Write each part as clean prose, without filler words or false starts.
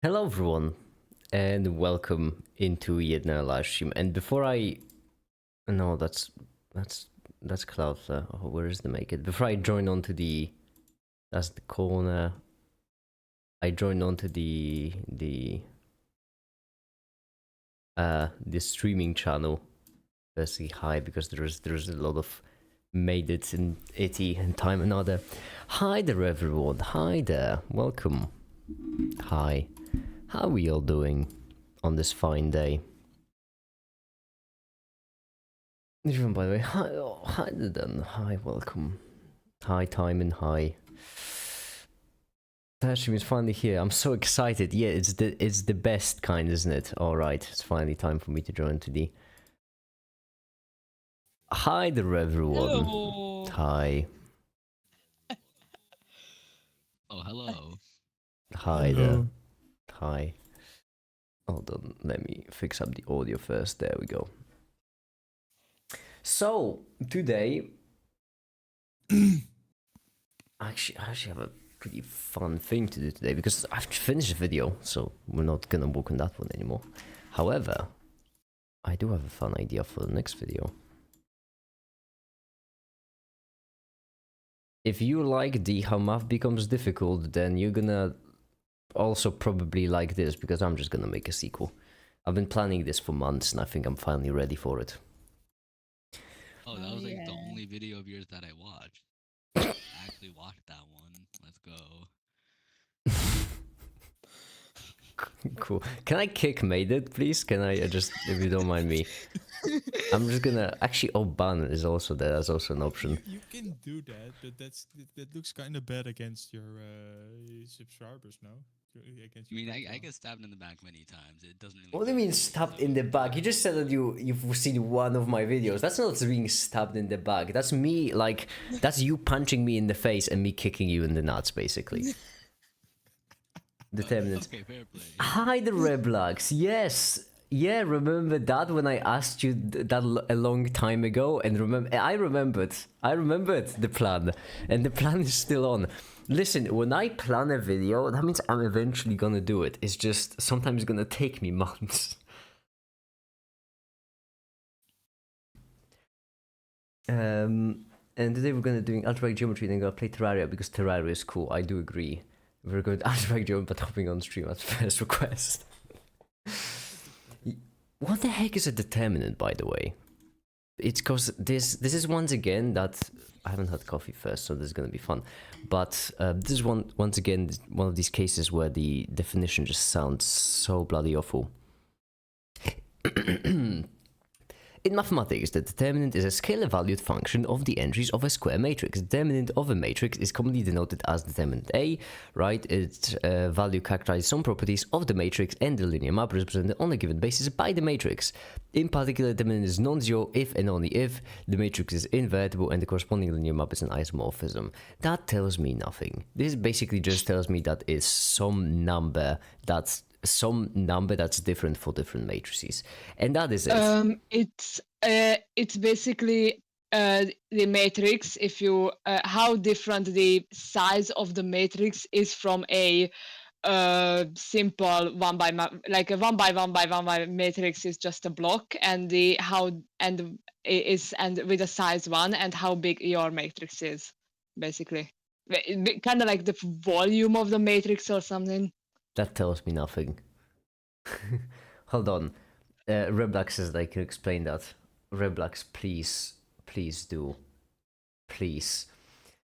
Hello everyone, and welcome into yet another live stream. And before I, no, that's Cloudflare. Oh, where is the MAKiT? Before I join onto the, that's the corner. I joined onto the streaming channel. Firstly, hi, because there's a lot of made it in itty and time another. Hi there everyone. Hi there. Welcome. Hi. How are we all doing on this fine day? Everyone, by the way, hi, oh, hi then, hi, welcome. Hi, Timon, hi. That stream is finally here. I'm so excited. Yeah, it's the best kind, isn't it? All right, it's finally time for me to join to the. Hi there, everyone. Hello. Hi. Oh, hello. Hi there. Hi. Hold on, let me fix up the audio first. There we go. So today, actually, I have a pretty fun thing to do today because I've finished the video, so we're not gonna work on that one anymore. However, I do have a fun idea for the next video. If you like the how math becomes difficult, then you're gonna also probably like this because I'm just gonna make a sequel. I've been planning this for months and I think I'm finally ready for it. Oh, that was like the only video of yours that I watched. I actually watched that one. Let's go. Cool. Can I kick MAKiT, please? Can I just, if you don't mind me? I'm just gonna actually. Oh, ban is also there. That's also an option. You can do that, but that looks kind of bad against your subscribers, no? Against I mean, your I profile. get stabbed in the back many times. It doesn't really. What do you mean stabbed in the back? You just said that you've seen one of my videos. That's not being stabbed in the back. That's me, like, that's you punching me in the face and me kicking you in the nuts, basically. Determinants. Okay, fair play. Hi, the Reblox. Yes. Yeah, remember that when I asked you that a long time ago? And I remembered the plan. And the plan is still on. Listen, when I plan a video, that means I'm eventually gonna do it. It's just sometimes it's gonna take me months. And today we're gonna doing algebraic geometry and then gonna play Terraria because Terraria is cool. I do agree. We're going to algebraic geometry but hopping on stream at first request. What the heck is a determinant, by the way? It's because this is once again that I haven't had coffee first, so this is gonna be fun. But this is once again one of these cases where the definition just sounds so bloody awful. In mathematics, the determinant is a scalar-valued function of the entries of a square matrix. The determinant of a matrix is commonly denoted as determinant A, right? Its value characterizes some properties of the matrix and the linear map represented on a given basis by the matrix. In particular, the determinant is non-zero if and only if the matrix is invertible and the corresponding linear map is an isomorphism. That tells me nothing. This basically just tells me that it's some number that's different for different matrices, and that is it. It's basically the matrix. If you how different the size of the matrix is from a simple one by one matrix is just a block, and with a size 1 and how big your matrix is, basically kind of like the volume of the matrix or something. That tells me nothing. Hold on. Reblax says I can explain that. Reblax, please do. Please.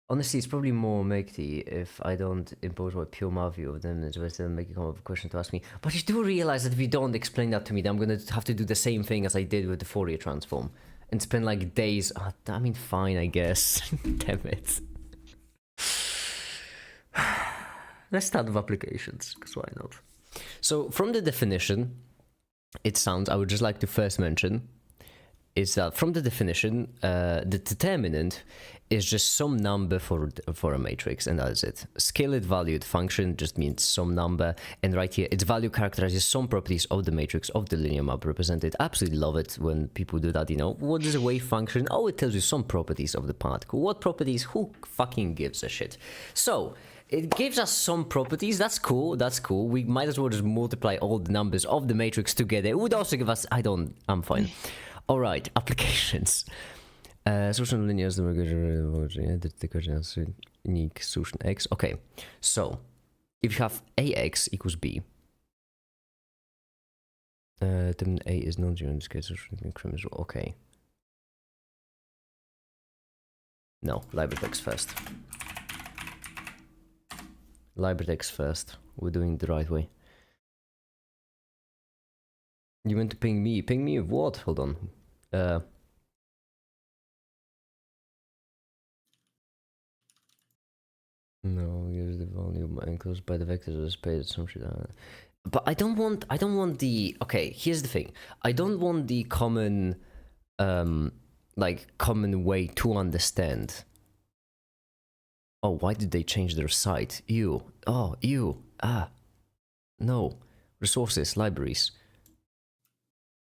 Honestly, it's probably more MAKiT if I don't impose my pure math view of them instead of making come up with a question to ask me. But you do realize that if you don't explain that to me, then I'm going to have to do the same thing as I did with the Fourier transform. And spend like days... Oh, I mean, fine, I guess. Damn it. Let's start with applications, because why not? So, from the definition, it sounds, I would just like to first mention, is that from the definition, the determinant is just some number for a matrix, and that is it. Scalar valued function just means some number, and right here, its value characterizes some properties of the matrix of the linear map represented. Absolutely love it when people do that, you know. What is a wave function? Oh, it tells you some properties of the particle. What properties? Who fucking gives a shit? So, it gives us some properties. That's cool. That's cool. We might as well just multiply all the numbers of the matrix together. It would also give us. I'm fine. All right. Applications. Solution linear is the unique solution x. Okay. So if you have ax equals b, then a is non-zero in this case. Okay. No, LibreText first. LibreText first. We're doing it the right way. You meant to ping me? Ping me of what? Hold on. No, use the volume enclosed by the vectors of the space. Some shit. But I don't want the. Okay, here's the thing. I don't want the common, common way to understand. Oh, why did they change their site? Ew. Oh, ew. Ah. No. Resources, libraries.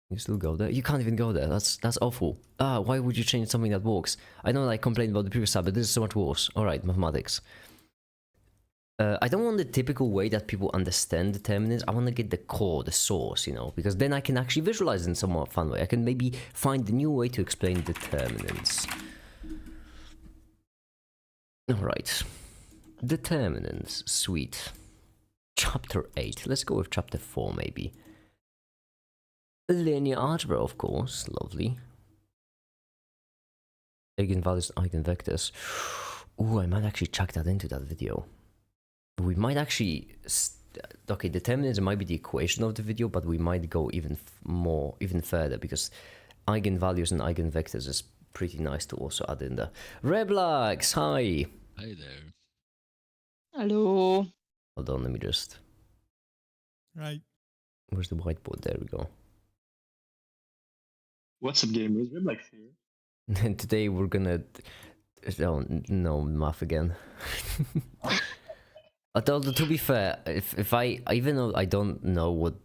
You still go there? You can't even go there. That's awful. Ah, why would you change something that works? I know I complained about the previous side, but this is so much worse. Alright, mathematics. I don't want the typical way that people understand determinants. I want to get the core, the source, you know, because then I can actually visualize it in some more fun way. I can maybe find a new way to explain determinants. Alright. Determinants. Sweet. Chapter 8. Let's go with chapter 4, maybe. Linear algebra, of course. Lovely. Eigenvalues and eigenvectors. Ooh, I might actually chuck that into that video. We might actually... Okay, determinants might be the equation of the video, but we might go even further, because eigenvalues and eigenvectors is pretty nice to also add in there. Reblax, hi! Hi there. Hello. Hold on, let me just... Right. Where's the whiteboard? There we go. What's up, gamers? We're like here. And today we're gonna... Oh, no, math again. Although, to be fair, if I... Even though I don't know what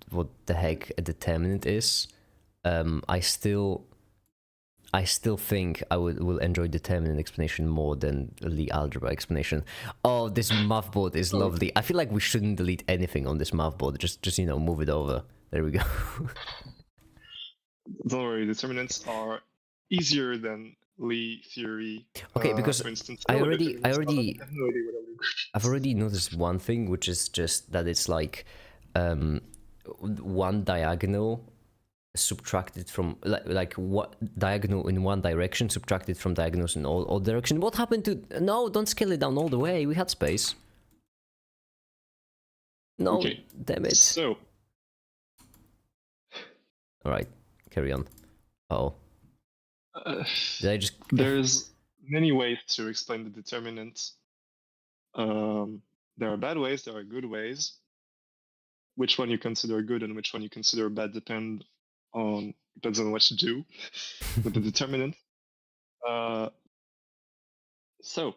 the heck a determinant is, I still think I will enjoy determinant explanation more than the algebra explanation. Oh, this math board is lovely. I feel like we shouldn't delete anything on this math board. Just you know, move it over. There we go. Don't worry, determinants are easier than Lie theory. Okay, because for instance, I've I have no already idea what I'm doing. I've already noticed one thing, which is just that it's like one diagonal subtracted from like what diagonal in one direction subtracted from diagonals in all directions. What happened to... No, don't scale it down all the way. We had space. No, Okay. Damn it. So, All right, carry on. Oh, did I just... there's many ways to explain the determinant. There are bad ways, there are good ways. Which one you consider good and which one you consider bad depends on what you do with the determinant. So,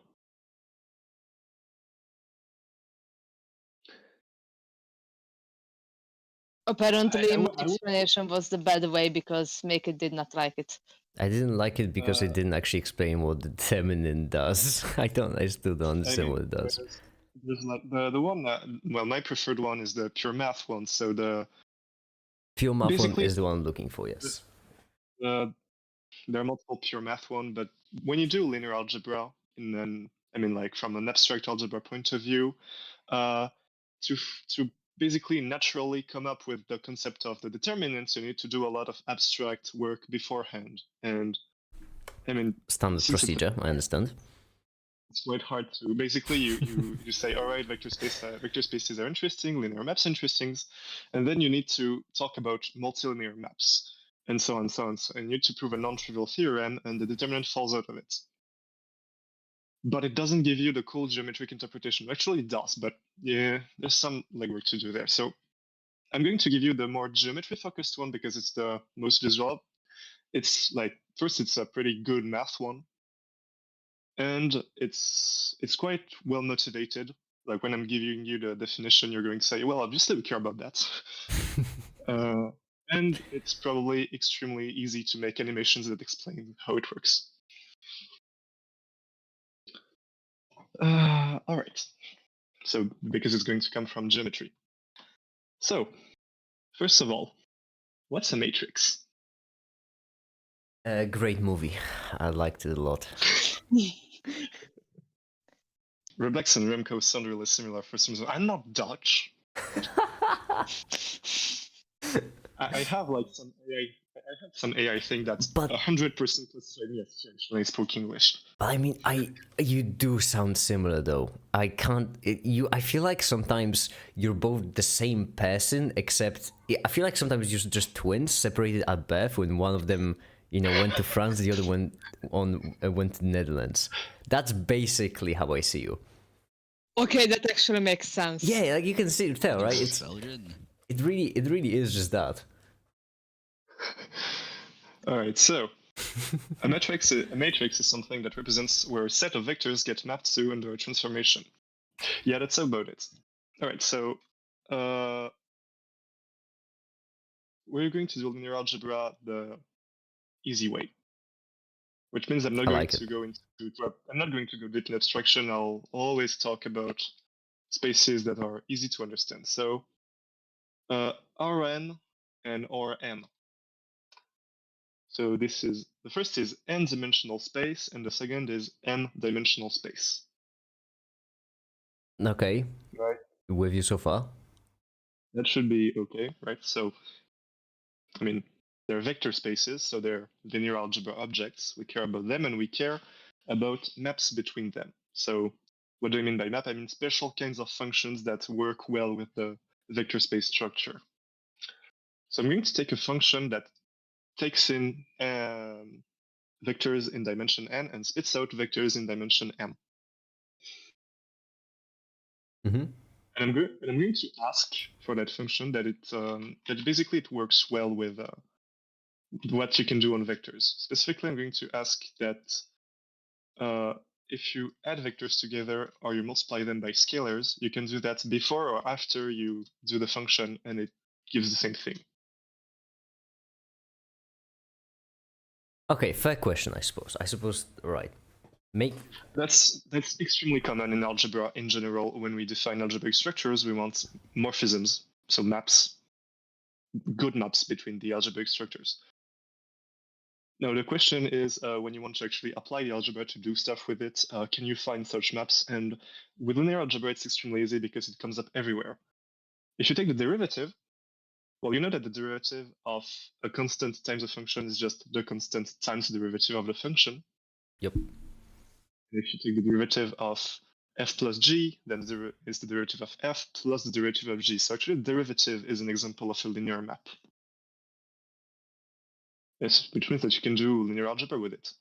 Apparently, I my would- explanation was the bad way because MAKiT did not like it. I didn't like it because it didn't actually explain what the determinant does. I still don't understand what it does. There's like the one that, well, my preferred one is the pure math one. So the Pure math one basically- is the one I'm looking for, yes. there are multiple pure math one, but when you do linear algebra, and then I mean, like from an abstract algebra point of view, to basically naturally come up with the concept of the determinants, you need to do a lot of abstract work beforehand. And I mean, Standard since procedure, I understand. it's quite hard to basically you say, all right, vector spaces are interesting, linear maps interesting, and then you need to talk about multilinear maps and so on, so on. So you need to prove a non-trivial theorem, and the determinant falls out of it. But it doesn't give you the cool geometric interpretation. Actually, it does, but yeah, there's some legwork to do there. So I'm going to give you the more geometry-focused one because it's the most visual. It's like, first, it's a pretty good math one, and it's quite well motivated. Like when I'm giving you the definition, you're going to say, well, obviously we care about that. And it's probably extremely easy to make animations that explain how it works. All right. So because it's going to come from geometry. So first of all, what's a matrix? Great movie. I liked it a lot. Reblex and Remco sound really similar for some reason. I'm not Dutch. I have like some AI. I have some AI thing that's But- 100% classified me as French when I spoke English. But I mean, you do sound similar though. I can't. I feel like sometimes you're both the same person, except I feel like sometimes you're just twins separated at birth. When one of them, went to France, the other one went to the Netherlands. That's basically how I see you. Okay, that actually makes sense. Yeah, like you can tell, right? Belgian. It really is just that. All right, so a matrix is something that represents where a set of vectors get mapped to under a transformation. Yeah, that's about it. All right, so we're going to do linear algebra the easy way, which means I'm not going to go into. I'm not going to go deep in abstraction. I'll always talk about spaces that are easy to understand. So Rn and Rm. So this is the first is n-dimensional space, and the second is m-dimensional space. Okay. Right. With you so far? That should be okay, right? So, I mean, they're vector spaces, so they're linear algebra objects. We care about them, and we care about maps between them. So, what do I mean by map? I mean special kinds of functions that work well with the vector space structure. So I'm going to take a function that takes in vectors in dimension n and spits out vectors in dimension m. Mm-hmm. And I'm going to ask for that function that that basically it works well with what you can do on vectors. Specifically, I'm going to ask that if you add vectors together or you multiply them by scalars, you can do that before or after you do the function, and it gives the same thing. Okay, fair question, I suppose, right. That's extremely common in algebra in general. When we define algebraic structures, we want morphisms, so maps, good maps between the algebraic structures. Now the question is, when you want to actually apply the algebra to do stuff with it, can you find such maps? And with linear algebra, it's extremely easy because it comes up everywhere. If you take the derivative, well, you know that the derivative of a constant times a function is just the constant times the derivative of the function. Yep. If you take the derivative of f plus g, then is the derivative of f plus the derivative of g. So actually, the derivative is an example of a linear map. Yes, which means that you can do linear algebra with it.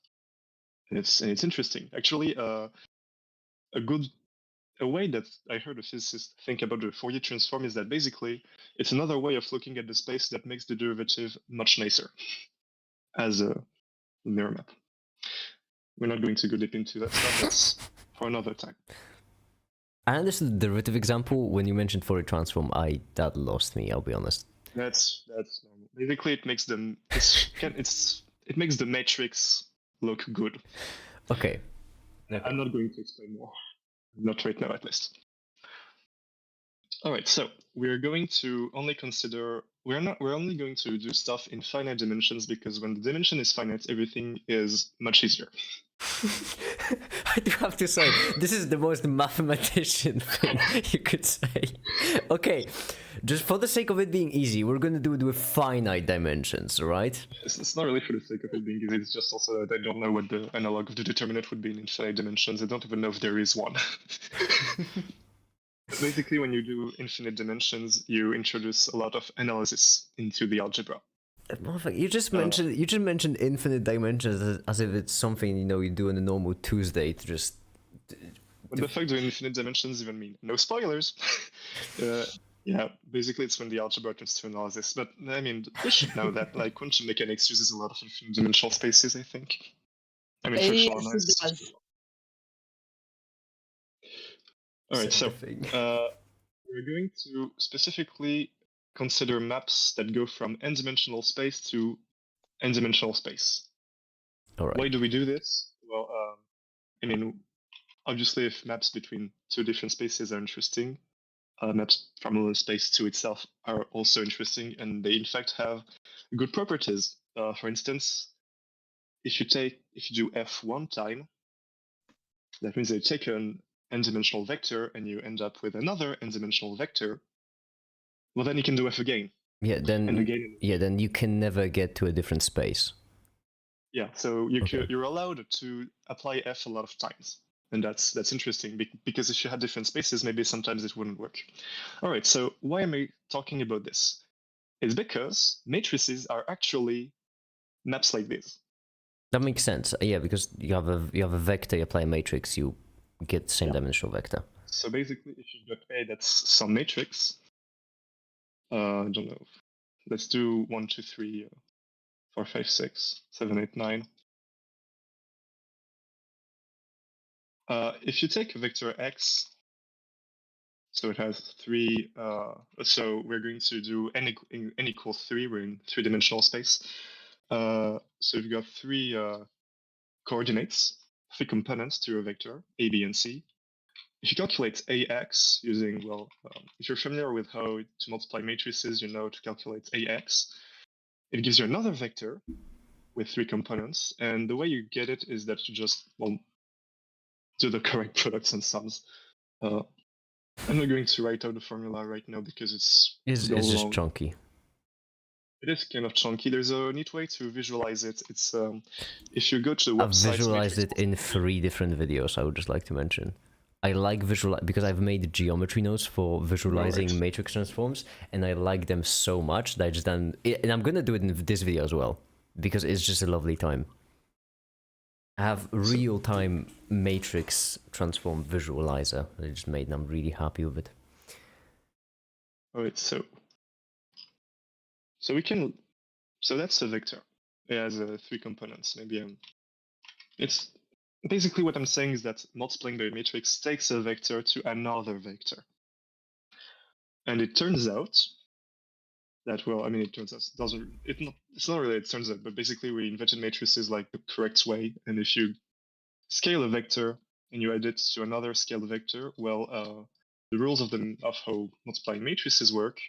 And it's interesting. Actually, a way that I heard a physicist think about the Fourier transform is that basically it's another way of looking at the space that makes the derivative much nicer as a linear map. We're not going to go deep into that stuff. That's for another time. I understood the derivative example. When you mentioned Fourier transform, that lost me, I'll be honest. That's normal. Basically, it makes them it makes the matrix look good. Okay. I'm not going to explain more. Not right now, at least. All right, so we're going to only consider we're only going to do stuff in finite dimensions because when the dimension is finite, everything is much easier. I do have to say, this is the most mathematician thing you could say. Okay, just for the sake of it being easy, we're going to do it with finite dimensions, right? It's not really for the sake of it being easy, it's just also that I don't know what the analog of the determinant would be in infinite dimensions. I don't even know if there is one. Basically, when you do infinite dimensions, you introduce a lot of analysis into the algebra. You just mentioned infinite dimensions as if it's something you do on a normal Tuesday to just. What the fuck do infinite dimensions even mean? No spoilers. Yeah, basically it's when the algebra turns to analysis. But I mean, we should know that. Like quantum mechanics uses a lot of infinite dimensional spaces. I think. I mean, fractional analysis. All right, so we're going to specifically consider maps that go from n-dimensional space to n-dimensional space. All right. Why do we do this? Well, I mean, obviously, if maps between two different spaces are interesting, maps from a space to itself are also interesting, and they in fact have good properties. For instance, if you do f one time, that means that you take an n-dimensional vector and you end up with another n-dimensional vector. Well, then you can do f again. Yeah, then and again. then you can never get to a different space. Yeah, so you're allowed to apply f a lot of times, and that's interesting because if you had different spaces, maybe sometimes it wouldn't work. All right, so why am I talking about this? It's because matrices are actually maps like this. That makes sense. Yeah, because you have a vector, you apply a matrix, you get the same dimensional vector. So basically, if you've got A that's some matrix, I don't know. Let's do 1, 2, 3, 4, 5, 6, 7, 8, 9. If you take a vector x, so it has 3. So we're going to do n equals 3. We're in 3-dimensional space. So we've got 3 coordinates, 3 components to a vector, a, b, and c. If you calculate ax using, well, if you're familiar with how to multiply matrices, you know to calculate ax. It gives you another vector with 3 components, and the way you get it is that you just, well, do the correct products and sums. I'm not going to write out the formula right now because it's just chunky. It is kind of chunky. There's a neat way to visualize it. It's if you go to the website. I've visualized it in 3 different videos. I would just like to mention. I like because I've made geometry notes for visualizing matrix transforms, and I like them so much that I just done it, and I'm gonna do it in this video as well because it's just a lovely time. I have real-time matrix transform visualizer that I just made, and I'm really happy with it. Alright, so we can. So that's a vector. It has 3 components. Maybe it's basically what I'm saying is that multiplying by a matrix takes a vector to another vector. And it turns out that, well, I mean, it turns out it's not really it turns out, but basically we invented matrices like the correct way. And if you scale a vector and you add it to another scaled vector, well, the rules of how multiplying matrices work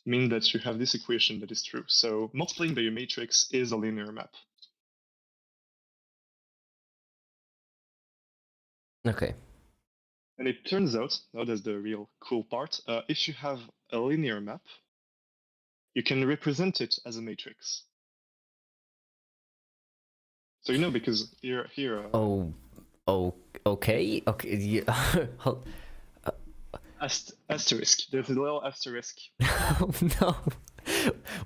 mean that you have this equation that is true. So multiplying by a matrix is a linear map. Okay. And it turns out, now that's the real cool part, if you have a linear map, you can represent it as a matrix. So you know, because here. Okay. Yeah. Asterisk. There's a little asterisk. Oh, no.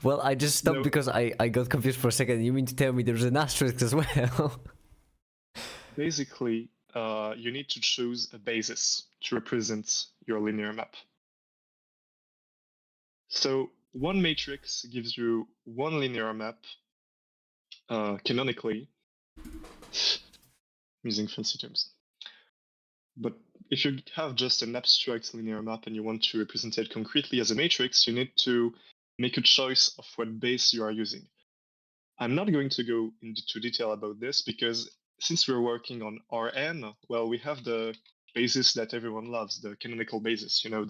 Well, I just stopped because I got confused for a second. You mean to tell me there's an asterisk as well? Basically, you need to choose a basis to represent your linear map. So one matrix gives you one linear map canonically. I'm using fancy terms. But if you have just an abstract linear map and you want to represent it concretely as a matrix, you need to make a choice of what base you are using. I'm not going to go into detail about this because since we're working on Rn, well, we have the basis that everyone loves, the canonical basis, you know,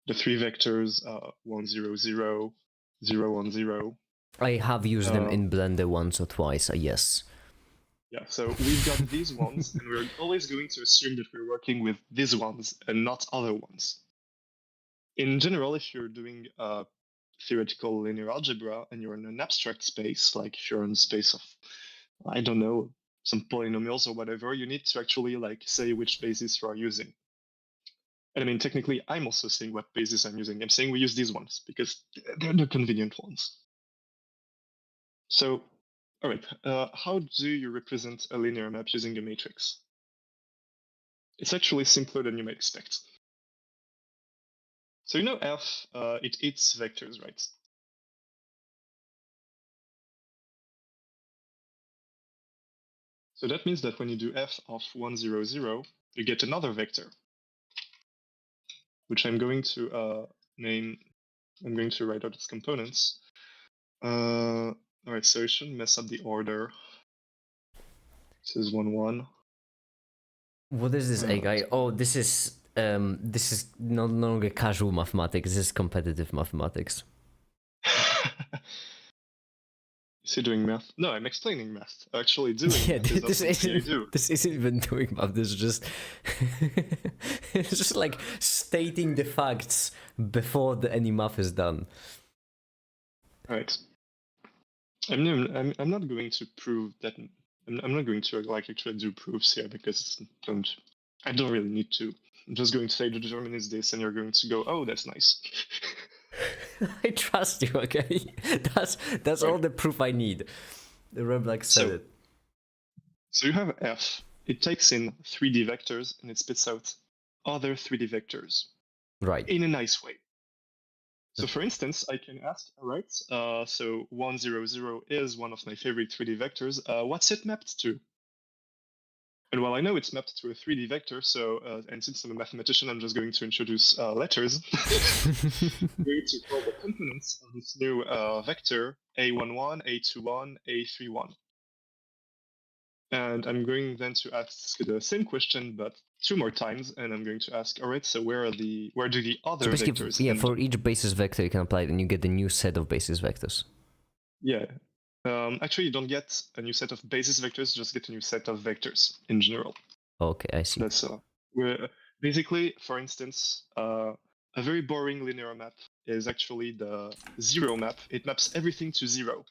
the 3 vectors, 1, 0, 0, 0, 1, 0. I have used them in Blender once or twice, yes. Yeah, so we've got these ones, and we're always going to assume that we're working with these ones and not other ones. In general, if you're doing theoretical linear algebra and you're in an abstract space, like if you're in space of, I don't know, some polynomials or whatever, you need to actually like say which basis you are using. And I mean, technically, I'm also saying what basis I'm using. I'm saying we use these ones because they're the convenient ones. So, all right, how do you represent a linear map using a matrix? It's actually simpler than you might expect. So you know F, it eats vectors, right? So that means that when you do F of 1, 0, 0, you get another vector, which I'm going to name, I'm going to write out its components. All right, so it shouldn't mess up the order. This is 1, 1. What is this A guy? Oh, this is no longer casual mathematics. This is competitive mathematics. Is he doing math? No, I'm explaining math. Actually, doing Yeah, math is this not something I isn't do. this isn't even doing math. This is just it's just like stating the facts before any math is done. Right. I'm not going to prove that. I'm not going to like actually do proofs here because I don't really need to. I'm just going to say the determinant is this, and you're going to go, oh, that's nice. I trust you, okay? That's all the proof I need. The Reblack said it. So you have f. It takes in 3D vectors and it spits out other 3D vectors. Right. In a nice way. So for instance, I can ask, all right, so 1, 0, 0 is one of my favorite 3D vectors. What's it mapped to? And well, I know it's mapped to a 3D vector, so, and since I'm a mathematician, I'm just going to introduce letters. I'm going to call the components of this new vector A11, A21, A31. And I'm going then to ask the same question, but 2 more times, and I'm going to ask, all right, so where do the other vectors yeah, end? for each basis vector you can apply it and you get a new set of basis vectors. Yeah. Actually, you don't get a new set of basis vectors, just get a new set of vectors in general. Okay, I see. That's where basically, for instance, a very boring linear map is actually the 0 map. It maps everything to 0.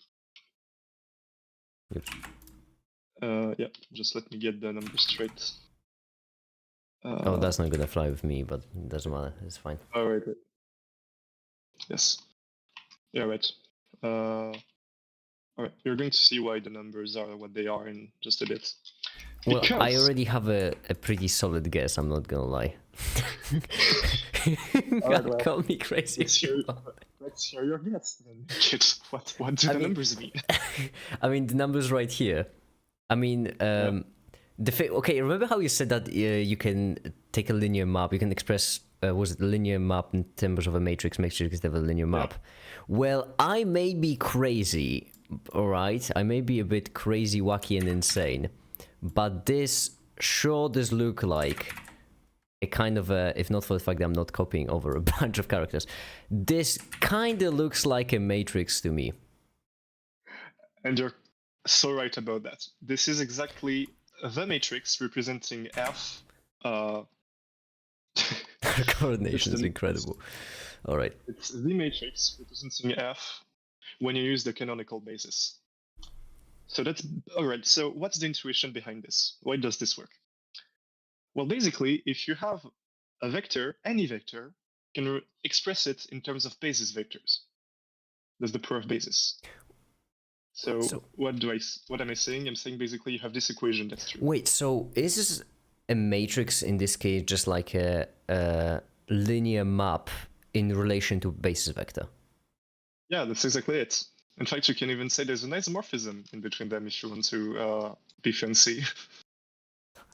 Good. Yeah, just let me get the numbers straight. Oh, that's not gonna fly with me, but it doesn't matter. It's fine. Oh, right. Yes. Yeah, right. All right, you're going to see why the numbers are what they are in just a bit. Well, I Because- already have a pretty solid guess, I'm not gonna lie. well, Call me crazy. Let's hear your guess then. Kid, what do the numbers mean? I mean, the numbers right here. I mean, okay, remember how you said that you can take a linear map, you can express, was it a linear map in terms of a matrix is have a linear map? Well, I may be crazy, alright? I may be a bit crazy, wacky, and insane, but this sure does look like a kind of a, if not for the fact that I'm not copying over a bunch of characters, this kind of looks like a matrix to me. And you're so right about that. This is exactly the matrix representing F. Coordination is incredible. All right. It's the matrix representing F when you use the canonical basis. So that's all right. So what's the intuition behind this? Why does this work? Well, basically, if you have a vector, any vector, you can express it in terms of basis vectors. That's the proof of basis. So what am I saying? I'm saying basically you have this equation that's true. Wait, so is this a matrix in this case just like a linear map in relation to basis vector? Yeah, that's exactly it. In fact, you can even say there's an isomorphism in between them if you want to be fancy.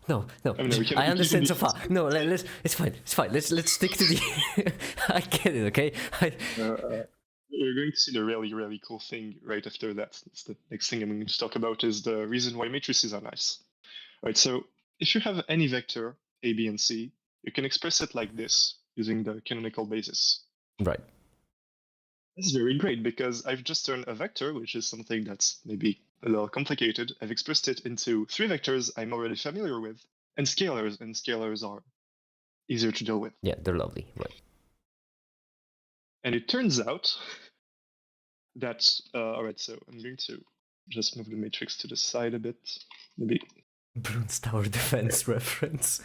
No, I mean, I understand so far. No, it's fine. Let's stick to the. I get it, okay. You're going to see the really, really cool thing right after that. It's the next thing I'm going to talk about is the reason why matrices are nice. All right, so if you have any vector, A, B, and C, you can express it like this using the canonical basis. Right. This is very great because I've just turned a vector, which is something that's maybe a little complicated. I've expressed it into 3 vectors I'm already familiar with, and scalars are easier to deal with. Yeah, they're lovely, right. And it turns out that, all right, so I'm going to just move the matrix to the side a bit, maybe. Bruins Tower Defense reference.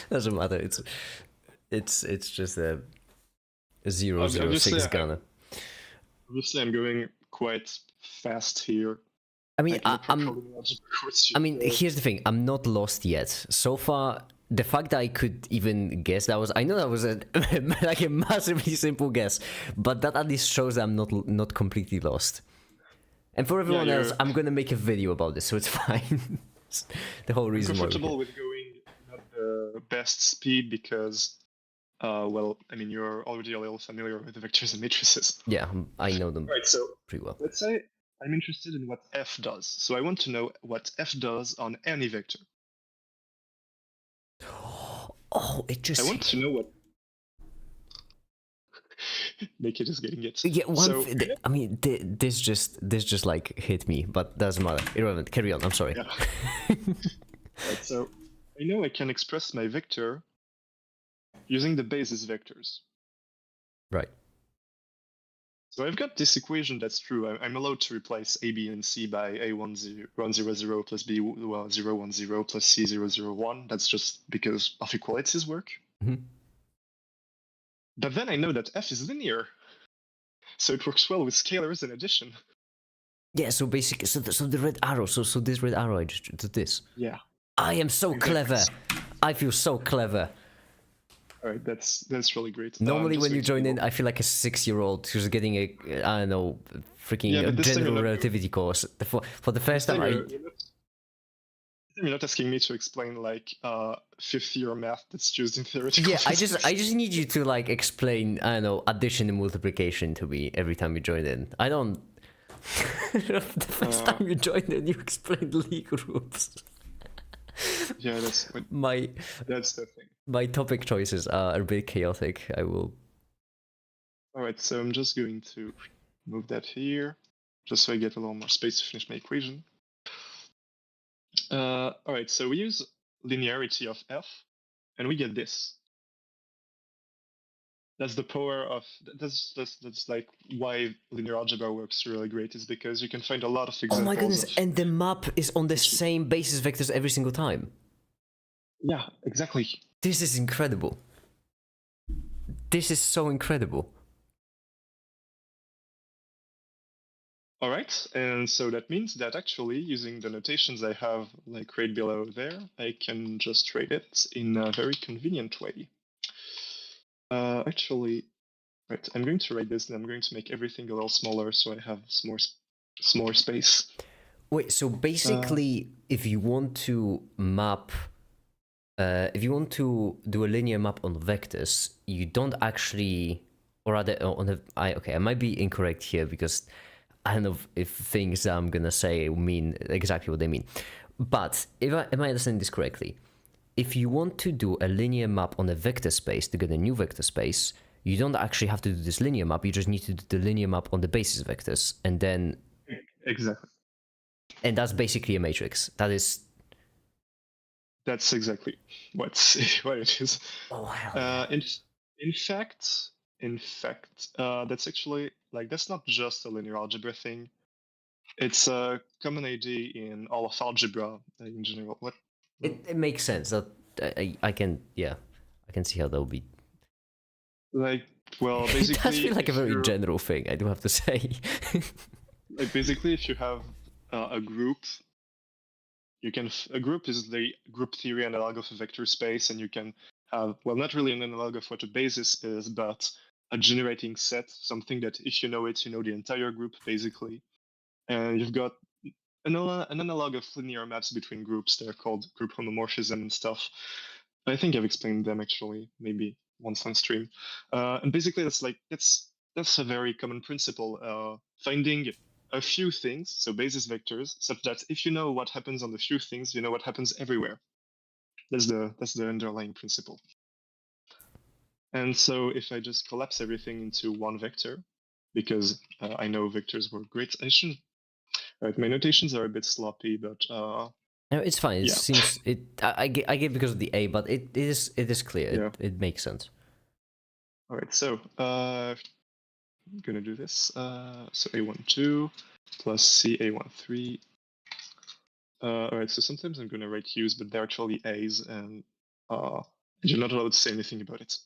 Doesn't matter. It's just a 006 gunner. Obviously, I'm going quite fast here. I mean, here's the thing. I'm not lost yet. So far, the fact that I could even guess I know that was a like a massively simple guess, but that at least shows that I'm not completely lost. And for everyone else, I'm gonna make a video about this, so it's fine. The whole reason why. I'm comfortable with going at the best speed because, well, I mean, you're already a little familiar with the vectors and matrices. Yeah, I know them right, so pretty well. Let's say I'm interested in what f does. So I want to know what f does on any vector. Oh, it just. I want to know what. MAKiT is getting it. Yeah, So, I mean, this just like hit me, but doesn't matter. Irrelevant. Carry on. I'm sorry. yeah. Right, so I know I can express my vector using the basis vectors. Right. So I've got this equation that's true. I'm allowed to replace a, b, and c by a1, 0, 0 plus b, 0, 1, 0 plus c, 0, 0, 1. That's just because of equalities work. Mm-hmm. But then I know that f is linear. So it works well with scalars and addition. Yeah, so basically, so the red arrow, so this red arrow, I just did this. Yeah. I am so Exactly. clever. I feel so clever. All right, that's really great. Normally, Just when you going to join go- in, I feel like a 6-year-old who's getting a, I don't know, freaking Yeah, but this time general you're not- relativity course. For the first time, You're not asking me to explain like fifth-year math that's used in theoretical yeah, I physics. just need you to like explain, I don't know, addition and multiplication to me every time you join in. I don't. The first time you joined in, you explained Lie groups. Yeah, that's the thing. My topic choices are a bit chaotic. I will. All right, so I'm just going to move that here, just so I get a little more space to finish my equation. All right, so we use linearity of f, and we get this. That's the power of that's like why linear algebra works really great, is because you can find a lot of examples. Oh my goodness! Of, And the map is on the same basis vectors every single time. yeah, exactly. This is incredible. This is so incredible. All right, and so that means that actually using the notations I have like right below there, I can just write it in a very convenient way. Actually, right, I'm going to write this and I'm going to make everything a little smaller so I have some more space. Wait, so basically, if you want to map, if you want to do a linear map on vectors, you don't actually, or rather, okay, I might be incorrect here because I don't know if things I'm gonna say mean exactly what they mean. But am I understanding this correctly? If you want to do a linear map on a vector space to get a new vector space, you don't actually have to do this linear map. You just need to do the linear map on the basis vectors, and then Exactly. and that's basically a matrix. That's exactly what it is. Oh wow. In fact, that's actually like that's not just a linear algebra thing. It's a common idea in all of algebra in general. What? It makes sense. That I can see how that would be. Like, well, It basically, does feel like a if very you're- general thing. I do have to say. like basically, if you have a group, you can a group is the group theory analog of a vector space, and you can have, well, not really an analog of what a basis is, but a generating set, something that if you know it, you know the entire group basically. And you've got an analog of linear maps between groups. They're called group homomorphism and stuff. I think I've explained them actually, maybe once on stream. And basically, that's a very common principle. Finding a few things, so basis vectors, such that if you know what happens on the few things, you know what happens everywhere. That's the underlying principle. And so if I just collapse everything into one vector, because I know vectors were great, I shouldn't. Right, my notations are a bit sloppy, but No, it's fine. It Yeah. seems it. I get because of the A, but it is clear. Yeah. It makes sense. all right. So I'm gonna do this. So A12 plus C A13. All right. So sometimes I'm gonna write U's, but they're actually A's, and you're not allowed to say anything about it.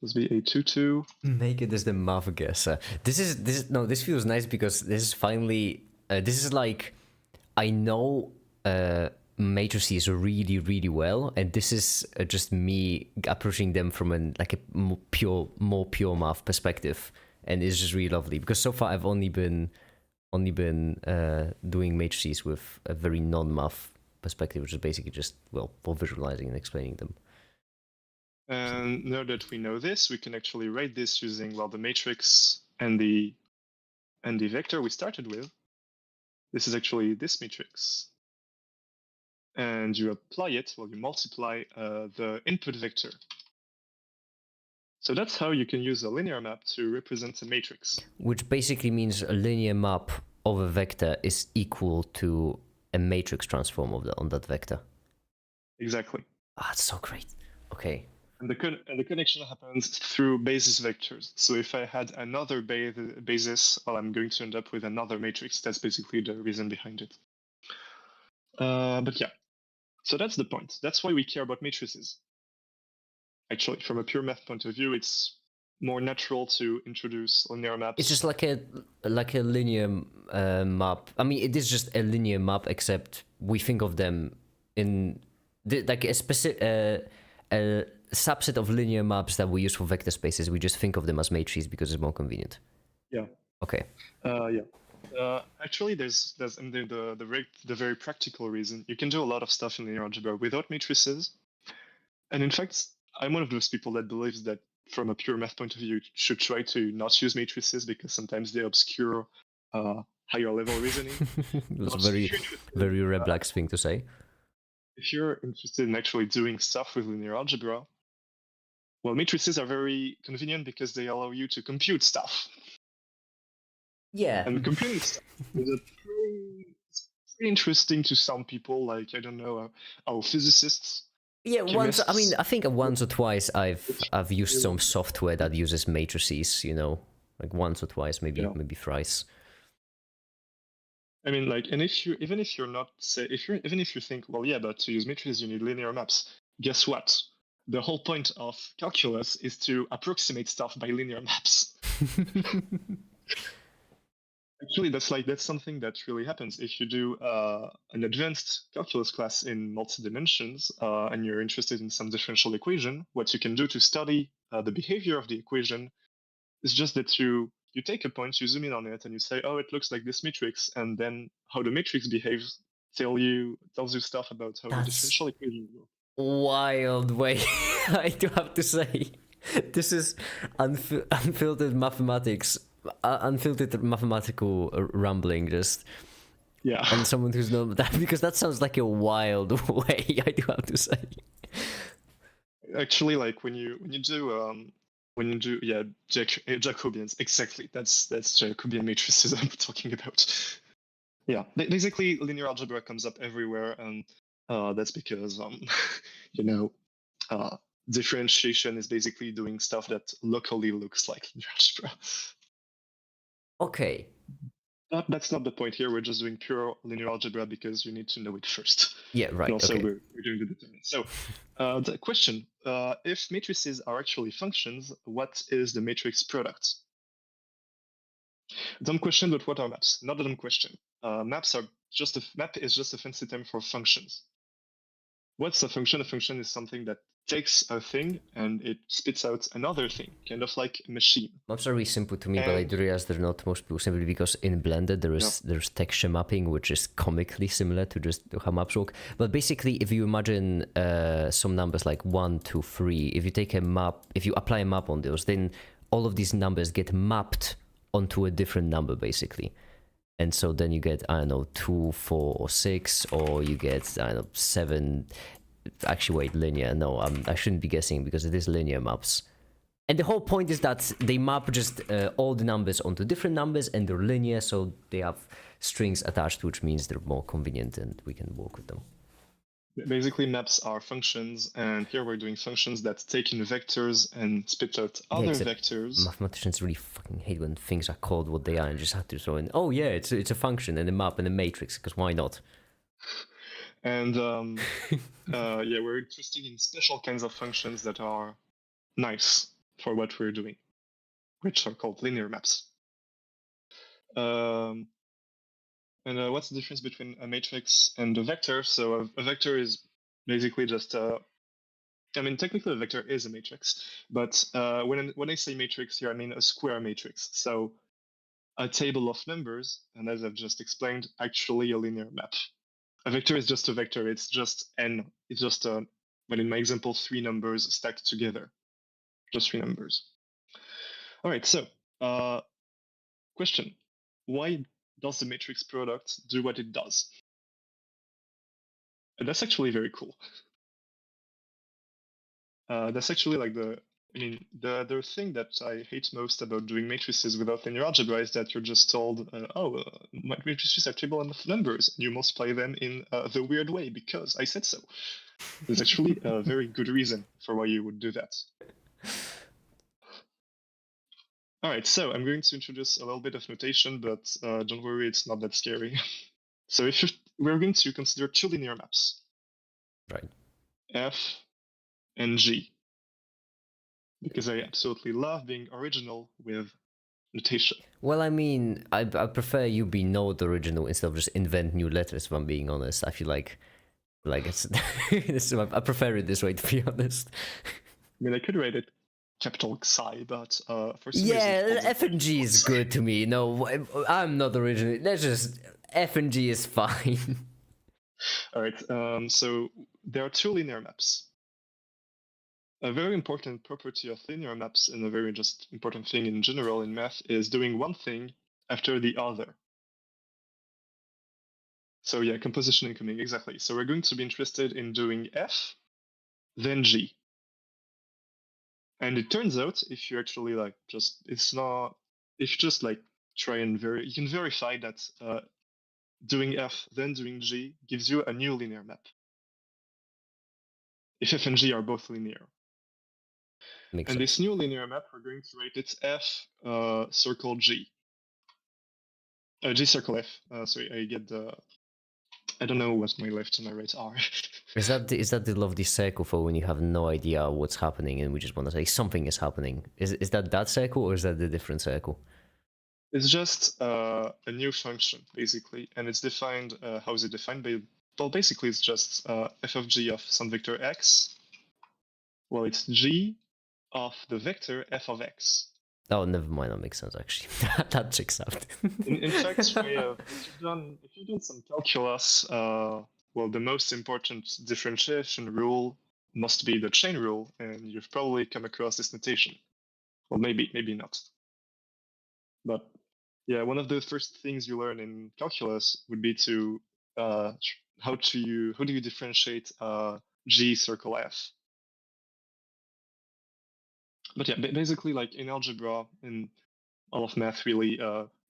Let's be A22. Make it as the math guesser. This feels nice because this is finally. This is like, I know matrices really really well, and this is just me approaching them from a more pure math perspective, and it's just really lovely because so far I've only been doing matrices with a very non-math perspective, which is basically just for visualizing and explaining them. And now that we know this, we can actually write this using, well, the matrix and the And the vector we started with, this is actually this matrix. And you apply it, well, you multiply the input vector. So that's how you can use a linear map to represent a matrix. Which basically means a linear map of a vector is equal to a matrix transform on that vector. Exactly. Ah, it's so great. Okay. And the connection happens through basis vectors. So if I had another basis, well, I'm going to end up with another matrix. That's basically the reason behind it. But yeah, so that's the point. That's why we care about matrices. Actually, from a pure math point of view, it's more natural to introduce linear maps. It's just like a linear map. I mean, it is just a linear map, except we think of them in like a specific a subset of linear maps that we use for vector spaces. We just think of them as matrices because it's more convenient. Yeah. Okay. Yeah. Actually, there's the very practical reason. You can do a lot of stuff in linear algebra without matrices. And in fact, I'm one of those people that believes that from a pure math point of view, you should try to not use matrices because sometimes they obscure higher level reasoning. That's a very Reblax thing to say. If you're interested in actually doing stuff with linear algebra, well, matrices are very convenient because they allow you to compute stuff. Yeah. And computing stuff is pretty interesting to some people, like, I don't know, our physicists. Yeah, I think once or twice I've used some software that uses matrices, you know, like once or twice, maybe thrice. I mean, like, and even if you think, well, yeah, but to use matrices you need linear maps. Guess what? The whole point of calculus is to approximate stuff by linear maps. Actually, that's something that really happens if you do an advanced calculus class in multi-dimensions and you're interested in some differential equation. What you can do to study the behavior of the equation is just that you take a point, you zoom in on it, and you say, oh, it looks like this matrix, and then how the matrix behaves tells you stuff about how the differential equation works. Wild way. I do have to say, this is unfiltered mathematics. Unfiltered mathematical rambling, just and someone who's not that, because that sounds like a wild way. I do have to say. Actually, like when you do Jacobians, exactly. That's Jacobian matrices I'm talking about. Yeah, basically linear algebra comes up everywhere, and that's because differentiation is basically doing stuff that locally looks like linear algebra. Okay. But that's not the point here. We're just doing pure linear algebra because you need to know it first. Yeah, right. And also, okay. we're doing the determinants. So, the question: if matrices are actually functions, what is the matrix product? Dumb question, but what are maps? Not a dumb question. Map is just a fancy term for functions. What's a function? A function is something that takes a thing and it spits out another thing, kind of like a machine. Maps are really simple to me, but I do realize they're not most people, simply because in Blender there's texture mapping, which is comically similar to just how maps work. But basically, if you imagine some numbers like 1, 2, 3, if you take a map, if you apply a map on those, then all of these numbers get mapped onto a different number, basically. And so then you get, I don't know, 2, 4, or 6, or you get, I don't know, 7. Actually, wait, linear. No, I shouldn't be guessing because it is linear maps. And the whole point is that they map just all the numbers onto different numbers, and they're linear, so they have strings attached, which means they're more convenient and we can work with them. Basically, maps are functions, and here we're doing functions that take in vectors and spit out other vectors. Mathematicians really fucking hate when things are called what they are and just have to throw in, oh yeah, it's a function and a map and a matrix, because why not? And we're interested in special kinds of functions that are nice for what we're doing, which are called linear maps. And what's the difference between a matrix and a vector? So a vector is basically just technically a vector is a matrix, but when I say matrix here, I mean a square matrix. So a table of numbers, and as I've just explained, actually a linear map. A vector is just a vector. It's just n. It's just but in my example, 3 numbers stacked together. Just 3 numbers. All right. So, question: why does the matrix product do what it does? And that's actually very cool. That's actually like the thing that I hate most about doing matrices without linear algebra is that you're just told, my matrices are table of numbers, and you multiply them in the weird way because I said so. There's actually a very good reason for why you would do that. All right, so I'm going to introduce a little bit of notation, but don't worry, it's not that scary. So we're going to consider two linear maps. Right. F and G. Because I absolutely love being original with notation. Well, I mean, I prefer you be not original instead of just invent new letters, if I'm being honest. I feel like it's, I prefer it this way, to be honest. I mean, I could write it capital Xi, but for some Yeah, reason... F and G is good to me. No, I'm not original. Let's just... F and G is fine. All right, so there are two linear maps. A very important property of linear maps, and a very just important thing in general in math, is doing one thing after the other. So yeah, composition incoming, exactly. So we're going to be interested in doing F, then G. And it turns out, if you actually like if you just like try and you can verify that doing F, then doing G gives you a new linear map. If F and G are both linear. Makes and sense. this new linear map, we're going to write it F circle G. G circle F. Sorry, I don't know what my left and my right are. Is that the lovely circle for when you have no idea what's happening and we just want to say something is happening? Is that circle, or is that the different circle? It's just a new function, basically, and it's defined. How is it defined? Well, basically, it's just f of g of some vector x. Well, it's g of the vector f of x. Oh, never mind. That makes sense, actually. That checks out. In fact, if you've done some calculus, well, the most important differentiation rule must be the chain rule, and you've probably come across this notation. Well, maybe not. But yeah, one of the first things you learn in calculus would be to how do you differentiate G circle F. But yeah, basically, like in algebra, in all of math, really,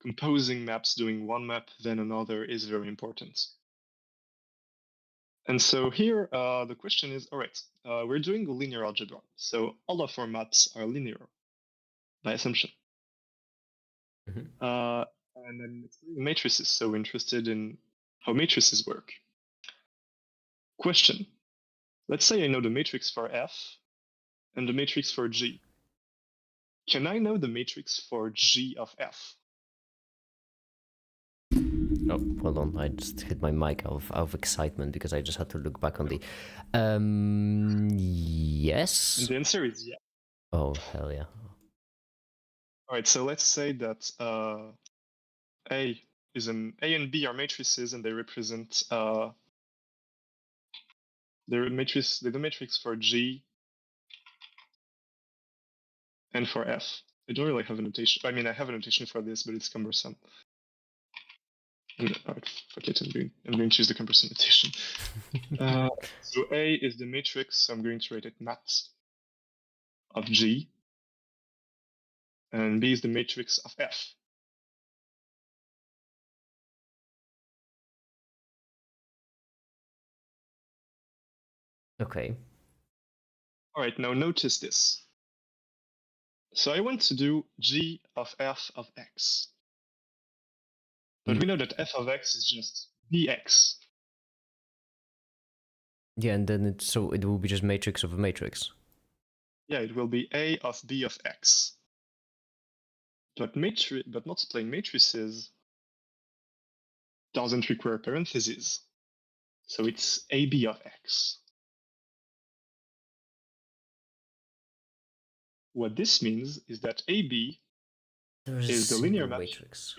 composing maps, doing one map then another is very important. And so here, the question is, all right, we're doing linear algebra, so all of our maps are linear by assumption. Mm-hmm. And then matrices, so we're interested in how matrices work. Question. Let's say I know the matrix for F and the matrix for G. Can I know the matrix for G of F? Oh, hold on. I just hit my mic out of excitement because I just had to look back on the... Yes? And the answer is yeah. Oh, hell yeah. All right, so let's say that A and B are matrices, and they represent the matrix for G and for F. I don't really have a notation. I mean, I have a notation for this, but it's cumbersome. All right, fuck it. I'm going to choose the cumbersome notation. So A is the matrix, so I'm going to write it mat of G, and B is the matrix of F. Okay. All right, now notice this. So I want to do G of F of X. But we know that F of X is just Bx. Yeah, and then it will be just matrix of a matrix. Yeah, it will be A of B of X. But multiplying matrices doesn't require parentheses. So it's AB of X. What this means is that AB is the linear map matrix.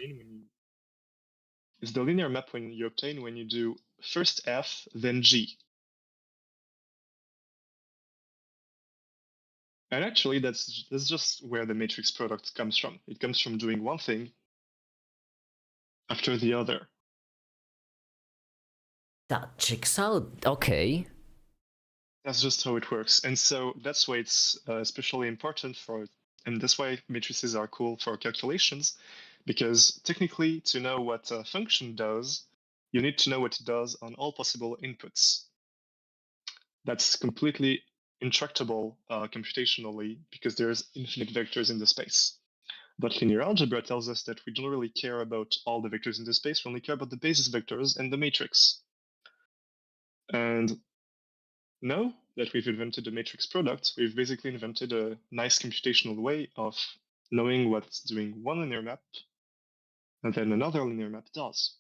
is the linear map when you obtain when you do first F, then G. And actually, that's just where the matrix product comes from. It comes from doing one thing after the other. That checks out. Okay. That's just how it works. And so that's why it's especially important and that's why matrices are cool for calculations, because technically to know what a function does, you need to know what it does on all possible inputs. That's completely intractable computationally because there's infinite vectors in the space. But linear algebra tells us that we don't really care about all the vectors in the space, we only care about the basis vectors and the matrix. And now that we've invented the matrix product, we've basically invented a nice computational way of knowing what doing one linear map and then another linear map does.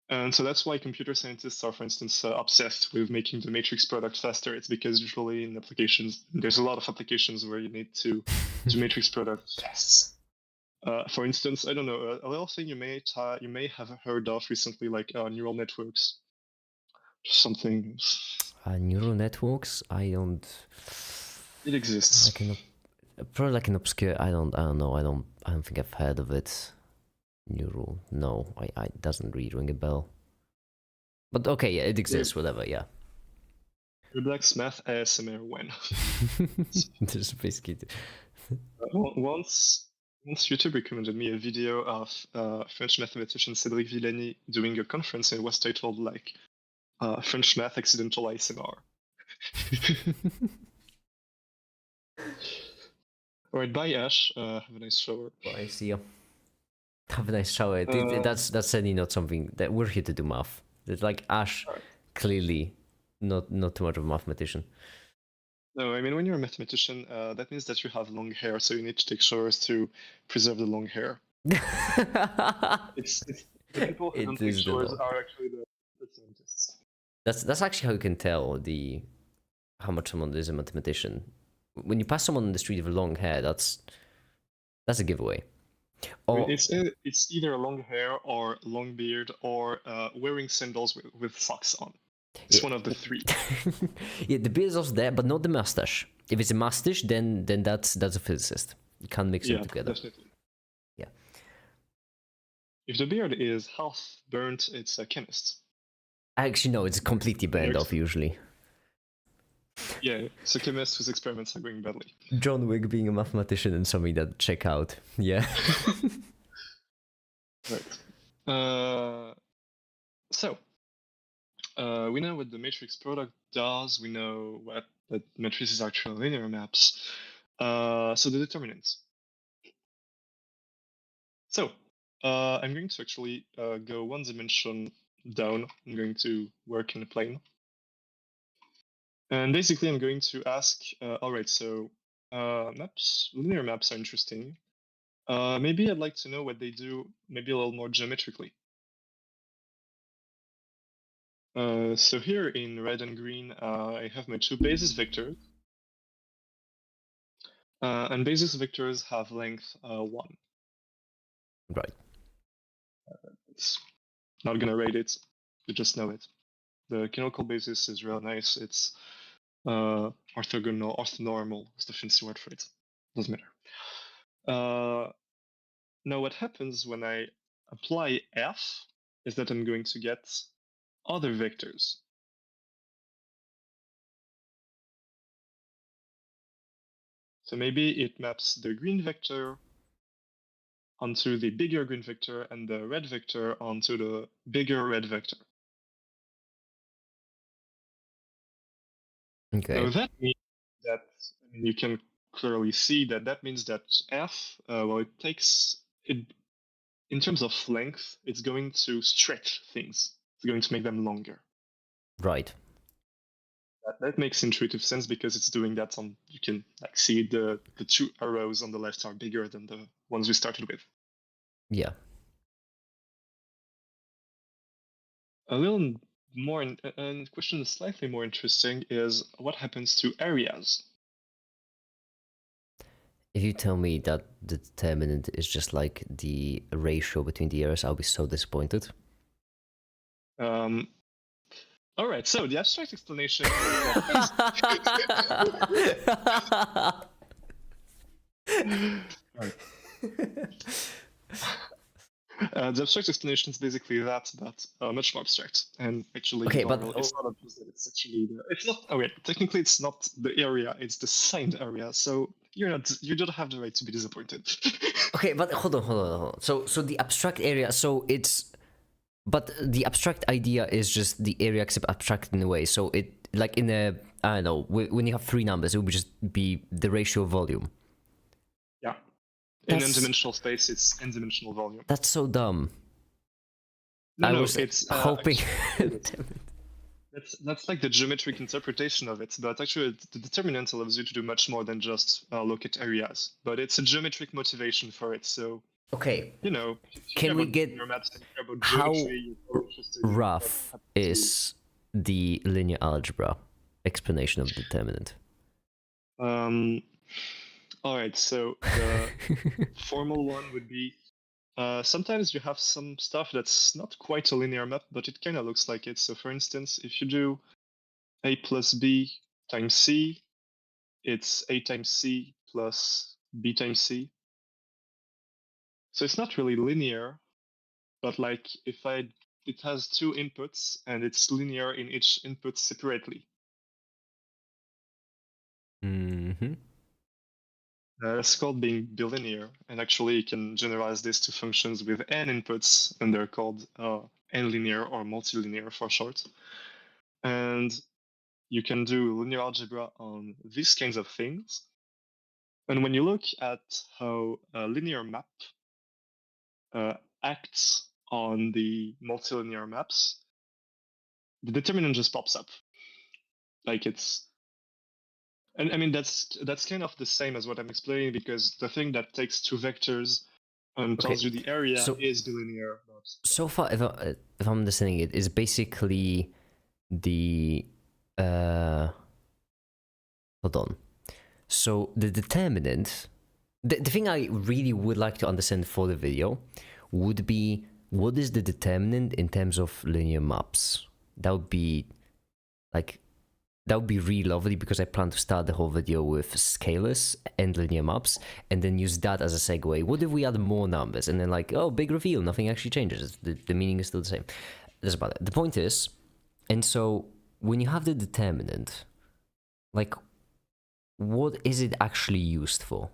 And so that's why computer scientists are, for instance, obsessed with making the matrix product faster. It's because usually in applications, there's a lot of applications where you need to do matrix product fast. For instance, I don't know, a little thing you may have heard of recently, like neural networks, something. Neural networks. I don't. It exists. Probably like an obscure. I don't know. I don't think I've heard of it. Neural. No, I it doesn't really ring a bell. But okay, yeah, it exists. Whatever. Yeah. Black's math ASMR when. This is basically. Once YouTube recommended me a video of French mathematician Cédric Villani doing a conference, and it was titled like French Math Accidental ASMR. Alright, bye Ash. Have a nice shower. Bye, see you. Have a nice shower. That's certainly not something that we're here to do math. It's like Ash, clearly not too much of a mathematician. No, I mean when you're a mathematician, that means that you have long hair, so you need to take showers to preserve the long hair. It's the people who don't take showers are actually the scientists. That's actually how you can tell how much someone is a mathematician. When you pass someone on the street with long hair, that's a giveaway. Or it's either long hair or long beard or wearing sandals with socks on. It's one of the three. Yeah, the beard is also there, but not the mustache. If it's a mustache, then that's a physicist. You can't mix them together. Definitely. Yeah. If the beard is half burnt, it's a chemist. Actually, no, it's completely burned off usually. Yeah, it's a chemist whose experiments are going badly. John Wick being a mathematician and something that check out. Yeah. Right. So, we know what the matrix product does. We know what that matrices are actually linear maps. So the determinants. So, I'm going to actually go one dimension down. I'm going to work in a plane. And basically, I'm going to ask, all right, so linear maps are interesting. Maybe I'd like to know what they do, maybe a little more geometrically. So here in red and green, I have my two basis vectors. And basis vectors have length 1. Right. It's not going to rate it, you just know it. The canonical basis is real nice. It's orthogonal, orthonormal is the fancy word for it. Doesn't matter. Now what happens when I apply f is that I'm going to get other vectors. So maybe it maps the green vector onto the bigger green vector and the red vector onto the bigger red vector. Okay. So that means that you can clearly see that means that f, it takes it in terms of length, it's going to stretch things. It's going to make them longer. Right. That makes intuitive sense because it's doing that on. You can like see the two arrows on the left are bigger than the ones we started with. Yeah. A little more, and question is slightly more interesting is what happens to areas? If you tell me that the determinant is just like the ratio between the areas, I'll be so disappointed. All right, so the abstract explanation. The abstract explanation is basically that, but much more abstract. And actually, Okay, you don't but really, it's not opposite. It's actually it's not. Oh wait, technically, it's not the area. It's the signed area. So you don't have the right to be disappointed. okay, but hold on. So the abstract area, so it's, but the abstract idea is just the area except abstracted in a way. So it, like in a, I don't know, when you have three numbers, it would just be the ratio of volume. Yeah. In That's- n-dimensional space, it's n-dimensional volume. That's so dumb. No, I no, was it's hoping. that's like the geometric interpretation of it, but actually the determinant allows you to do much more than just look at areas. But it's a geometric motivation for it. So Okay, you know, if you Can care we about get linear maps and you care about how geometry, you're probably interested in rough what happens to- is the linear algebra explanation of determinant? All right, so the formal one would be sometimes you have some stuff that's not quite a linear map, but it kind of looks like it. So for instance, if you do a plus b times c, it's a times c plus b times c. So it's not really linear, but like it has two inputs and it's linear in each input separately. Mm-hmm. It's called being bilinear, and actually you can generalize this to functions with n inputs, and they're called n-linear or multilinear for short. And you can do linear algebra on these kinds of things. And when you look at how a linear map acts on the multilinear maps, the determinant just pops up. Like it's, and I mean that's kind of the same as what I'm explaining, because the thing that takes two vectors and tells Okay, you the area so- is bilinear. So far, if I'm understanding it, is basically the hold on. So the determinant, the thing I really would like to understand for the video would be, what is the determinant in terms of linear maps? That would be like, that would be really lovely, because I plan to start the whole video with scalars and linear maps and then use that as a segue. What if we add more numbers and then like, oh, big reveal, nothing actually changes. The meaning is still the same. That's about it. The point is, and so when you have the determinant, like, what is it actually used for?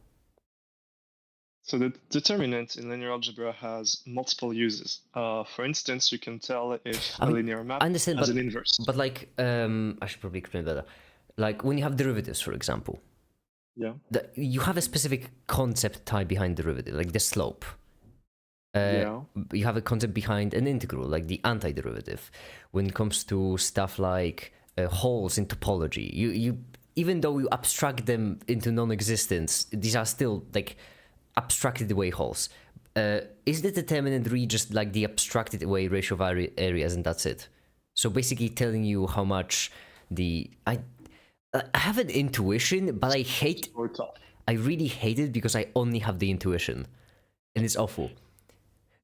So the determinant in linear algebra has multiple uses. For instance, you can tell if I a mean, linear map I understand, has but an inverse. But like, I should probably explain better. Like when you have derivatives, for example, Yeah. you have a specific concept tied behind derivative, like the slope. Yeah. You have a concept behind an integral, like the antiderivative. When it comes to stuff like holes in topology, you even though you abstract them into non-existence, these are still like abstracted away holes. Is the determinant really just like the abstracted away ratio of areas and that's it? So basically telling you how much I have an intuition, but I really hate it because I only have the intuition, and it's awful.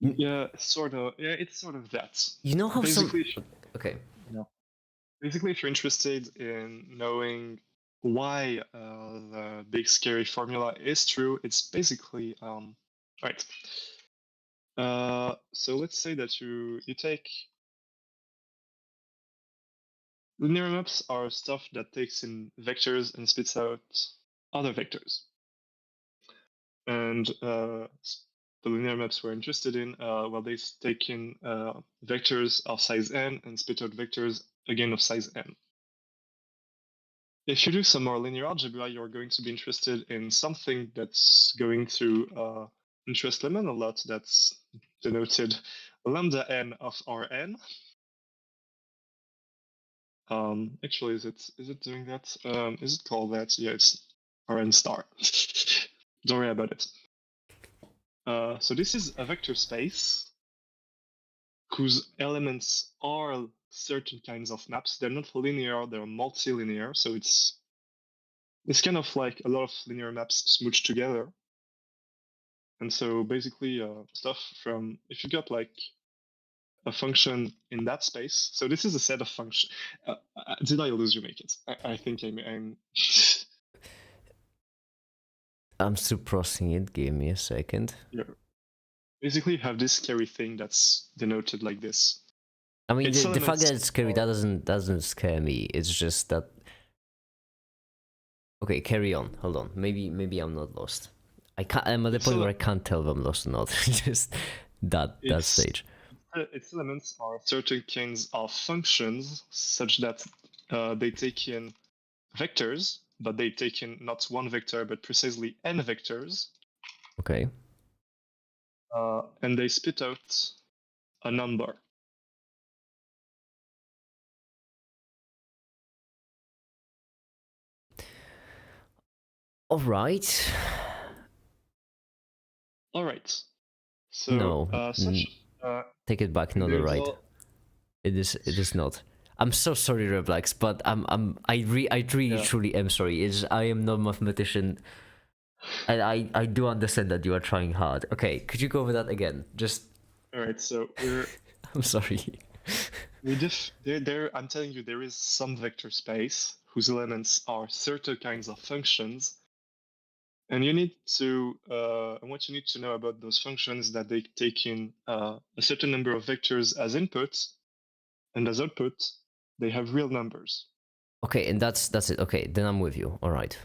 Yeah, sort of. Yeah, it's sort of that. You know how Basically, okay. Basically, if you're interested in knowing why the big scary formula is true, it's basically right. So let's say that you take linear maps are stuff that takes in vectors and spits out other vectors. And the linear maps we're interested in, well, they take in vectors of size n and spit out vectors again of size n. If you do some more linear algebra, you're going to be interested in something that's going to interest Lemon a lot. That's denoted lambda n of Rn. Actually, is it doing that? Is it called that? Yeah, it's Rn star. Don't worry about it. So this is a vector space whose elements are certain kinds of maps. They're not linear, they're multilinear. So it's kind of like a lot of linear maps smooched together. And so basically stuff from, if you got like a function in that space, so this is a set of functions. Did I lose you, MAKiT? I think I'm I'm still processing it. Give me a second. Yeah. basically you have this scary thing that's denoted like this. I mean, Its the fact that elements it's scary, that are- doesn't scare me. It's just that. Okay, carry on. Hold on. Maybe I'm not lost. I'm at the It's point a- where I can't tell if I'm lost or not. Just that It's- stage. Its elements are certain kinds of functions, such that they take in vectors, but they take in not one vector, but precisely n vectors, Okay. and they spit out a number. All right. All right. So No, such Take it back. Not all there's right. all- It is not. I'm so sorry, Reblax, but I really Yeah. truly am sorry. I am not a mathematician, and I do understand that you are trying hard. Okay, could you go over that again? Just all right. So we're I'm sorry. there. I'm telling you, there is some vector space whose elements are certain kinds of functions, and you need to. And what you need to know about those functions is that they take in a certain number of vectors as input, and as output, they have real numbers. Okay, and that's it. Okay, then I'm with you. All right.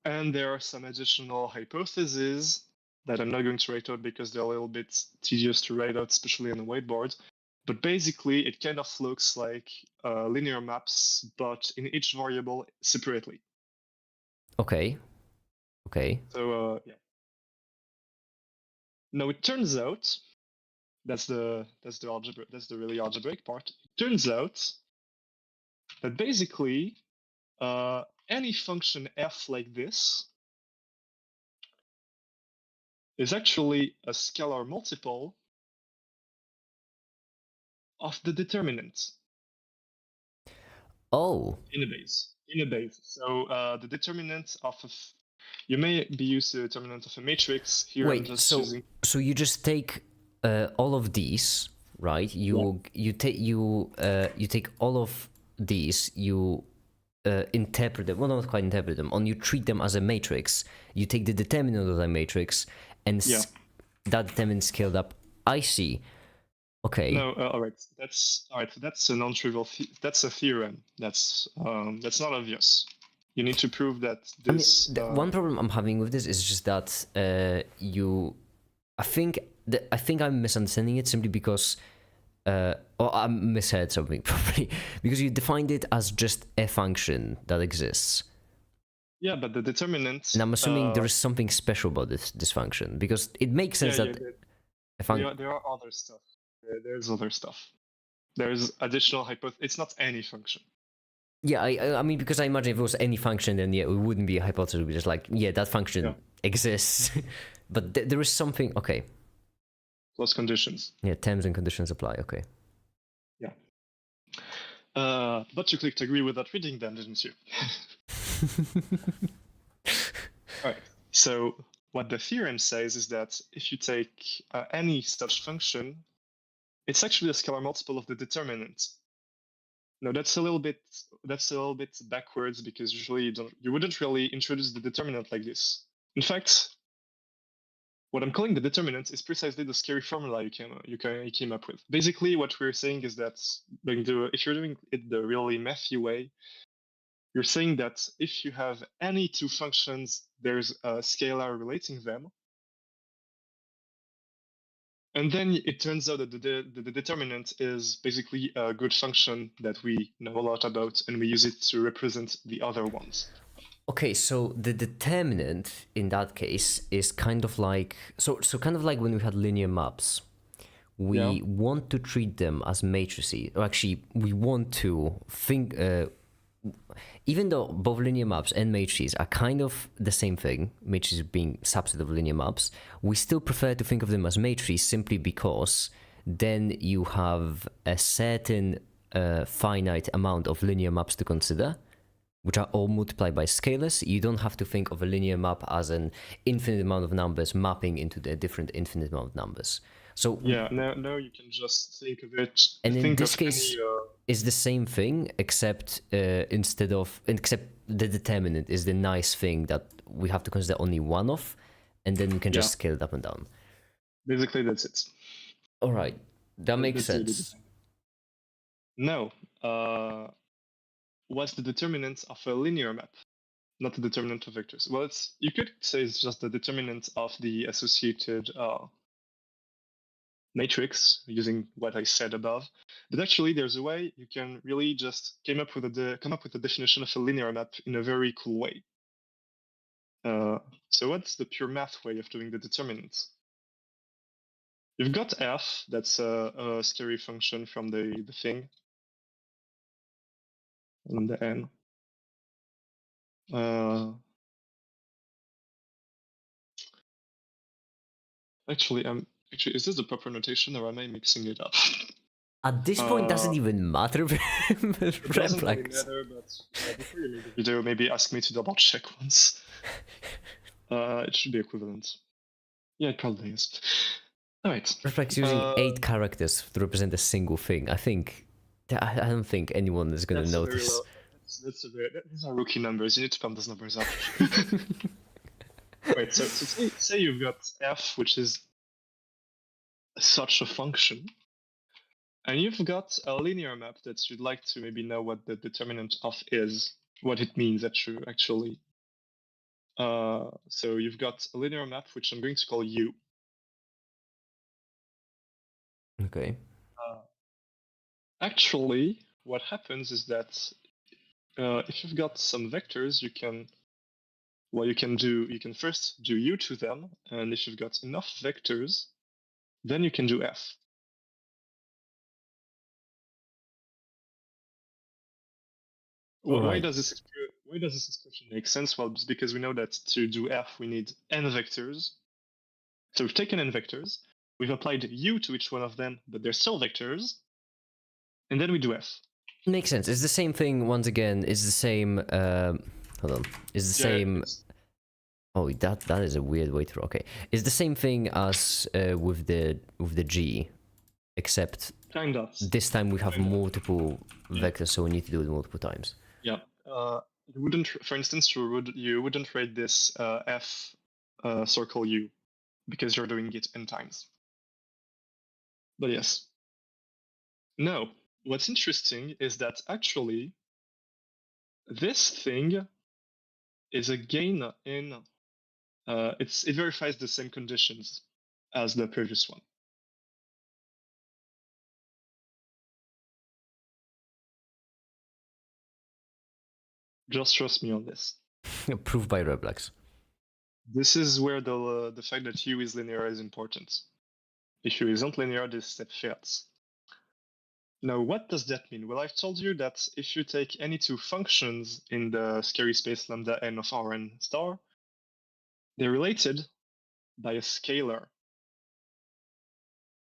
And there are some additional hypotheses that I'm not going to write out because they're a little bit tedious to write out, especially on a whiteboard. But basically, it kind of looks like linear maps, but in each variable separately. Okay. Okay. So yeah. Now it turns out that's the really algebraic part. It turns out that basically any function f like this is actually a scalar multiple of the determinant Oh. in a base. So the determinant of you may be used to the determinant of a matrix. Here I'm Wait. just So using. you just take all of these, right? You take all of these. You interpret them. Well, not quite interpret them. You treat them as a matrix. You take the determinant of that matrix, and Yeah. that determinant scaled up. I see. Okay. No, all right. That's all right. So that's a non-trivial. That's a theorem. That's not obvious. You need to prove that this. I mean, one problem I'm having with this is just that I think I'm misunderstanding it simply because or I misheard something probably because you defined it as just a function that exists. Yeah, but the determinant. And I'm assuming there is something special about this function because it makes sense that a function. There are other stuff. There's other stuff. There's additional hypothesis. It's not any function. Yeah, I mean, because I imagine if it was any function, then yeah, it wouldn't be a hypothesis. It would be just like, yeah, that function exists. But there is something, okay. Plus conditions. Yeah, terms and conditions apply, okay. Yeah. But you clicked agree without reading them, didn't you? All right. So what the theorem says is that if you take any such function, it's actually a scalar multiple of the determinant. No, that's a little bit backwards because usually you wouldn't really introduce the determinant like this. In fact, what I'm calling the determinant is precisely the scary formula you came up with. Basically, what we're saying is that if you're doing it the really mathy way, you're saying that if you have any two functions, there's a scalar relating them. And then it turns out that the determinant is basically a good function that we know a lot about, and we use it to represent the other ones. Okay, so the determinant in that case is kind of like kind of like when we had linear maps. We want to treat them as matrices, or actually, we want to think. Even though both linear maps and matrices are kind of the same thing, matrices being subset of linear maps, we still prefer to think of them as matrices simply because then you have a certain finite amount of linear maps to consider, which are all multiplied by scalars. You don't have to think of a linear map as an infinite amount of numbers mapping into the different infinite amount of numbers. So yeah, no, you can just think of it. And in this case, it's the same thing, except except the determinant is the nice thing that we have to consider only one of, and then we can just scale it up and down. Basically, that's it. All right, that makes That's the sense. No. What's the determinant of a linear map? Not the determinant of vectors. Well, you could say it's just the determinant of the associated matrix using what I said above. But actually, there's a way you can really just come up with a definition of a linear map in a very cool way. So what's the pure math way of doing the determinant? You've got f, that's a scary function from the thing, and the n. Actually, is this the proper notation, or am I mixing it up? At this point, doesn't even matter. It doesn't really matter, but before you make the video, maybe ask me to double check once. It should be equivalent. Yeah, it probably is. All right. Reflex using 8 characters to represent a single thing. I don't think anyone is going to notice. These are rookie numbers. You need to pump those numbers up. Wait, so say you've got f, which is such a function, and you've got a linear map that you'd like to maybe know what the determinant of is, what it means actually. So you've got a linear map, which I'm going to call U. Okay. Actually, what happens is that if you've got some vectors, you can first do U to them, and if you've got enough vectors, then you can do F. Why does this expression make sense? Well, it's because we know that to do F, we need n vectors. So we've taken n vectors, we've applied U to each one of them, but they're still vectors, and then we do F. Makes sense. It's the same thing, once again, it's the same, hold on, it's the same... Oh, that is a weird way to... Okay. It's the same thing as with the G, except kind of. This time we have multiple vectors, so we need to do it multiple times. Yeah. You wouldn't, for instance, you wouldn't write this F circle U because you're doing it n times. But yes. Now, what's interesting is that actually this thing is again in it verifies the same conditions as the previous one. Just trust me on this. Proved by Reblax. This is where the fact that U is linear is important. If U isn't linear, this step fails. Now, what does that mean? Well, I've told you that if you take any two functions in the scary space lambda n of Rn star, they're related by a scalar.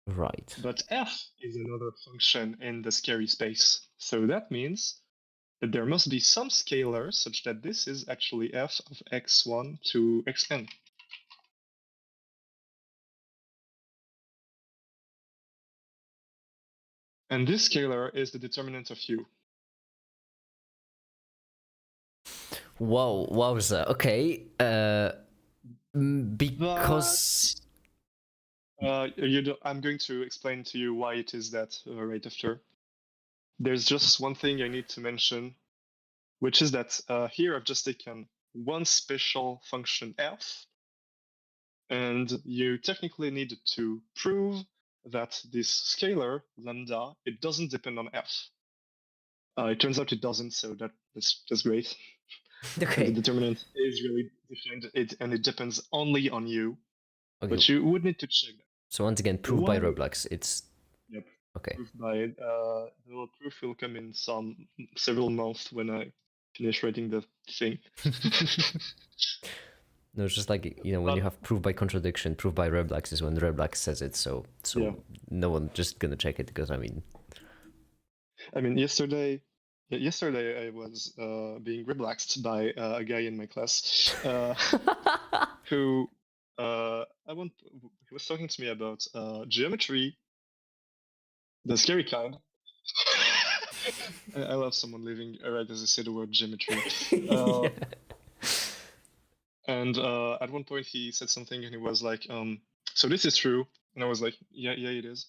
Right. But f is another function in the scary space. So that means that there must be some scalar such that this is actually f of x1 to xn. And this scalar is the determinant of U. Whoa, wowza. Okay. Because... I'm going to explain to you why it is that right after. There's just one thing I need to mention, which is that here I've just taken one special function f, and you technically need to prove that this scalar, lambda, it doesn't depend on f. It turns out it doesn't, so that's great. Okay. And the determinant is really defined, and it depends only on you. Okay. But you would need to check that. So once again, proved by Roblox. It's... Yep. Okay. Proved by the proof will come in several months when I finish writing the thing. No, it's just like, you know, when you have proof by contradiction, proof by Reblax is when Reblax says it, so yeah. No one just gonna check it, because I mean, yesterday I was being Reblaxed by a guy in my class who he was talking to me about geometry, the scary kind. I love someone living right as I say the word geometry. Yeah. And at one point he said something and he was like, so this is true. And I was like, yeah, it is.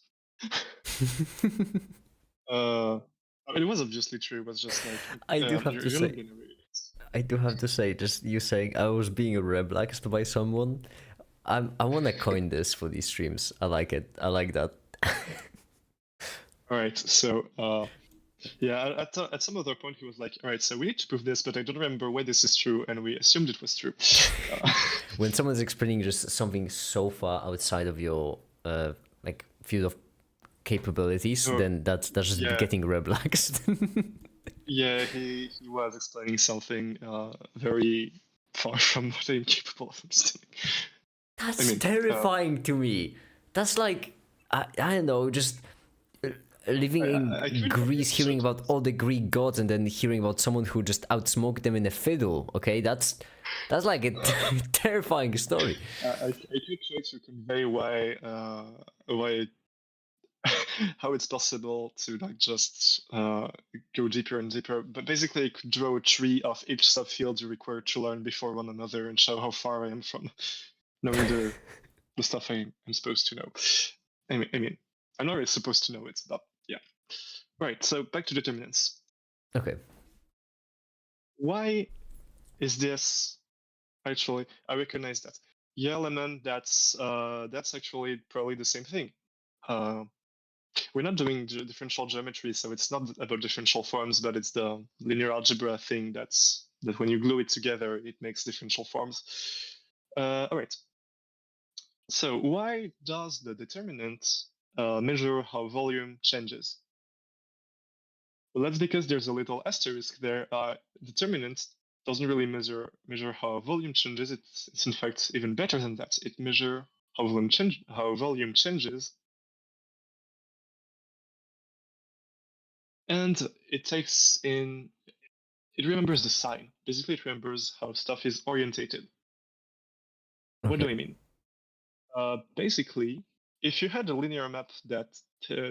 It was obviously true. It was just like, I do have to you're not say, gonna read it. I do have to say, just you saying I was being reblaxed by someone. I want to coin this for these streams. I like it. I like that. All right, so yeah, at some other point he was like, all right, so we need to prove this, but I don't remember why this is true, and we assumed it was true. When someone's explaining just something so far outside of your like field of capabilities, then that's just getting reblaxed. Yeah, he was explaining something very far from what I'm capable of understanding. That's terrifying to me. That's like I don't know, just living in Greece, hearing about all the Greek gods, and then hearing about someone who just outsmoked them in a fiddle. Okay, that's like a terrifying story. I could try to convey why how it's possible to like just go deeper and deeper. But basically, I could draw a tree of each subfield you require to learn before one another and show how far I am from knowing the stuff I'm supposed to know. I mean, I'm not really supposed to know it, but yeah. Right. So back to determinants. Okay. Why is this? Actually, I recognize that. Yeah, element. That's actually probably the same thing. We're not doing differential geometry, so it's not about differential forms, but it's the linear algebra thing that when you glue it together, it makes differential forms. All right. So why does the determinant measure how volume changes? Well, that's because there's a little asterisk there. Determinant doesn't really measure how volume changes. It's in fact even better than that. It measures how volume changes, and it remembers the sign. Basically, it remembers how stuff is orientated. Okay. What do I mean? Basically, if you had a linear map that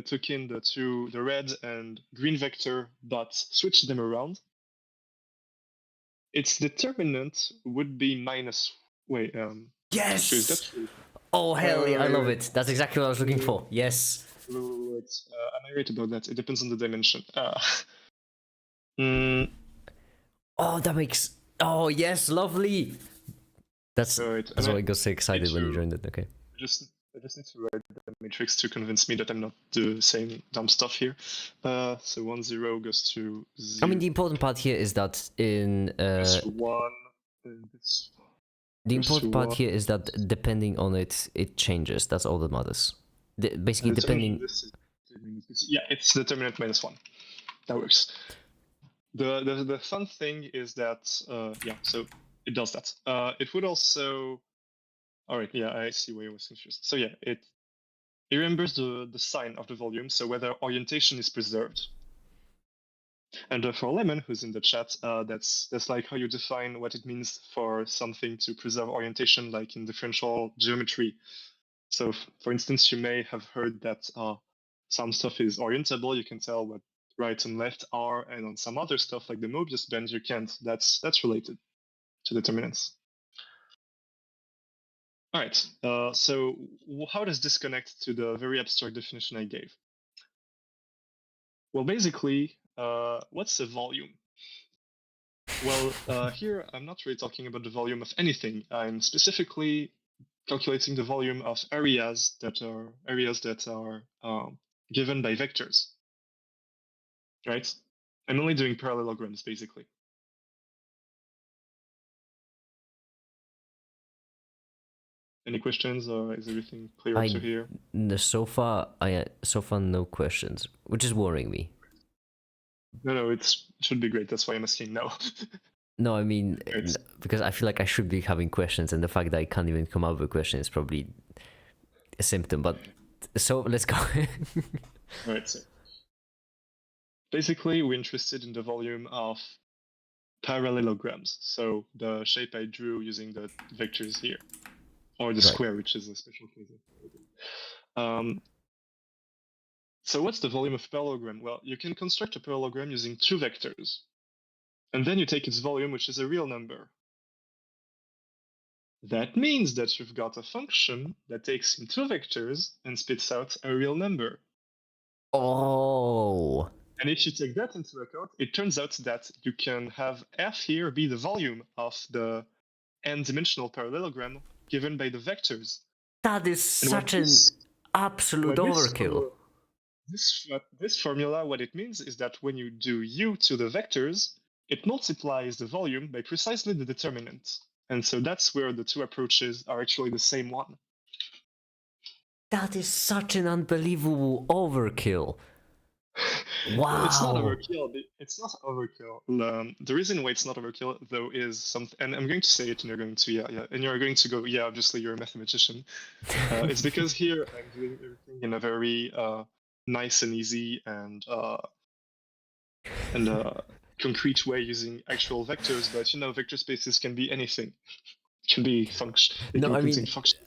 took in the red and green vector but switched them around, its determinant would be minus. Wait, yes. Is that true? Oh hell yeah! I love it. That's exactly what I was looking for. Yes. Am I right about that? It depends on the dimension. Oh, that makes. Oh yes, lovely. That's why I got so excited when you joined it. Okay. I just need to write the matrix to convince me that I'm not saying dumb stuff here. So 1 0 goes to 0. I mean, the important part here is that in this 1. The important part here is that depending on it changes. That's all that matters. Basically, depending. Yeah, it's determinant minus 1. That works. The fun thing is that yeah, so it does that. It would also. All right, yeah, I see where I was confused. So yeah, it remembers the sign of the volume, so whether orientation is preserved. And for Lemon, who's in the chat, that's like how you define what it means for something to preserve orientation, like in differential geometry. So, for instance, you may have heard that some stuff is orientable. You can tell what right and left are, and on some other stuff, like the Mobius bend, you can't. That's related to determinants. All right. So, how does this connect to the very abstract definition I gave? Well, basically, what's a volume? Well, here I'm not really talking about the volume of anything. I'm specifically calculating the volume of areas that are given by vectors. Right? I'm only doing parallelograms, basically. Any questions, or is everything clear up to here? So far, no questions, which is worrying me. No, it should be great. That's why I'm asking now. No, I mean, because I feel like I should be having questions, and the fact that I can't even come up with a question is probably a symptom. But so let's go. All right. So basically, we're interested in the volume of parallelograms. So the shape I drew using the vectors here, or the square, which is a special case. So what's the volume of a parallelogram? Well, you can construct a parallelogram using 2 vectors. And then you take its volume, which is a real number. that means that you've got a function that takes in two vectors and spits out a real number. Oh. And if you take that into account, it turns out that you can have f here be the volume of the n-dimensional parallelogram given by the vectors. That is such an absolute overkill. This formula, what it means is that when you do u to the vectors, it multiplies the volume by precisely the determinant. And so that's where the two approaches are actually the same one. That is such an unbelievable overkill. Wow. It's not overkill. It's not overkill. The reason why it's not overkill, though, is something, and I'm going to say it, and you're going to, and you're going to go, yeah, obviously you're a mathematician. It's because here I'm doing everything in a very nice and easy and concrete way using actual vectors, but vector spaces can be anything. It can be function. No, I mean, functions.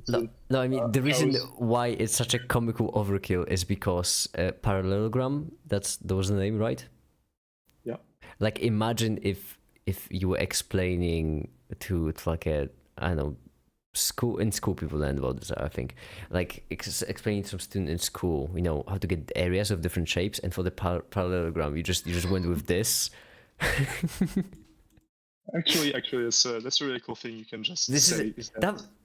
No, I mean the reason why it's such a comical overkill is because parallelogram. That was the name, right? Yeah. Like, imagine if you were explaining to like a, I don't know, school people learn about this. I think like explaining to some student in school, how to get areas of different shapes, and for the parallelogram, you just went with this. Actually, that's a really cool thing you can just say. Is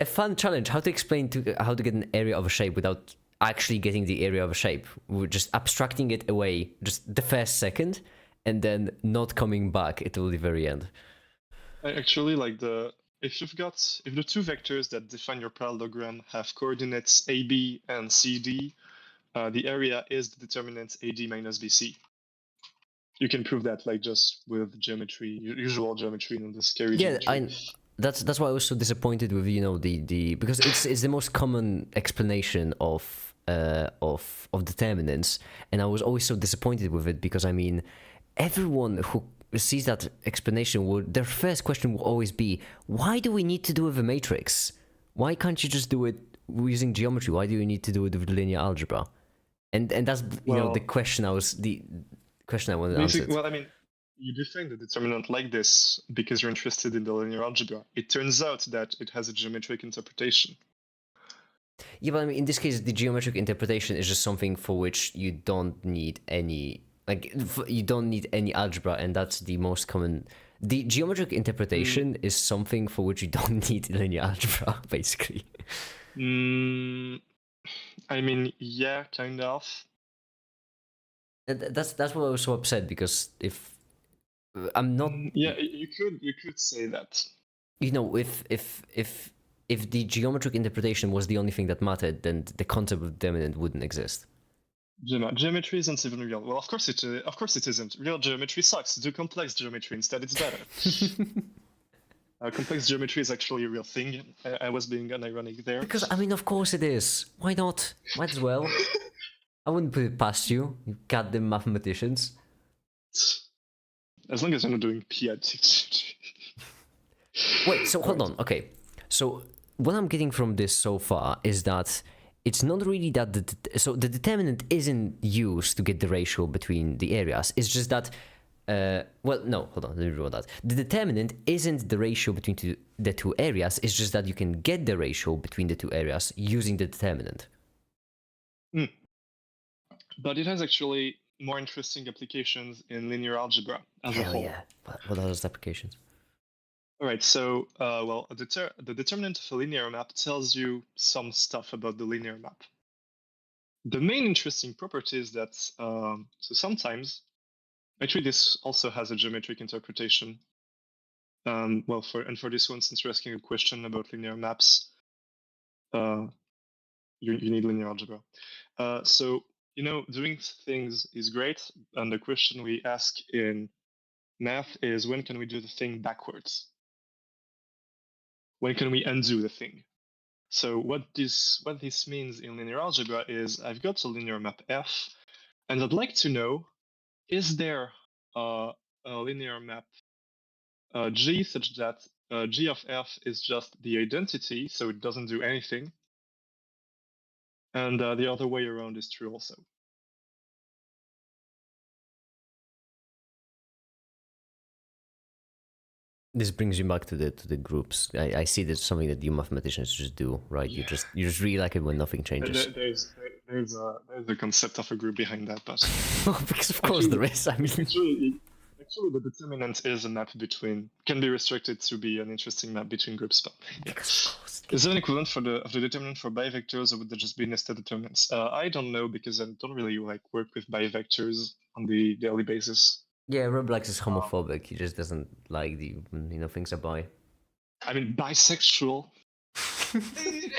a fun challenge. How to explain how to get an area of a shape without actually getting the area of a shape. We're just abstracting it away, just the first second, and then not coming back until the very end. Actually, like if the two vectors that define your parallelogram have coordinates AB and CD, the area is the determinant AD minus BC. You can prove that like just with geometry, usual geometry, and the scary geometry. That's why I was so disappointed with the because it's the most common explanation of determinants, and I was always so disappointed with it because I mean, everyone who sees that explanation their first question will always be, why do we need to do it with a matrix? Why can't you just do it using geometry? Why do you need to do it with linear algebra? And that's the question I wanted to answer. Well, I mean, you define the determinant like this because you're interested in the linear algebra. It turns out that it has a geometric interpretation. Yeah, but I mean, in this case, the geometric interpretation is just something for which you don't need any algebra, and that's the most common. The geometric interpretation is something for which you don't need linear algebra, basically. I mean, yeah, kind of. That's why I was so upset, because if I'm not, yeah, you could say that. If the geometric interpretation was the only thing that mattered, then the concept of determinant wouldn't exist. Geometry isn't even real. Well, of course it isn't. Real geometry sucks. Do complex geometry instead. It's better. Complex geometry is actually a real thing. I was being unironic there. Because I mean, of course it is. Why not? Might as well. I wouldn't put it past you goddamn mathematicians. As long as you're not doing PhD. Wait, so hold on. Okay, so what I'm getting from this so far is that it's not really that the determinant isn't used to get the ratio between the areas. It's just that, no, hold on, let me reword that. The determinant isn't the ratio between the two areas. It's just that you can get the ratio between the two areas using the determinant. But it has actually more interesting applications in linear algebra as a whole. Yeah. What are those applications? All right, so the determinant of a linear map tells you some stuff about the linear map. The main interesting property is that so sometimes, actually, this also has a geometric interpretation. For this one, since you're asking a question about linear maps, you need linear algebra. So doing things is great, and the question we ask in math is, when can we do the thing backwards? When can we undo the thing? So what this means in linear algebra is, I've got a linear map F, and I'd like to know, is there a linear map G such that G of F is just the identity, so it doesn't do anything, and the other way around is true also. This brings you back to the groups. I see that's something that you mathematicians just do, right? Yeah. You just really like it when nothing changes. There's a concept of a group behind that, but Because of course there is. I mean, actually, the determinant is a map can be restricted to be an interesting map between groups. But yeah. because of course. Is there an equivalent of the determinant for bivectors, or would there just be nested determinants? I don't know, because I don't really work with bivectors on the daily basis. Yeah, Roblox is homophobic. He just doesn't like the things are bi. I mean, bisexual.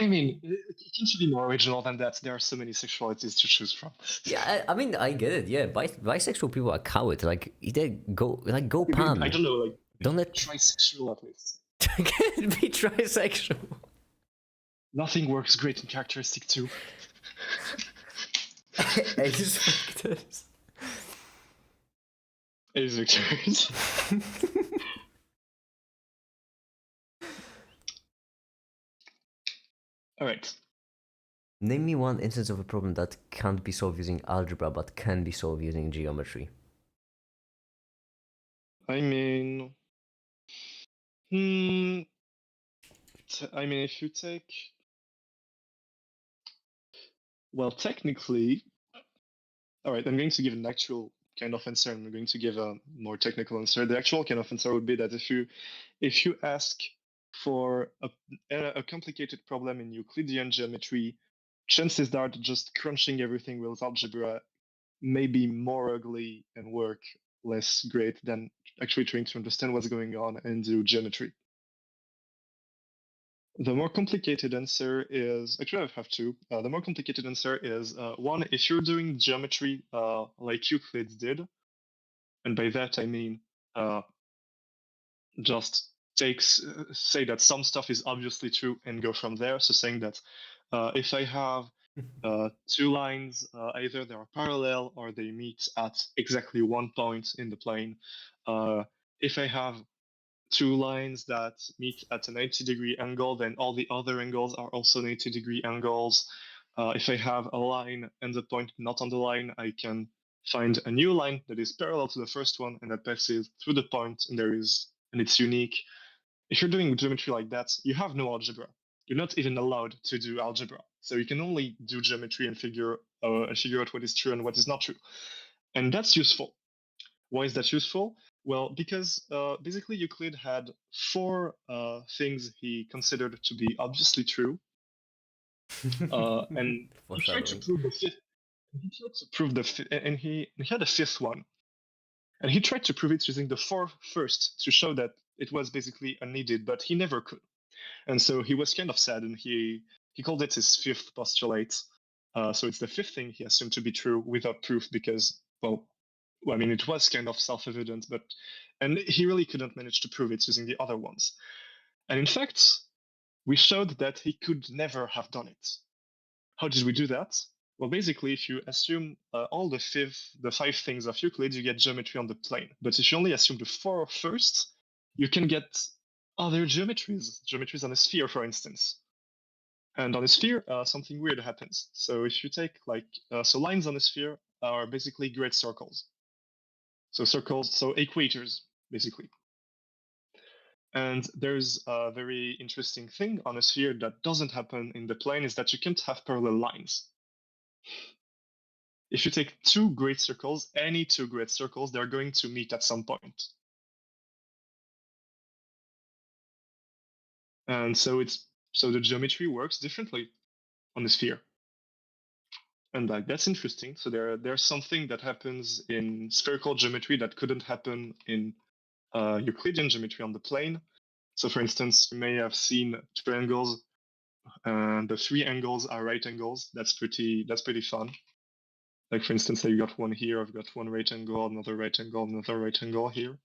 I mean, it can be more original than that. There are so many sexualities to choose from. Yeah, I mean, I get it. Yeah, bisexual people are cowards. Like, either go pan. I don't know, like, Don't let trisexual at least. be trisexual. Nothing works great in characteristic 2. Ace vectors. Ace vectors. All right. Name me one instance of a problem that can't be solved using algebra but can be solved using geometry. I mean, if you take, well, technically, all right, I'm going to give an actual kind of answer, and I'm going to give a more technical answer. The actual kind of answer would be that if you ask for a complicated problem in Euclidean geometry, chances are that just crunching everything with algebra may be more ugly and work less great than actually trying to understand what's going on and do geometry. The more complicated answer is, actually I have two. The more complicated answer is, one, if you're doing geometry like Euclid did, and by that I mean just say that some stuff is obviously true and go from there. So saying that if I have two lines, either they are parallel or they meet at exactly one point in the plane. If I have two lines that meet at a 90-degree angle, then all the other angles are also 90-degree angles. If I have a line and the point not on the line, I can find a new line that is parallel to the first one and that passes through the point, and it's unique. If you're doing geometry like that, you have no algebra. You're not even allowed to do algebra. So you can only do geometry and figure out what is true and what is not true. And that's useful. Why is that useful? Well, because basically Euclid had four things he considered to be obviously true, and he tried to prove the fifth. He tried to prove the fifth, and he had a fifth one, and he tried to prove it using the four first to show that it was basically unneeded, but he never could, and so he was kind of sad, and he called it his fifth postulate. So it's the fifth thing he assumed to be true without proof, because I mean, it was kind of self-evident, and he really couldn't manage to prove it using the other ones. And in fact, we showed that he could never have done it. How did we do that? Well, basically, if you assume all the five things of Euclid, you get geometry on the plane. But if you only assume the four first, you can get other geometries on a sphere, for instance. And on a sphere, something weird happens. So if you take lines on a sphere are basically great circles. So equators, basically. And there's a very interesting thing on a sphere that doesn't happen in the plane, is that you can't have parallel lines. If you take two great circles, any two great circles, they're going to meet at some point. And so the geometry works differently on the sphere. And that's interesting. So there's something that happens in spherical geometry that couldn't happen in Euclidean geometry on the plane. So for instance, you may have seen triangles, and the three angles are right angles. That's pretty fun. Like for instance, you got one here, I've got one right angle, another right angle, another right angle here.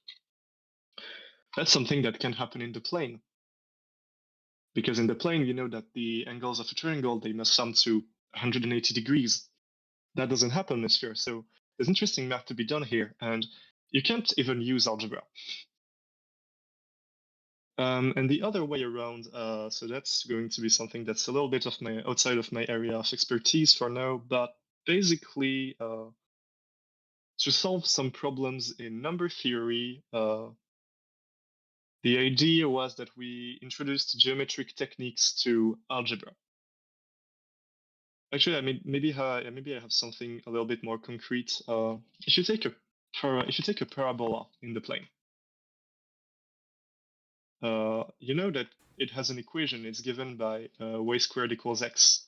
That's something that can happen in the plane. Because in the plane, you know that the angles of a triangle, they must sum to 180 degrees. That doesn't happen in a sphere. So there's interesting math to be done here, and you can't even use algebra. And the other way around, so that's going to be something that's a little bit outside of my area of expertise for now, but basically, to solve some problems in number theory, The idea was that we introduced geometric techniques to algebra. Actually, I mean, maybe I have something a little bit more concrete. If you take a parabola in the plane, you know that it has an equation. It's given by y squared equals x.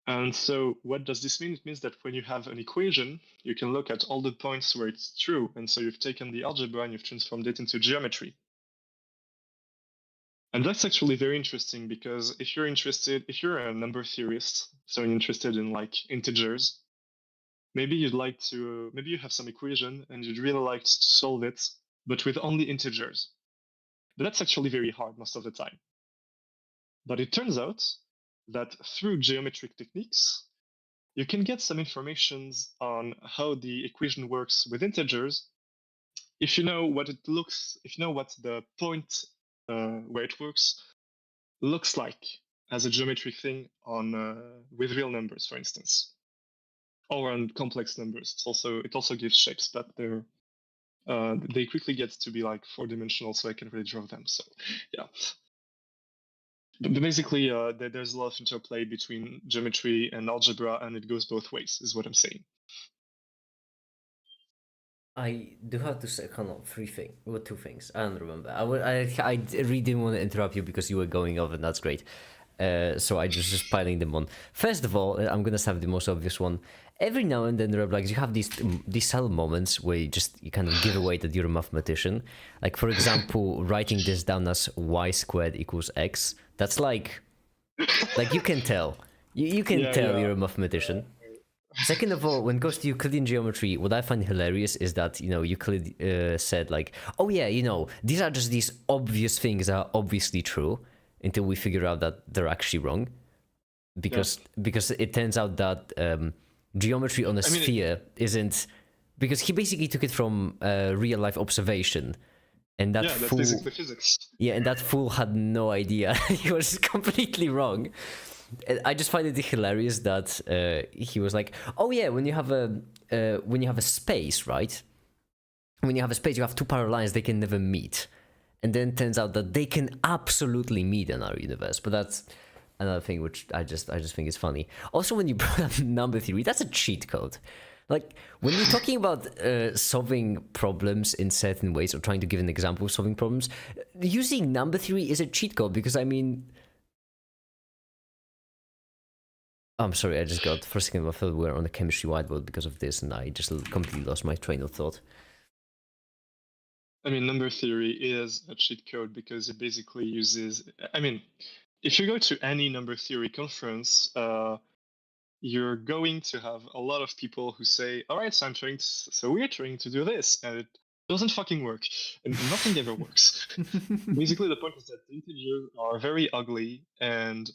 And so what does this mean? It means that when you have an equation, you can look at all the points where it's true. And so you've taken the algebra and you've transformed it into geometry. And that's actually very interesting because if you're a number theorist, so you're interested in like integers, maybe you have some equation and you'd really like to solve it, but with only integers. But that's actually very hard most of the time. But it turns out that through geometric techniques, you can get some information on how the equation works with integers if you know what the point where it works looks like as a geometric thing on with real numbers, for instance, or on complex numbers. It also gives shapes, but they quickly get to be like 4-dimensional, so I can really draw them. So yeah. But basically, there's a lot of interplay between geometry and algebra, and it goes both ways, is what I'm saying. I do have to say, kind of two things. I don't remember. I really didn't want to interrupt you because you were going off, and that's great. So I just piling them on. First of all, I'm gonna start with the most obvious one. Every now and then, like you have these subtle moments where you kind of give away that you're a mathematician. Like for example, writing this down as y squared equals x. That's like you can tell. You can tell you're a mathematician. Second of all, when it goes to Euclidean geometry, what I find hilarious is that, Euclid said like, oh yeah, these are just these obvious things that are obviously true until we figure out that they're actually wrong. Because it turns out that geometry on a sphere isn't... Because he basically took it from real life observation. And that that's basically physics. Yeah, and that fool had no idea. He was completely wrong. I just find it hilarious that he was like, "Oh yeah, when you have a space, right? When you have a space, you have two parallel lines. They can never meet." And then it turns out that they can absolutely meet in our universe. But that's another thing which I just think is funny. Also, when you brought up number theory, that's a cheat code. Like when you're talking about solving problems in certain ways or trying to give an example of solving problems, using number theory is a cheat code because I mean. I'm sorry, I just got, for a second, I thought we were on the chemistry whiteboard because of this, and I just completely lost my train of thought. I mean, number theory is a cheat code because it basically uses... I mean, if you go to any number theory conference, you're going to have a lot of people who say, all right, so we're trying to do this, and it doesn't fucking work, and nothing ever works. Basically, the point is that the integers are very ugly, and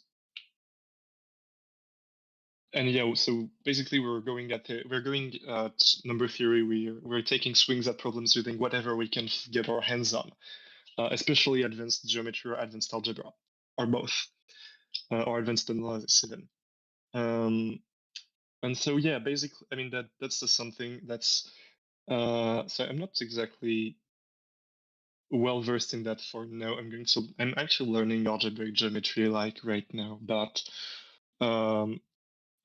yeah, so basically we're going at number theory. We're taking swings at problems using whatever we can get our hands on, especially advanced geometry or advanced algebra, or both, or advanced analysis even. And so yeah, basically, I mean that's just something that's. So I'm not exactly well versed in that for now. I'm actually learning algebraic geometry like right now, but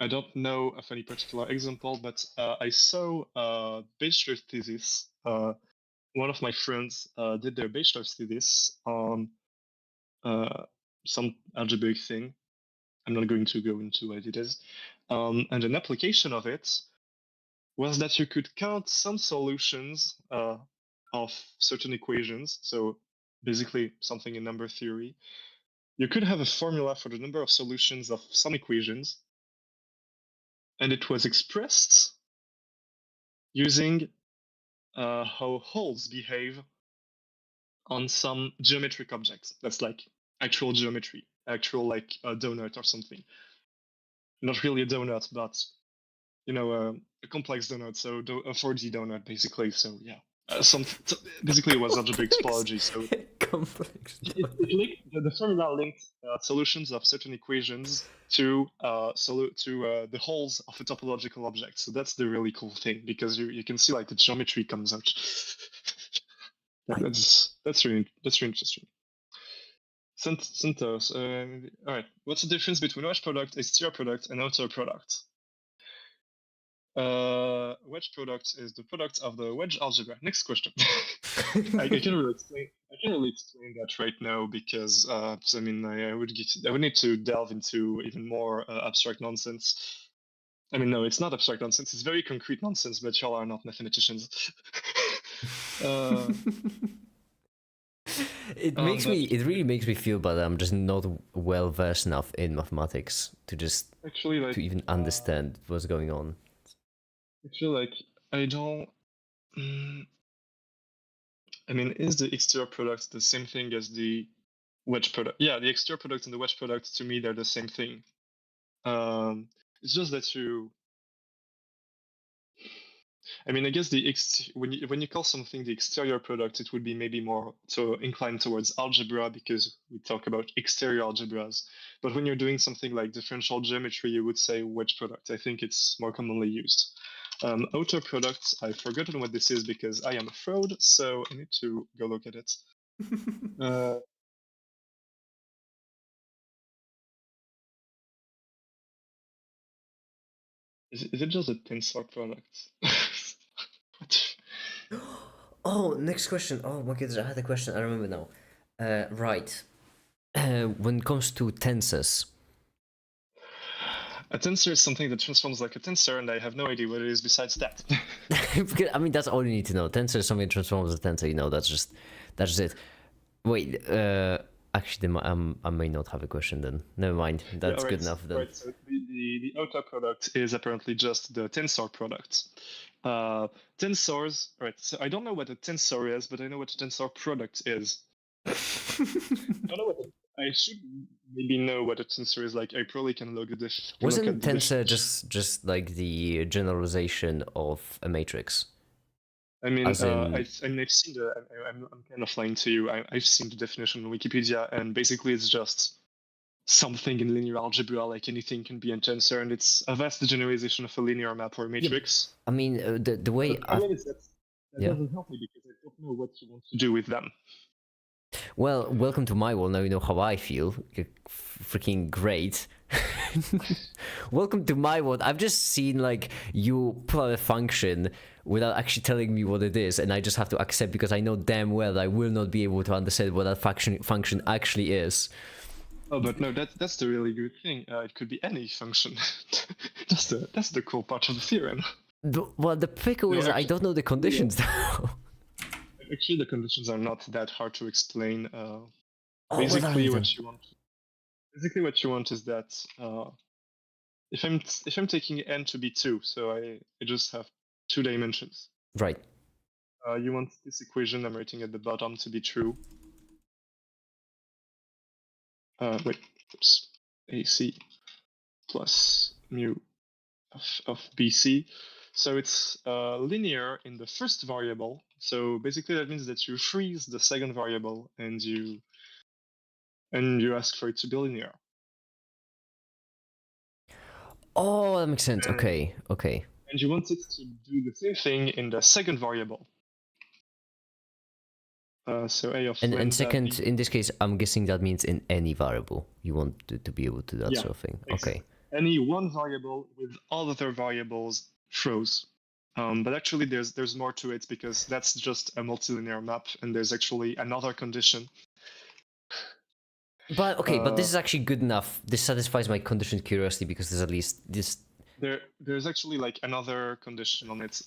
I don't know of any particular example, but I saw a bachelor's thesis. One of my friends did their bachelor's thesis on some algebraic thing. I'm not going to go into what it is. And an application of it was that you could count some solutions of certain equations. So basically something in number theory. You could have a formula for the number of solutions of some equations, and it was expressed using how holes behave on some geometric objects. That's like actual geometry, actual like a donut or something. Not really a donut, but a complex donut, so a 4D donut basically. So yeah, Basically, it was algebraic topology. So Complex. it linked the formula linked solutions of certain equations to the holes of a topological object. So that's the really cool thing, because you can see like the geometry comes out. That's really interesting. Tensors. All right. What's the difference between wedge product, exterior product, and outer product? Wedge product is the product of the wedge algebra. Next question. I can really explain that right now, because I mean I would need to delve into even more abstract nonsense. I mean, no, it's not abstract nonsense. It's very concrete nonsense, but y'all are not mathematicians. It really makes me feel bad that I'm just not well versed enough in mathematics to just actually like to even understand what's going on. I feel like I don't. I mean, is the exterior product the same thing as the wedge product? Yeah, the exterior product and the wedge product, to me, they're the same thing. It's just that I mean, I guess when you call something the exterior product, it would be maybe more so inclined towards algebra, because we talk about exterior algebras. But when you're doing something like differential geometry, you would say wedge product. I think it's more commonly used. Outer product, I've forgotten what this is because I am a fraud, so I need to go look at it. Is it just a tensor product? Oh, next question. Oh my goodness, I had a question. I remember now. Right. When it comes to tensors. A tensor is something that transforms like a tensor, and I have no idea what it is besides that. I mean, that's all you need to know. Tensor is something that transforms a tensor. You know, that's just it. Wait. Actually, I may not have a question then. Never mind. That's good enough then. Right, so the outer product is apparently just the tensor product. Tensors, right, so I don't know what a tensor is, but I know what a tensor product is. I should maybe know what a tensor is like. I probably can look at this. Wasn't tensor just like the generalization of a matrix? I mean, I've seen I'm kind of lying to you. I've seen the definition on Wikipedia, and basically it's just something in linear algebra, like anything can be a tensor, and it's a vast generalization of a linear map or matrix. Yeah, I mean, the way that doesn't help me because I don't know what you want to do with them. Well, welcome to my world. Now you know how I feel. Freaking great. Welcome to my world. I've just seen like you pull out a function without actually telling me what it is, and I just have to accept because I know damn well I will not be able to understand what that function actually is. Oh, but no, that's the really good thing. It could be any function. that's the cool part of the theorem. Well, the pickle is I don't know the conditions though. Actually, the conditions are not that hard to explain. Basically, what you want is that if I'm taking n to be 2, so I just have 2 dimensions. Right. You want this equation I'm writing at the bottom to be true. Oops. AC plus mu of BC. So it's linear in the first variable. So basically that means that you freeze the second variable and you ask for it to be linear. Oh, that makes sense. Okay. And you want it to do the same thing in the second variable. So a of and second, in this case, I'm guessing that means in any variable. You want to be able to do that sort of thing. Exactly. Okay. Any one variable with all other variables froze. But actually there's more to it because that's just a multilinear map and there's actually another condition. But okay, but this is actually good enough. This satisfies my conditioned curiosity because there's at least this. There's actually like another condition on it,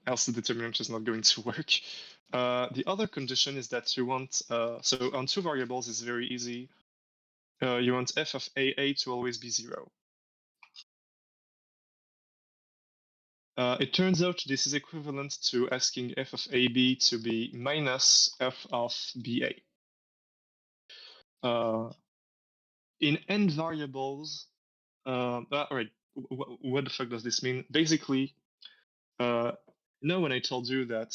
else the determinant is not going to work. The other condition is that you want, so on 2 variables it's very easy. You want f of AA to always be 0. It turns out this is equivalent to asking f of AB to be minus f of BA. In n variables, all right, what the fuck does this mean? Basically, when I told you that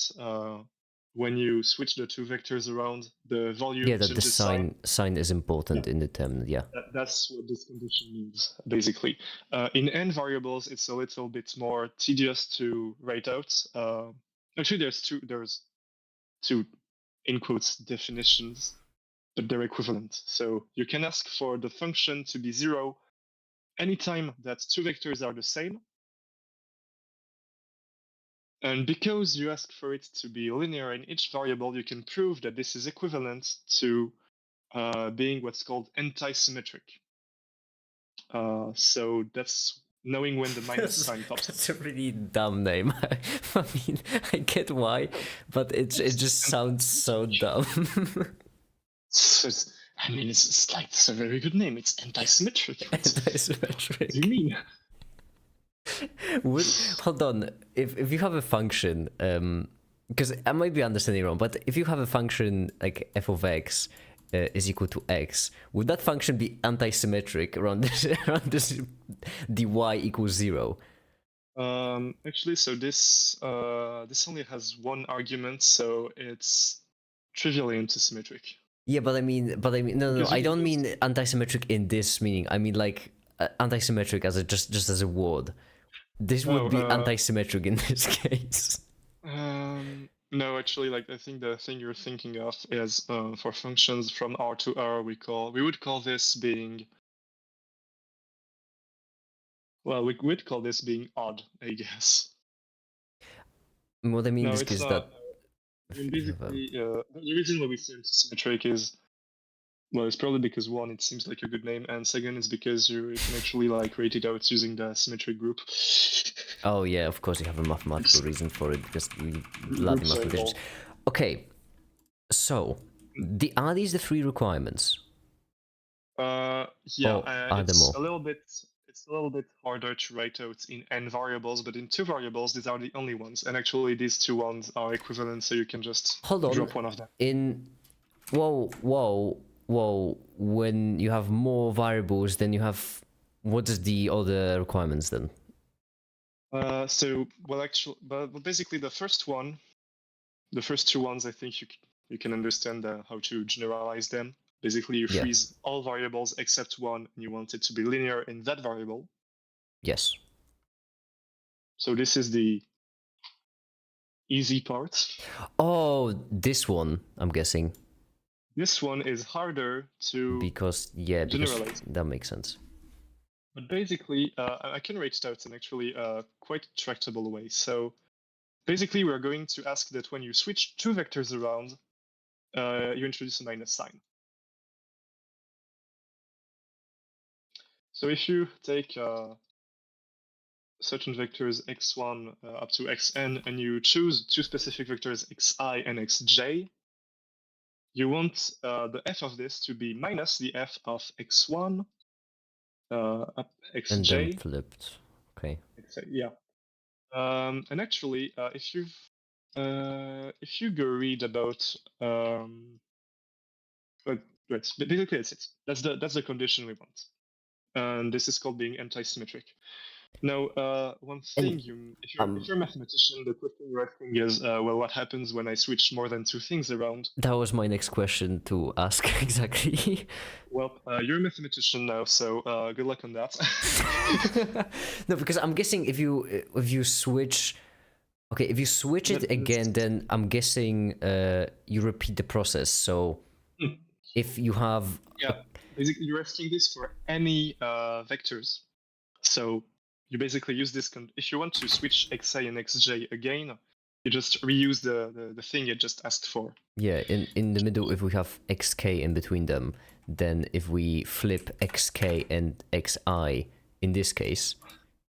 when you switch the two vectors around, the volume Yeah, that the changes sign. sign is important in determinant. Yeah. That's what this condition means, basically. In n variables, it's a little bit more tedious to write out. Actually, there's two in quotes definitions, but they're equivalent. So you can ask for the function to be 0 anytime that two vectors are the same. And because you ask for it to be linear in each variable, you can prove that this is equivalent to being what's called anti-symmetric. So that's knowing when the minus sign pops up. That's a really dumb name. I mean, I get why, but it just sounds so dumb. I mean, it's like it's a very good name. It's anti-symmetric. Anti-symmetric. What do you mean? Hold on. If you have a function, because I might be understanding wrong, but if you have a function like f of x is equal to x, would that function be anti-symmetric around this dy equals 0? Actually, so this only has one argument, so it's trivially anti-symmetric. Yeah, but I mean, no, Because I you don't just- mean anti-symmetric in this meaning. I mean like anti-symmetric as just as a word. This would be anti-symmetric in this case. No, actually, like I think the thing you're thinking of is for functions from R to R, we would call this being. Well, we would call this being odd, I guess. What I mean No, is it's that not. I mean, basically, the reason why we say anti-symmetric is, well, it's probably because one, it seems like a good name, and second, it's because you can actually like rate it out using the symmetric group. oh yeah, of course you have a mathematical reason for it because we love Groups are mathematicians. involved. Okay, so are these the 3 requirements? Yeah, Or are there more? It's a little bit harder to write out in n variables, but in 2 variables, these are the only ones, and actually these 2 ones are equivalent, so you can just Hold on. drop one of them. Whoa, when you have more variables, then you have, what is the other requirements then? But basically the first 2 ones, I think you can understand how to generalize them. Basically, you Yeah. freeze all variables except one, and you want it to be linear in that variable. Yes. So this is the easy part. Oh, this one, I'm guessing. This one is harder to Because generalize. that makes sense. But basically, I can write it out in actually quite tractable way. So basically, we're going to ask that when you switch 2 vectors around, you introduce a minus sign. So if you take certain vectors x1 up to xn, and you choose 2 specific vectors xi and xj, you want the f of this to be minus the f of x1 up xj. And then flipped. Okay. Yeah. And actually, if you go read about basically that's it. That's the condition we want, and this is called being anti-symmetric. Now, one thing if you're a mathematician, the question you're asking is, well, what happens when I switch more than 2 things around? That was my next question to ask exactly. Well, you're a mathematician now, so good luck on that. No, because I'm guessing if you switch, okay, if you switch it again, then I'm guessing you repeat the process. So if you have basically you're asking this for any vectors. So you basically use this. If you want to switch xi and xj again, you just reuse the thing you just asked for. Yeah, in the middle, if we have xk in between them, then if we flip xk and xi, in this case,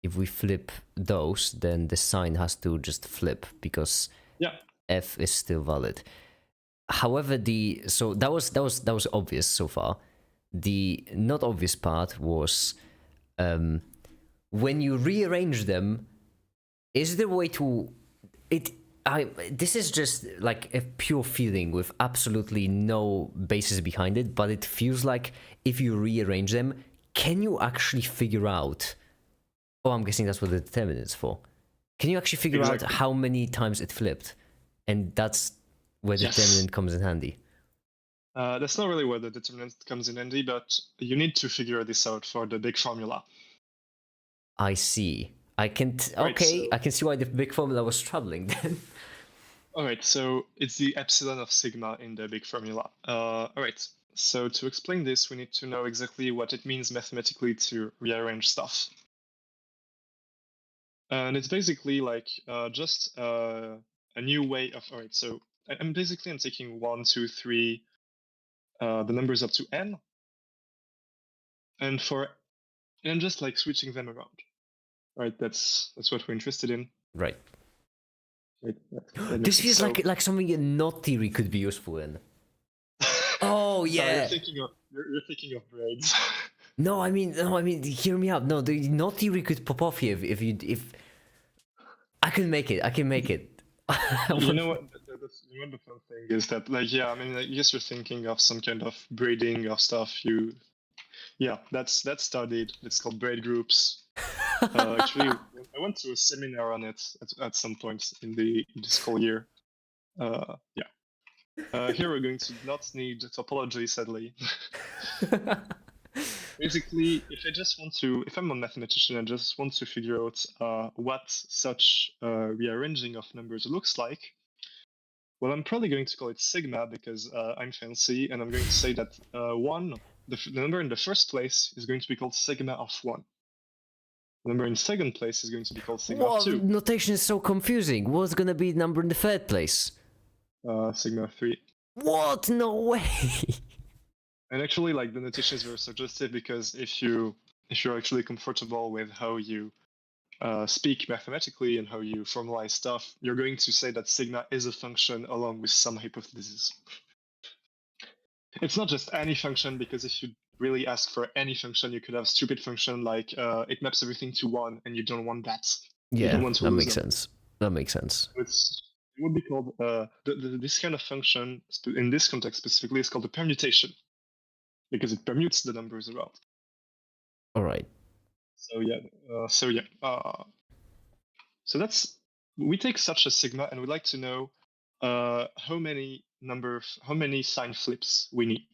if we flip those, then the sign has to just flip because f is still valid. However, so that was obvious so far. The not obvious part was when you rearrange them, is there a way to this is just like a pure feeling with absolutely no basis behind it, but it feels like if you rearrange them, can you actually figure out, oh, I'm guessing that's what the determinant is for. Can you actually figure out how many times it flipped? And that's where the Yes. determinant comes in handy. That's not really where the determinant comes in handy, but you need to figure this out for the big formula. I see. I can Right, okay. so- I can see why the big formula was troubling then. All right, so it's the epsilon of sigma in the big formula. All right, so to explain this, we need to know exactly what it means mathematically to rearrange stuff. And it's basically like just a new way of, all right, so I'm taking 1, 2, 3, the numbers up to n, and I'm just like switching them around. All right, that's what we're interested in. Right. Right, This feels like something a knot theory could be useful in. Oh yeah. You're thinking of braids. No, I mean, hear me out. No, the knot theory could pop off here if I can make it. I can make it. You know what? The fun thing is that, like, yeah, I mean, I guess you're thinking of some kind of braiding of stuff. That's studied. It's called braid groups. Actually, I went to a seminar on it at some point in the school year. Here we're going to not need topology, sadly. Basically, if I'm a mathematician, I just want to figure out what such rearranging of numbers looks like. Well, I'm probably going to call it sigma because I'm fancy, and I'm going to say that the number in the first place is going to be called sigma of 1. The number in second place is going to be called sigma of 2. Notation is so confusing. What's gonna be the number in the third place? Sigma of 3. What? No way. And actually, like, the notation is very suggestive because if you're actually comfortable with how you speak mathematically and how you formalize stuff, you're going to say that sigma is a function along with some hypothesis. It's not just any function, because if you really ask for any function, you could have stupid function like it maps everything to 1, and you don't want that. Yeah, want to that lose makes them. sense. That makes sense. It would be called this kind of function in this context specifically is called a permutation because it permutes the numbers around. All right. So that's we take such a sigma and we'd like to know how many sign flips we need.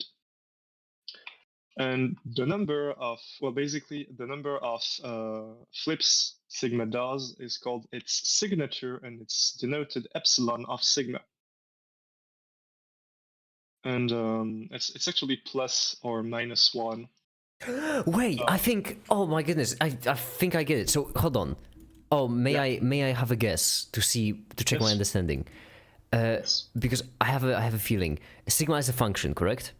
And the number of flips sigma does is called its signature, and it's denoted epsilon of sigma. And it's actually plus or minus 1. Wait, I think. Oh my goodness, I think I get it. So hold on. Oh, may I have a guess to check my Yes. understanding? Because I have a feeling sigma is a function, correct?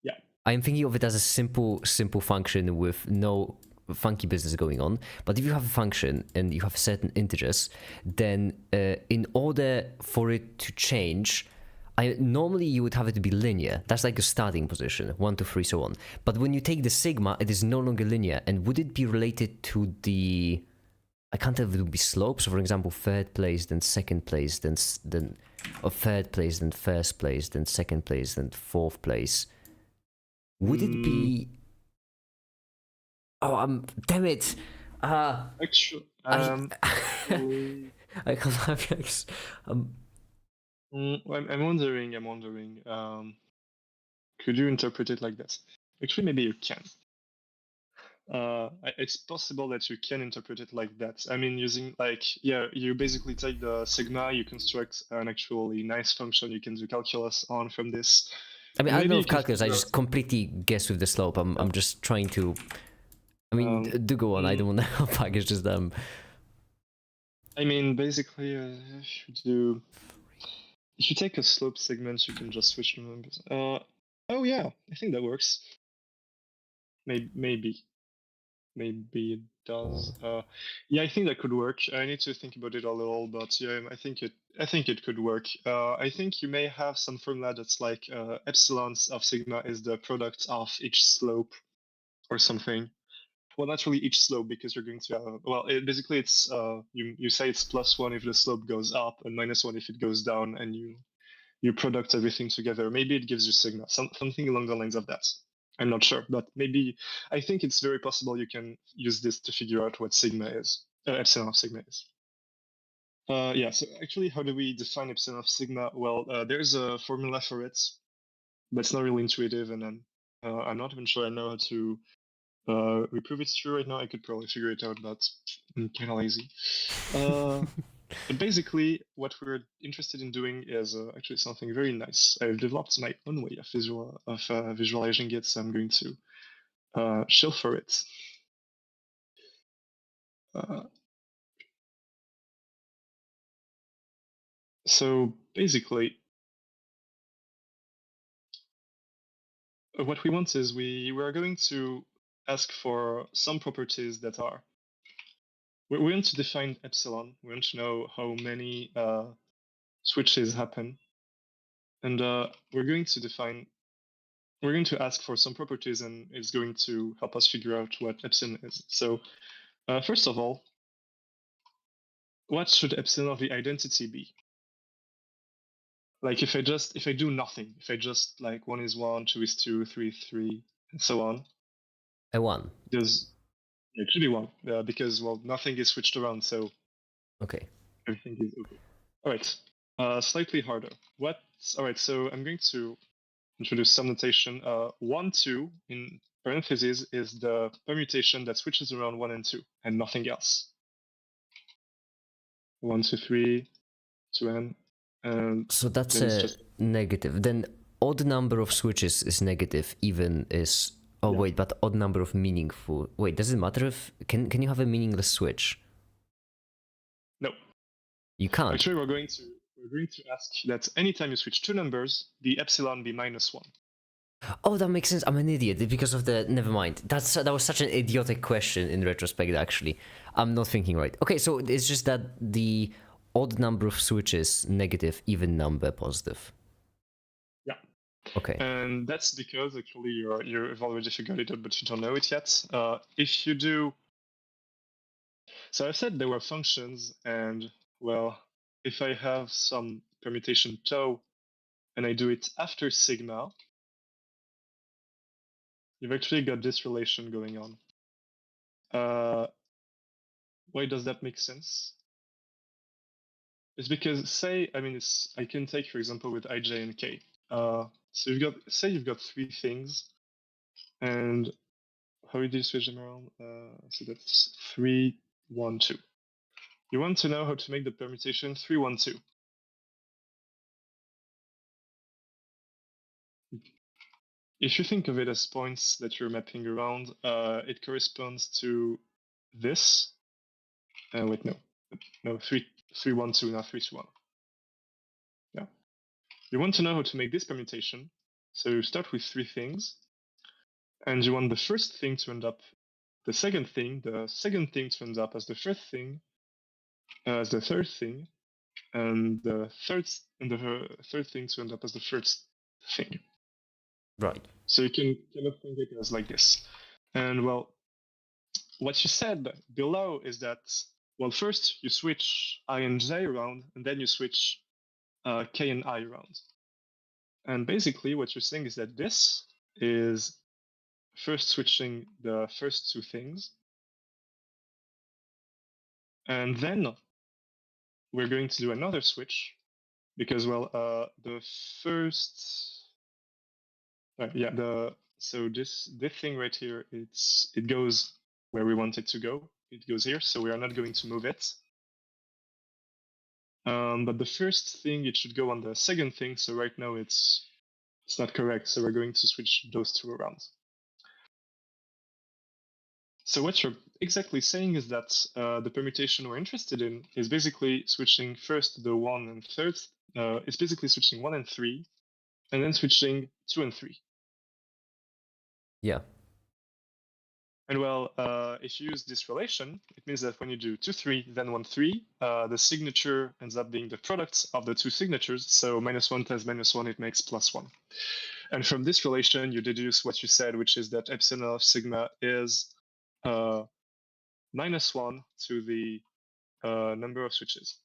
Yeah. I'm thinking of it as a simple function with no funky business going on. But if you have a function and you have certain integers, then in order for it to change, normally you would have it to be linear. That's like a starting position, 1, 2, 3, so on. But when you take the sigma, it is no longer linear. And would it be related to the? I can't tell if it would be slopes. So for example, third place, then second place, or third place, then first place, then second place, then fourth place. Would it be? Oh, damn it! Actually, I can't have I'm wondering. Could you interpret it like this? Actually, maybe you can. It's possible that you can interpret it like that. I mean, using you basically take the sigma, you construct an actually nice function you can do calculus on from this. I mean, I don't Maybe know you of can calculus. I figure just out- completely guess with the slope. I'm just trying to. I mean, do go on. I don't want to package this. I mean, basically, if you take a slope segment, you can just switch the numbers. Oh yeah, I think that works. Maybe it does. Yeah, I think that could work. I need to think about it a little, but yeah, I think it could work. I think you may have some formula that's like epsilons of sigma is the product of each slope or something. Well, not really each slope, because you're going to have, basically it's you say it's +1 if the slope goes up and -1 if it goes down, and you product everything together. Maybe it gives you sigma, something along the lines of that. I'm not sure, but maybe I think it's very possible you can use this to figure out what sigma is, epsilon of sigma is. Yeah, so actually, how do we define epsilon of sigma? Well, there's a formula for it, but it's not really intuitive, and then I'm not even sure I know how to reprove it's true right now. I could probably figure it out, but I'm kind of lazy. But basically, what we're interested in doing is actually something very nice. I've developed my own way of visualizing it, so I'm going to show for it. So basically, what we want is we're going to ask for some properties that are. We want to define epsilon. We want to know how many switches happen, and we're going to define. We're going to ask for some properties, and it's going to help us figure out what epsilon is. So first of all, what should epsilon of the identity be? Like if I do nothing, if I just like 1 is 1, 2 is 2, 3 is 3, and so on. A 1. It should be 1 because well nothing is switched around, so Okay. everything is okay. All right, slightly harder. All right, so I'm going to introduce some notation. 1, 2 in parentheses is the permutation that switches around 1 and 2 and nothing else. 1, 2, 3, 2n, and So that's then it's a just negative. Then odd number of switches is negative, even is. Oh Yeah. wait, but odd number of meaningful. Wait, does it matter if can you have a meaningless switch? no. You can't. Actually, we're going to ask that anytime you switch two numbers, the epsilon be -1. Oh, that makes sense. I'm an idiot because of the. Never mind. That was such an idiotic question in retrospect. Actually, I'm not thinking right. Okay, so it's just that the odd number of switches negative, even number positive. Yeah. Okay. And that's because actually you've already figured it out, but you don't know it yet. If you do, so I said there were functions, and well, if I have some permutation tau, and I do it after sigma, you've actually got this relation going on. Why does that make sense? It's because I can take for example with ij and k. So you've got three things, and how do you switch them around? So that's 3, 1, 2. You want to know how to make the permutation 3, 1, 2. If you think of it as points that you're mapping around, it corresponds to this. Wait, no, 3, 3, 1, 2, not 3, 2, 1. Yeah. You want to know how to make this permutation. So you start with three things, and you want the first thing to end up the second thing to end up as the first thing, as the third thing, and the third thing to end up as the first thing. Right. So you can kind of think it as like this. And well, what you said below is that well, first you switch I and j around, and then you switch k and I around. And basically, what you're saying is that this is first switching the first two things, and then we're going to do another switch because well the first so this thing right here it goes where we want it to go. It goes here, so we are not going to move it, but the first thing it should go on the second thing, so right now it's not correct, so we're going to switch those two around. So what you're exactly saying is that the permutation we're interested in is basically switching first the 1 and third. It's basically switching 1 and 3, and then switching 2 and 3. Yeah. And well, if you use this relation, it means that when you do 2, 3, then 1, 3, the signature ends up being the product of the two signatures. So -1 times -1, it makes +1. And from this relation, you deduce what you said, which is that epsilon of sigma is -1 to the number of switches.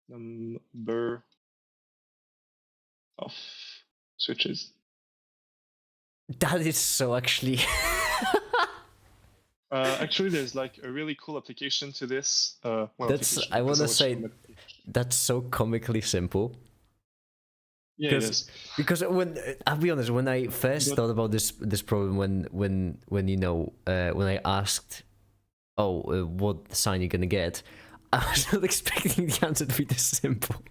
Number of switches. That is so actually. Actually, there's like a really cool application to this. Well, That's application, I want to there's a say lot of- that's so comically simple. Yeah, it is. Because when I'll be honest, when I first But- thought about this problem, when you know when I asked, oh, what sign you're gonna get, I was not expecting the answer to be this simple.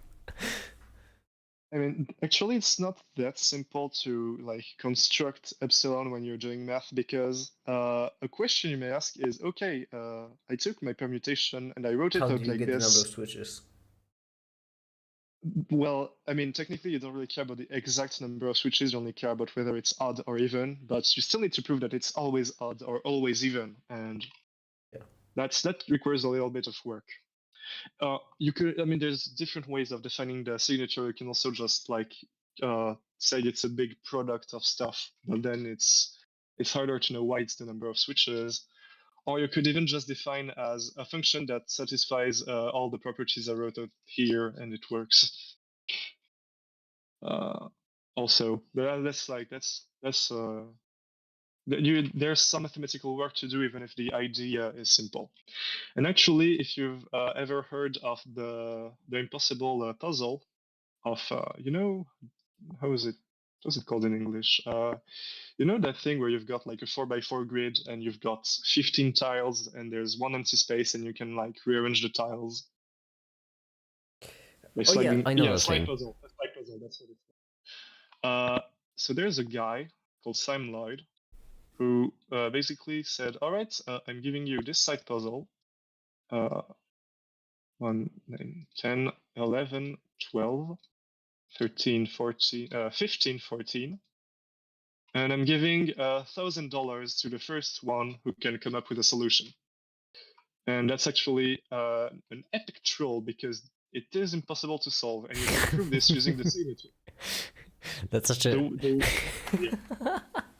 I mean, actually, it's not that simple to like construct epsilon when you're doing math because a question you may ask is, okay, I took my permutation and I wrote it out like this. switches? Well, I mean, technically, you don't really care about the exact number of switches. You only care about whether it's odd or even. But you still need to prove that it's always odd or always even, and Yeah. that requires a little bit of work. You could, I mean, there's different ways of defining the signature. You can also just like say it's a big product of stuff, but then it's harder to know why it's the number of switches. Or you could even just define as a function that satisfies all the properties I wrote out here, and it works. Also, there's there's some mathematical work to do, even if the idea is simple. And actually, if you've ever heard of the impossible puzzle of you know, what's it called in English? You know that thing where you've got like a 4x4 grid and you've got 15 tiles and there's one empty space and you can like rearrange the tiles. Oh yeah, I know yeah, that slide thing. puzzle. A slide puzzle. That's what it's called. So there's a guy called Simon Lloyd who basically said, "All right, I'm giving you this side puzzle. 1, 9, 10, 11, 12, 13, 14, 15, 14. And I'm giving $1,000 to the first one who can come up with a solution." And that's actually an epic troll because it is impossible to solve, and you can prove this using the signature. That's such a.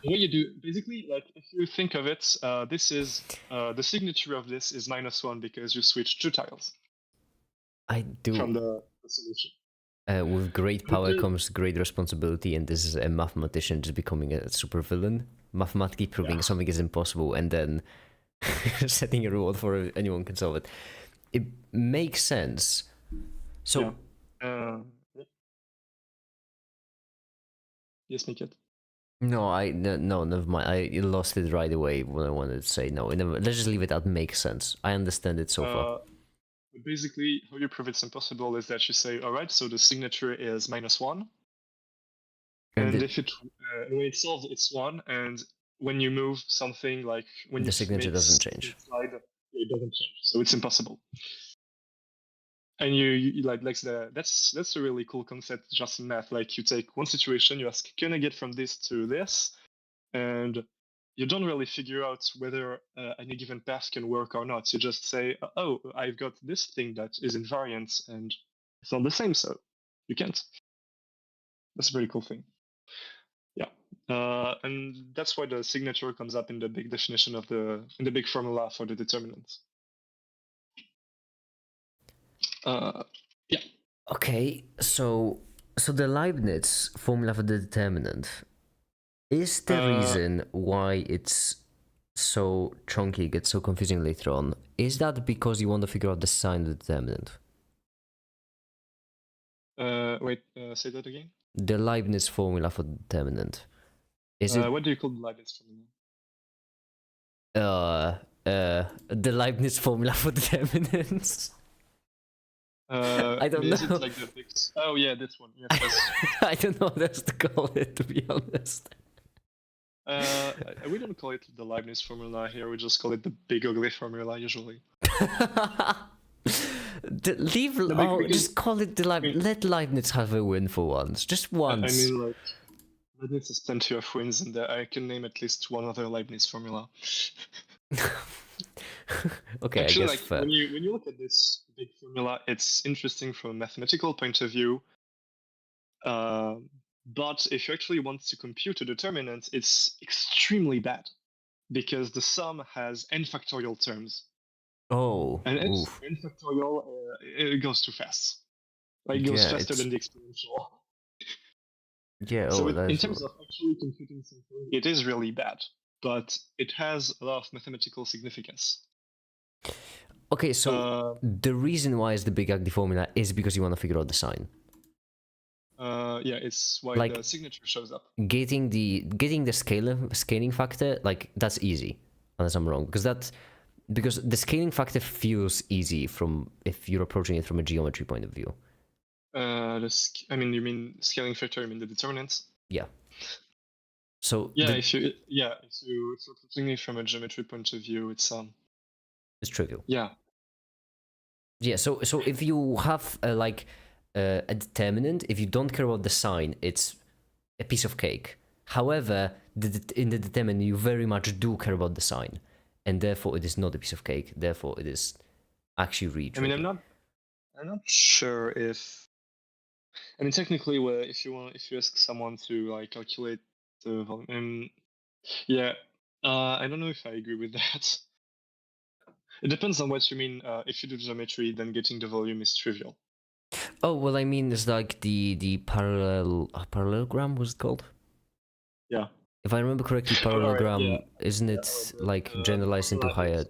What you do, basically, like if you think of it, this is the signature of this is -1 because you switch 2 tiles I do. from the solution. With great power comes great responsibility, and this is a mathematician just becoming a supervillain, mathematically proving something is impossible, and then setting a reward for anyone can solve it. It makes sense. So, yes, MAKiT. no, never mind. I lost it right away when I wanted to say no. Let's just leave it at makes sense. I understand it so far. Basically, how you prove it's impossible is that you say, all right, so the signature is -1, and if it when it's solved, it's 1, and when you move something like when the you signature make doesn't change. Slide, it doesn't change, so it's impossible. And you like that's a really cool concept just in math. Like you take one situation, you ask, can I get from this to this, and you don't really figure out whether any given path can work or not. You just say, oh, I've got this thing that is invariant and it's not the same, so you can't. That's a pretty cool thing. Yeah. And that's why the signature comes up in the big definition of in the big formula for the determinants. Yeah. Okay, so the Leibniz formula for the determinant is the reason why it's so chunky, gets so confusing later on. Is that because you want to figure out the sign of the determinant? Wait, say that again. The Leibniz formula for the determinant. Is it? What do you call the Leibniz formula? The Leibniz formula for determinants. I don't know. Is it like the big... Oh yeah, this one. Yes, yes. I don't know what else to call it, to be honest. We don't call it the Leibniz formula here. We just call it the big ugly formula usually. Just call it the Leibniz. Let Leibniz have a win for once, just once. I mean, like Leibniz has plenty of wins, and I can name at least one other Leibniz formula. Okay, actually, I guess like when you look at this big formula, it's interesting from a mathematical point of view. But if you actually want to compute a determinant, it's extremely bad because the sum has n factorial terms. Oh, and n factorial it goes too fast. Like it goes faster than the exponential. Yeah. So in terms of actually computing something, it is really bad. but it has a lot of mathematical significance. Okay, so the reason why it's the big ugly formula is because you want to figure out the sign. Yeah, it's why Like- the signature shows up. Getting the scaling factor, like, that's easy, unless I'm wrong, because the scaling factor feels easy from if you're approaching it from a geometry point of view. I mean, you mean scaling factor? You mean the determinants? Yeah. So Yeah, if you're approaching it from a geometry point of view, it's trivial. yeah. Yeah. So if you have a determinant, if you don't care about the sign, it's a piece of cake. However, in the determinant, you very much do care about the sign, and therefore it is not a piece of cake. Therefore, it is actually really I mean, tricky. I'm not sure if. I mean, technically, if you ask someone to like calculate the volume, yeah, I don't know if I agree with that. It depends on what you mean. If you do geometry, then getting the volume is trivial. Oh well, I mean, it's like the parallelogram, was it called? Yeah. If I remember correctly, Alright, parallelogram, yeah. isn't it like generalized into formula higher is-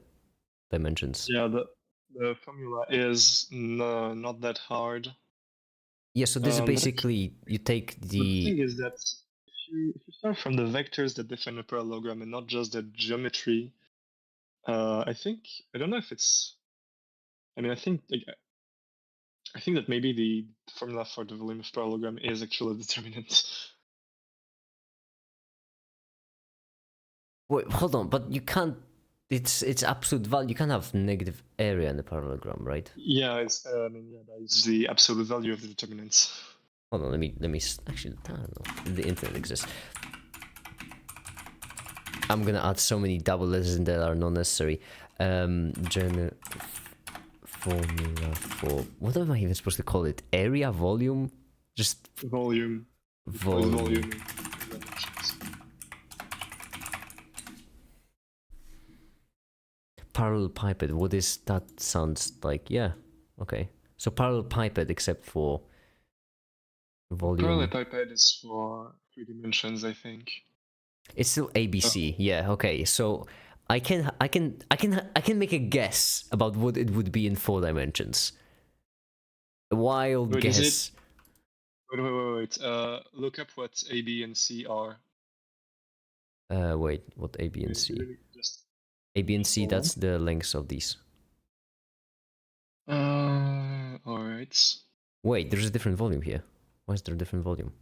dimensions? Yeah, the formula is not that hard. Yeah, so this is But basically you take the thing is that if you start from the vectors that define a parallelogram and not just the geometry, I don't know if it's. I mean, I think that maybe the formula for the volume of parallelogram is actually a determinant. Wait, hold on, but you can't. It's absolute value. You can't have negative area in the parallelogram, right? Yeah, I mean, yeah, that is the absolute value of the determinants. Hold on, actually, I don't know. The internet exists. I'm gonna add so many double letters in that are not necessary. Formula for what am I even supposed to call it? Area, volume, just Volume. volume. Volume. Parallel pipette. What is that? Sounds like, yeah, okay. So parallel pipette, except for volume. Parallel pipette is for 3 dimensions, I think. It's still ABC. Yeah. Okay. So I can make a guess about what it would be in 4 dimensions. A wild Wait, is guess. Wait. Look up what A, B, and C are. Wait. What A, B, and C? Just. A, B, and C. Hold on. That's the lengths of these. Alright. Wait. There's a different volume here. Why is there a different volume?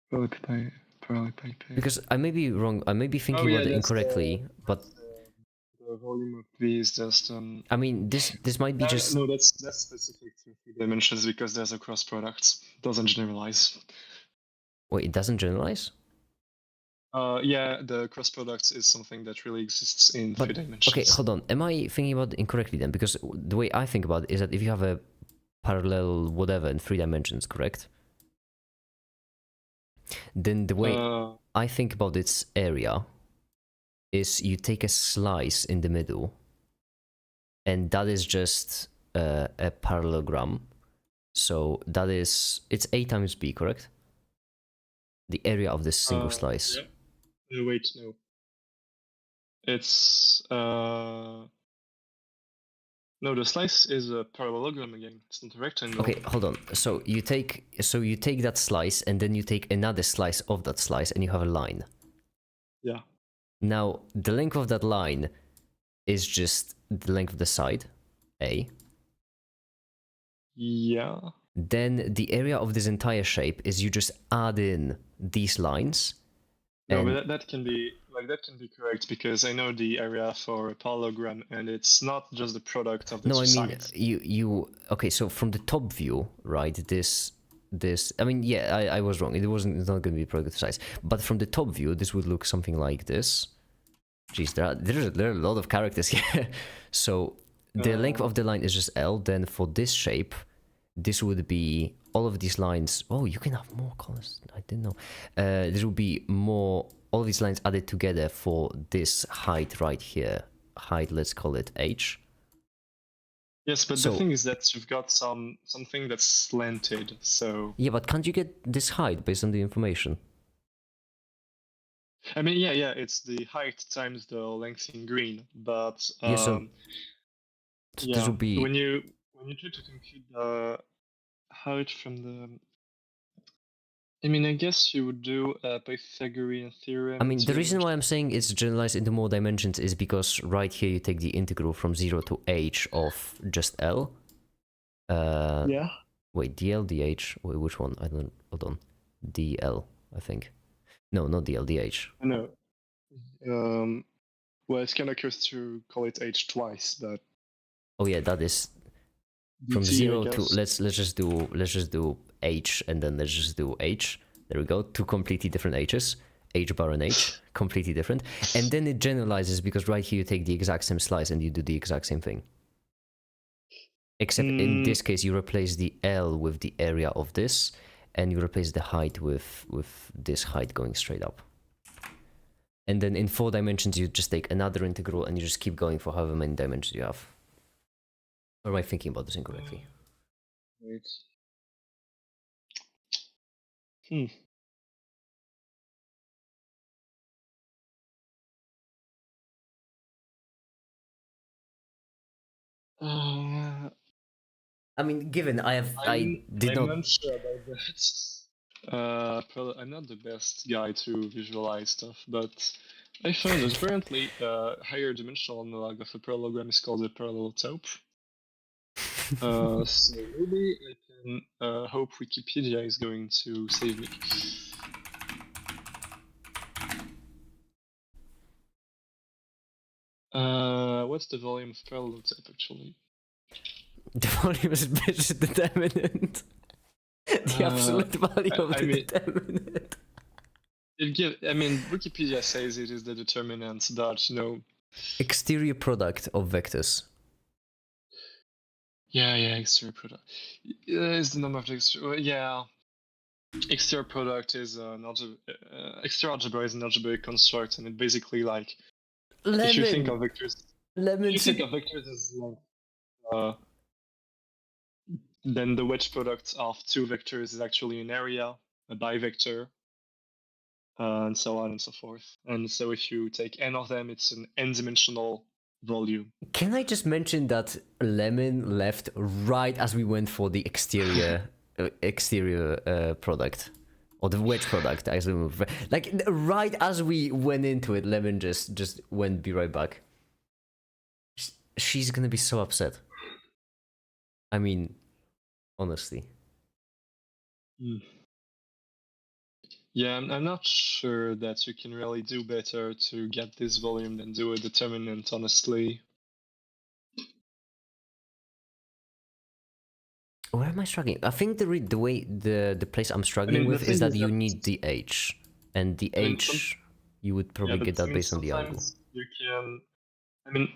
Parallel pipette. Because I may be wrong. I may be thinking about it incorrectly. But the volume of V is just. I mean, this might be just. No, that's specific to 3 dimensions because there's a cross product. Doesn't generalize. Wait. It doesn't generalize. Yeah, the cross product is something that really exists in But 3 dimensions. okay, hold on. Am I thinking about it incorrectly then? Because the way I think about it is that if you have a parallel whatever in 3 dimensions, correct? Then the way I think about its area is you take a slice in the middle, and that is just a parallelogram. So that is, it's A times B, correct? The area of this single slice. Yeah. Wait, no. It's no, the slice is a parallelogram again. It's not a rectangle. Okay, hold on. So you take that slice, and then you take another slice of that slice, and you have a line. Yeah. Now the length of that line is just the length of the side, A. Yeah. Then the area of this entire shape is you just add in these lines. No, and but that can be correct because I know the area for a parallelogram, and it's not just the product of the no, two I mean sides. you. Okay, so from the top view, right? This. I mean, yeah, I was wrong. It's not going to be product of size. But from the top view, this would look something like this. Jeez, there are a lot of characters here. So the length of the line is just L. Then for this shape, this would be all of these lines. Oh, you can have more colors. I didn't know. This would be more, all of these lines added together for this height right here. Height, let's call it H. Yes, but the thing is that you've got something that's slanted. So yeah, but can't you get this height based on the information? I mean, yeah, it's the height times the length in green, but Yeah, so this yeah, would be. when you try to compute the height from the, I mean, I guess you would do a Pythagorean theorem. I mean, the reason why to- I'm saying it's generalized into more dimensions is because right here you take the integral from 0 to h of just L. Yeah. Wait, DL, DH. Wait, which one? I don't. Hold on. DL, I think. No, not DL, DH. I know. Well, it's kind of curious to call it H twice, but Oh yeah, that is from DT, I 0 to guess. let's just do H and then let's just do H. There we go. Two completely different H's. H bar and H, completely different. And then it generalizes because right here you take the exact same slice and you do the exact same thing. Except in this case you replace the L with the area of this, and you replace the height with this height going straight up. And then in 4 dimensions you just take another integral and you just keep going for however many dimensions you have. Or am I thinking about this incorrectly? Wait. Hmm. I mean, given I did I'm not. not sure about that. Probably, I'm not the best guy to visualize stuff, but I found that apparently higher dimensional analog of a parallelogram is called a parallelotope. So maybe I can hope Wikipedia is going to save me. What's the volume of parallelotope actually? The volume is just determinant. The absolute value of I the mean- determinant. I mean, Wikipedia says it is the determinant that, you know. Exterior product of vectors. Yeah, exterior product. Is the number of the exterior. Yeah. Exterior product is an exterior algebra is an algebraic construct, and it basically like if you think of vectors, Lemon. if you think of vectors as like then the wedge product of two vectors is actually an area, a bivector, and so on and so forth. And so if you take n of them, it's an n-dimensional volume. Can I just mention that Lemon left right as we went for the exterior product, or the wedge product? I assume, like right as we went into it, Lemon just went be right back. She's gonna be so upset. I mean, honestly. Yeah, I'm not sure that you can really do better to get this volume than do a determinant, honestly. Where am I struggling? I think the place I'm struggling with is that you need the H, and the H you would probably get that based on the angle. You can. I mean,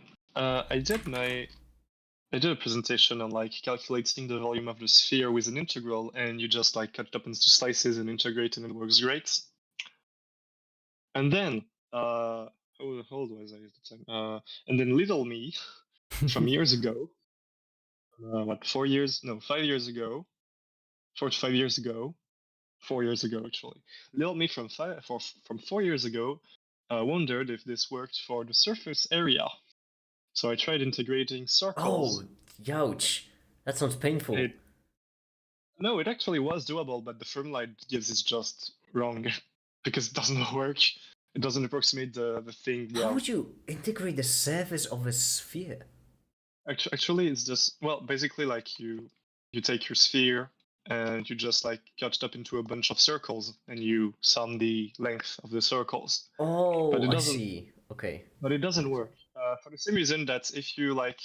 I did a presentation on like calculating the volume of the sphere with an integral, and you just like cut it up into slices and integrate, and it works great. And then, how old was I at the time? And then little me, from years ago, 4 years? No, 5 years ago, 4 to 5 years ago, 4 years ago actually. Little me from 4 years ago wondered if this worked for the surface area. So I tried integrating circles. Oh, ouch! That sounds painful. No, it actually was doable, but the formula it gives is just wrong because it doesn't work. It doesn't approximate the thing. How would you integrate the surface of a sphere? Actually, it's just, well, basically like you take your sphere and you just like cut it up into a bunch of circles and you sum the length of the circles. Oh, But it I doesn't- see. Okay. But it doesn't work for the same reason that if you like,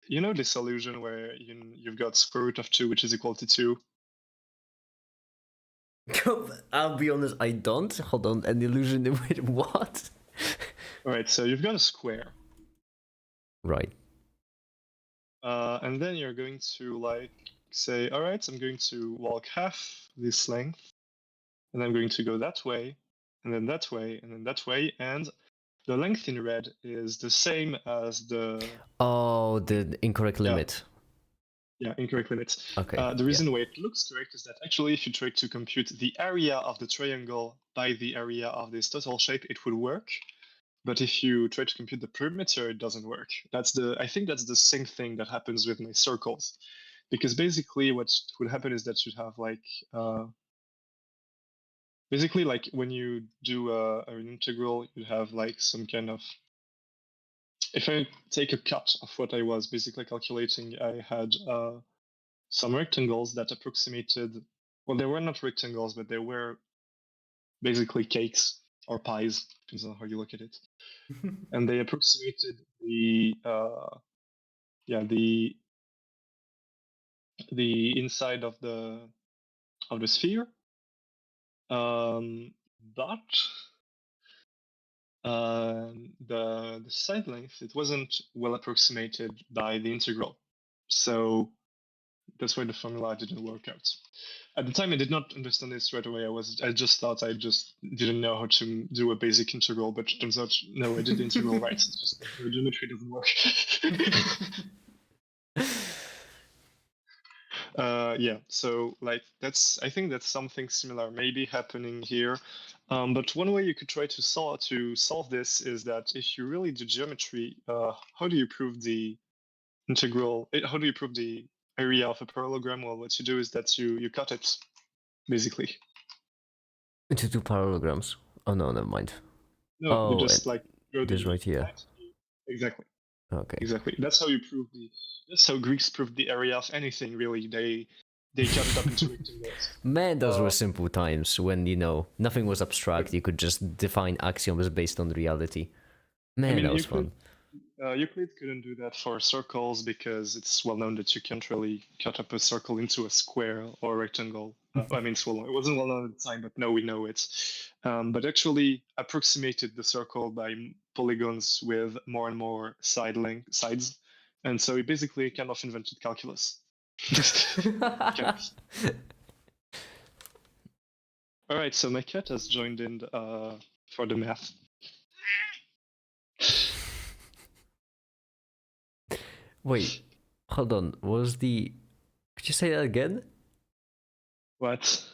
you know this illusion where you've got square root of 2 which is equal to 2. I'll be honest, I don't. Hold on, an illusion with what? All right, so you've got a square. Right. And then you're going to like say, all right, I'm going to walk half this length, and I'm going to go that way, and then that way, and then that way, and the length in red is the same as the. Oh, the incorrect limit. Yeah, incorrect limit. Okay. The reason why it looks correct is that actually, if you try to compute the area of the triangle by the area of this total shape, it would work. But if you try to compute the perimeter, it doesn't work. I think that's the same thing that happens with my circles, because basically what would happen is that you'd have like basically like when you do an integral, you'd have like some kind of. If I take a cut of what I was basically calculating, I had some rectangles that approximated. Well, they were not rectangles, but they were basically cakes or pies, depends on how you look at it. And they approximated the inside of the sphere, but the side length, it wasn't well approximated by the integral, so that's why the formula didn't work out. At the time, I did not understand this right away. I just thought I just didn't know how to do a basic integral, but it turns out, no, I did the integral right. It's just that the geometry doesn't work. Yeah, so like I think that's something similar maybe happening here. But one way you could try to solve this is that if you really do geometry, how do you prove the integral? How do you prove the area of a parallelogram? Well, what you do is that you cut it, basically. Into two parallelograms. Oh no, never mind. No, you just like go this right here. Exactly. Okay. Exactly. That's how you prove That's how Greeks proved the area of anything. Really, they cut it up into rectangles. Man, those were simple times when nothing was abstract. You could just define axioms based on reality. Man, I mean, that was fun. Euclid couldn't do that for circles because it's well known that you can't really cut up a circle into a square or a rectangle. I mean, it wasn't well known at the time, but now we know it. But actually approximated the circle by polygons with more and more sides. And so he basically kind of invented calculus. All right, so MAKiT has joined in for the math. Wait, hold on. Could you say that again? What?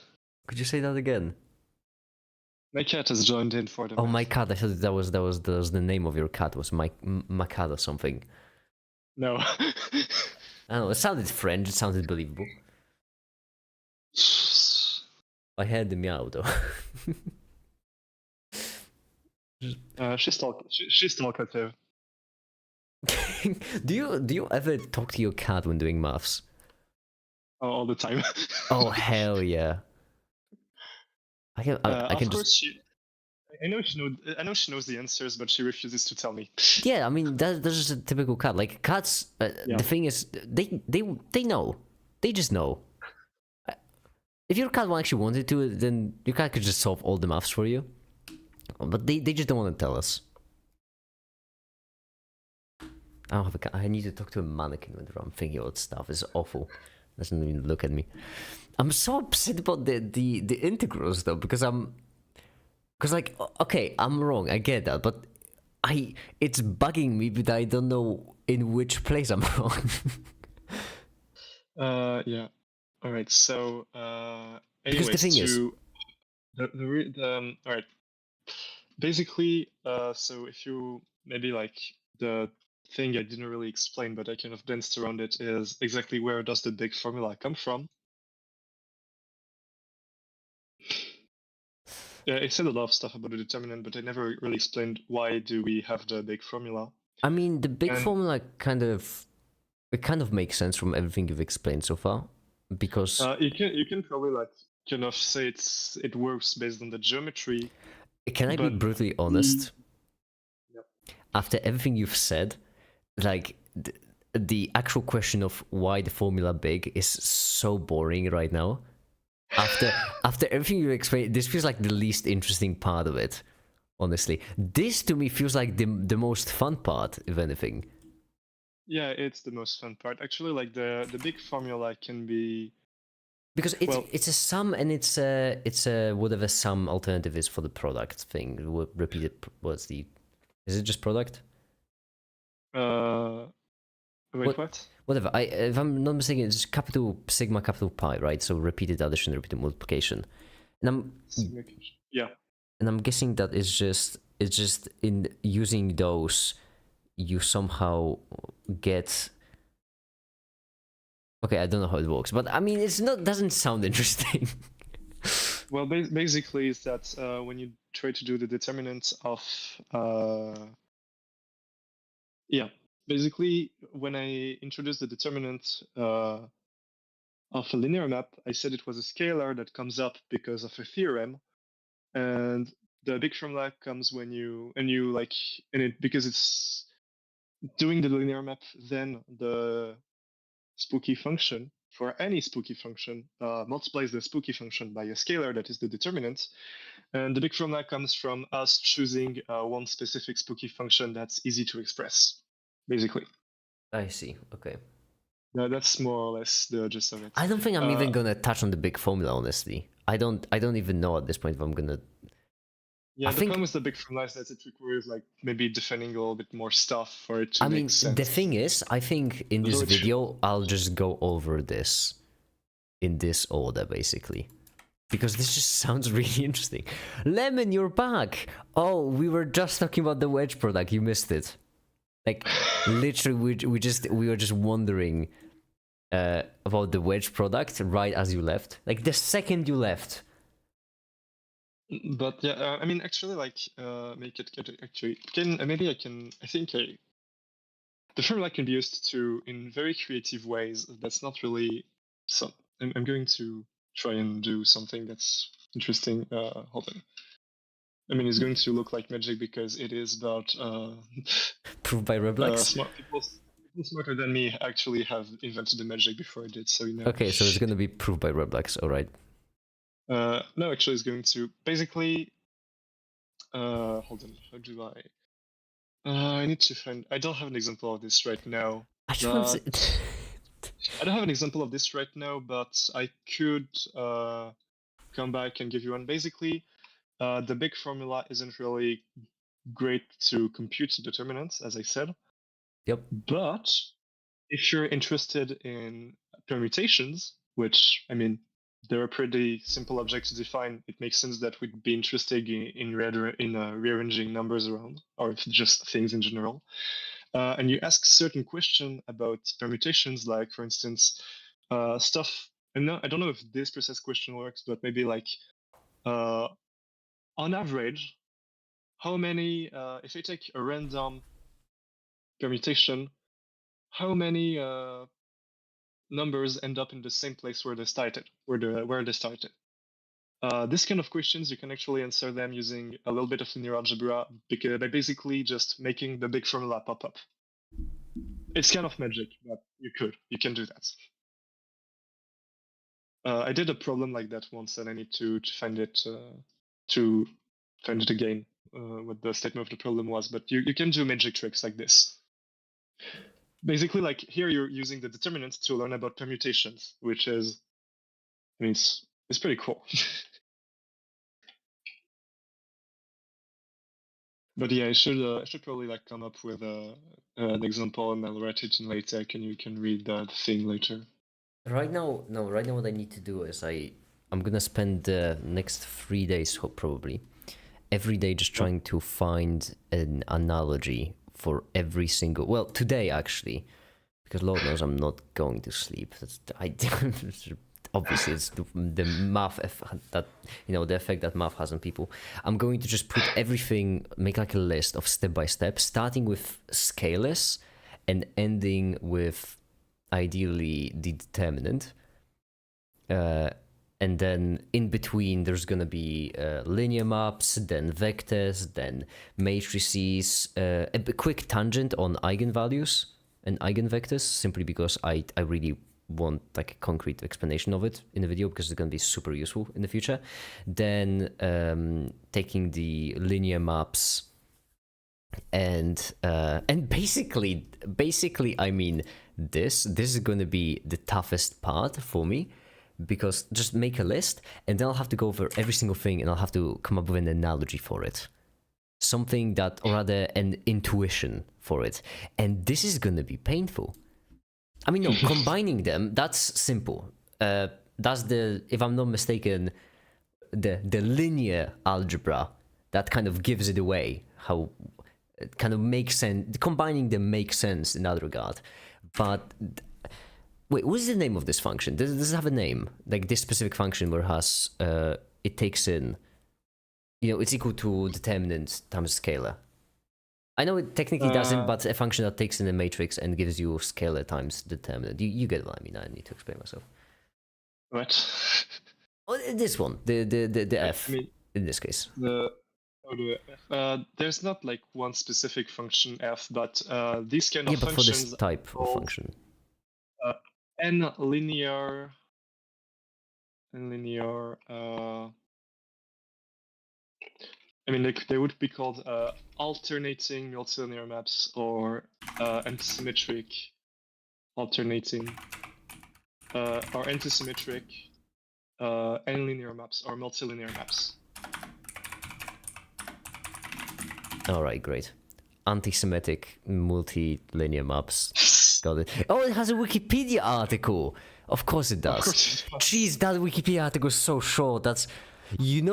Could you say that again? MAKiT has joined in for the Oh, math. my cat. I thought that was the name of your cat. Was MAKiT or something? No. I don't know. It sounded French. It sounded believable. I heard the meow though. She's talkative. Do you ever talk to your cat when doing maths? Oh, all the time. Oh hell yeah! I can just. I know she knows the answers, but she refuses to tell me. Yeah, I mean that's just a typical cat. Like cats, the thing is, they know, they just know. If your cat actually wanted to, then your cat could just solve all the maths for you. But they just don't want to tell us. I don't have a cat. I need to talk to a mannequin whenever I'm thinking about stuff. It's awful. Doesn't even look at me. I'm so upset about the integrals though, because like, okay, I'm wrong. I get that, but it's bugging me that I don't know in which place I'm wrong. Yeah. All right. So, because the thing is, all right. Basically, so if you maybe like the thing I didn't really explain, but I kind of danced around it, is exactly where does the big formula come from? Yeah, I said a lot of stuff about the determinant, but I never really explained why do we have the big formula. I mean, the big formula kind of makes sense from everything you've explained so far, because you can probably like kind of say it works based on the geometry. Can I be brutally honest? Yep. After everything you've said, like the actual question of why the formula big is so boring right now. After everything you explained, this feels like the least interesting part of it. Honestly, this to me feels like the most fun part, if anything. Yeah, it's the most fun part. Actually, like the big formula can be because it's a sum and it's a whatever sum alternative is for the product thing. Repeat it. Is it just product? Wait, what? Whatever. If I'm not mistaken, it's capital sigma, capital pi, right? So repeated addition, repeated multiplication. And Yeah. I'm guessing that it's just in using those, you somehow get. Okay, I don't know how it works, but I mean, doesn't sound interesting. Well, basically, is that when you try to do the determinant of, basically, when I introduced the determinant of a linear map, I said it was a scalar that comes up because of a theorem, and the big formula comes when because it's doing the linear map, then the spooky function for any spooky function multiplies the spooky function by a scalar that is the determinant. And the big formula comes from us choosing one specific spooky function that's easy to express, basically. I see. Okay. That's more or less the gist of it. I don't think I'm even gonna touch on the big formula, honestly. I don't even know at this point if I'm gonna. Yeah, the problem with the big formula is that it requires maybe defining a little bit more stuff for it to make sense. The thing is, I think in this video I'll just go over this in this order, basically. Because this just sounds really interesting. Lemon, you're back! Oh, we were just talking about the wedge product, you missed it. Like, literally, we were just wondering about the wedge product right as you left. Like, the second you left. But yeah, I mean, actually, MAKiT actually I think the formula can be used in very creative ways. That's not really so. I'm going to try and do something that's interesting. Hold on. I mean, it's going to look like magic because it is about proved by Roblox. Smart people smarter than me actually have invented the magic before I did. So Okay, so it's gonna be proved by Roblox. All right. No, actually, it's going to basically. Hold on. How do I? I need to find. I don't have an example of this right now. I don't have an example of this right now, but I could come back and give you one. Basically, the big formula isn't really great to compute determinants, as I said. Yep. But if you're interested in permutations, which I mean, they're a pretty simple object to define, it makes sense that we'd be interested in rearranging numbers around, or just things in general. And you ask certain question about permutations, like for instance, stuff. And I don't know if this precise question works, but maybe on average, how many? If I take a random permutation, how many numbers end up in the same place where they started? This kind of questions, you can actually answer them using a little bit of linear algebra by basically just making the big formula pop up. It's kind of magic, but you can do that. I did a problem like that once, and I need to find it again. What the statement of the problem was, but you can do magic tricks like this. Basically, like here, you're using the determinant to learn about permutations, which is, I mean, it's pretty cool. But yeah, I should probably come up with an example, and I'll write it in LaTeX, and you can read the thing later. Right now, what I need to do is I'm gonna spend the next 3 days, probably, every day just trying to find an analogy for every single. Well, today actually, because Lord knows I'm not going to sleep. Obviously, it's the math the effect that math has on people. I'm going to just put everything, make like a list of step by step, starting with scalars and ending with ideally the determinant. And then in between, there's going to be linear maps, then vectors, then matrices, a quick tangent on eigenvalues and eigenvectors, simply because I really want like a concrete explanation of it in the video, because it's going to be super useful in the future. Then taking the linear maps and basically I mean this is going to be the toughest part for me, because just make a list and then I'll have to go over every single thing and I'll have to come up with an analogy for it, something that, or rather an intuition for it, and this is going to be painful. I mean, no, combining them, that's simple. That's the, if I'm not mistaken, the linear algebra that kind of gives it away, how it kind of makes sense. Combining them makes sense in that regard. But wait, what's the name of this function? Does it have a name? Like this specific function where it takes in, it's equal to determinant times scalar. I know it technically doesn't, but a function that takes in a matrix and gives you scalar times determinant. You get what I mean. I need to explain myself. What? Oh, this one, the F, I mean, in this case. There's not like one specific function f, but these kind of Yeah, but for functions this type of called, function. linear. I mean, they would be called alternating multilinear maps or anti-symmetric alternating or anti-symmetric n-linear maps or multilinear maps. All right, great. Anti-Semitic multilinear maps. Got it. Oh, it has a Wikipedia article. Of course it does. Of course it does. Jeez, that Wikipedia article is so short. That's,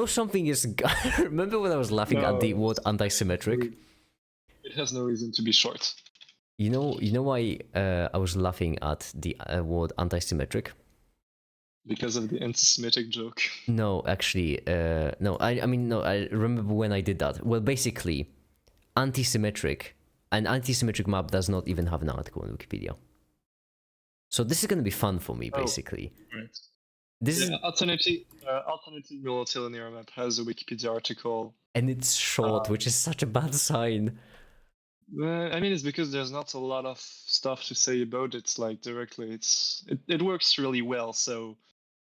something is. Remember when I was laughing at the word anti-symmetric? It has no reason to be short. You know why I was laughing at the word anti-symmetric? Because of the anti-Semitic joke. No, actually, no. I mean, no. I remember when I did that. Well, basically, an anti-symmetric map does not even have an article on Wikipedia. So this is going to be fun for me, basically. Right. This is, alternating multilinear map has a Wikipedia article, and it's short, which is such a bad sign. I mean, it's because there's not a lot of stuff to say about it, like directly. It works really well. So,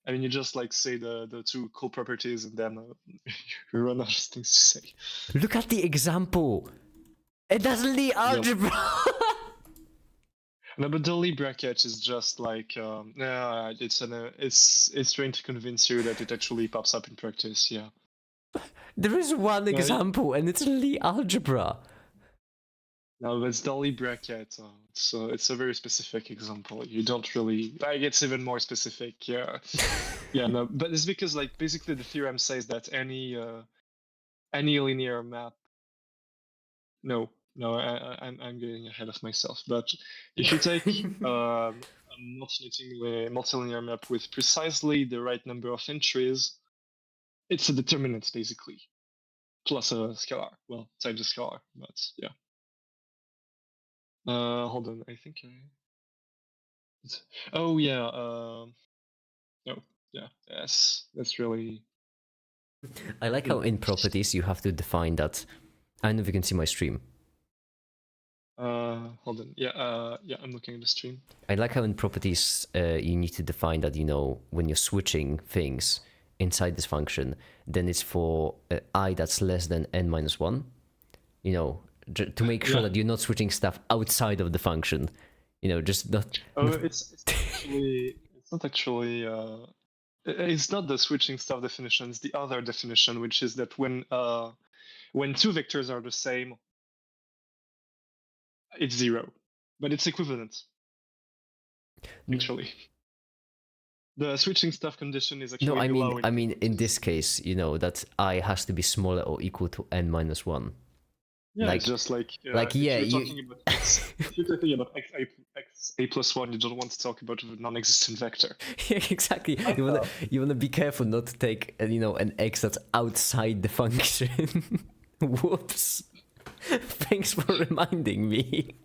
I mean, you just like say the two cool properties, and then you run out of things to say. Look at the example. It doesn't need algebra. No, but the Lie bracket is just like it's trying to convince you that it actually pops up in practice. Yeah. There is one example, and it's Lie algebra. No, but it's the Lie bracket. So it's a very specific example. You don't really like. It's even more specific. Yeah. Yeah. No, but it's because like basically the theorem says that any linear map. No, I'm getting ahead of myself. But if you take a multilinear map with precisely the right number of entries, it's a determinant basically, plus a scalar. Well, times a scalar, but yeah. Hold on, I think oh yeah. No, yeah. Yes, that's really. I like how in properties you have to define that. I don't know if you can see my stream. Hold on. Yeah. Yeah. I'm looking at the stream. I like how in properties you need to define that, when you're switching things inside this function, then it's for I that's less than n-1. To make sure that you're not switching stuff outside of the function. Just not. Oh, it's not the switching stuff definition. It's the other definition, which is that when two vectors are the same, it's 0, but it's equivalent. Actually, the switching stuff condition is actually. No, I mean, in this case, that I has to be smaller or equal to n-1. Yeah, like, it's just like if you're talking about x a plus 1, you don't want to talk about a non-existent vector. Yeah, exactly. You wanna be careful not to take an x that's outside the function. Whoops. Thanks for reminding me.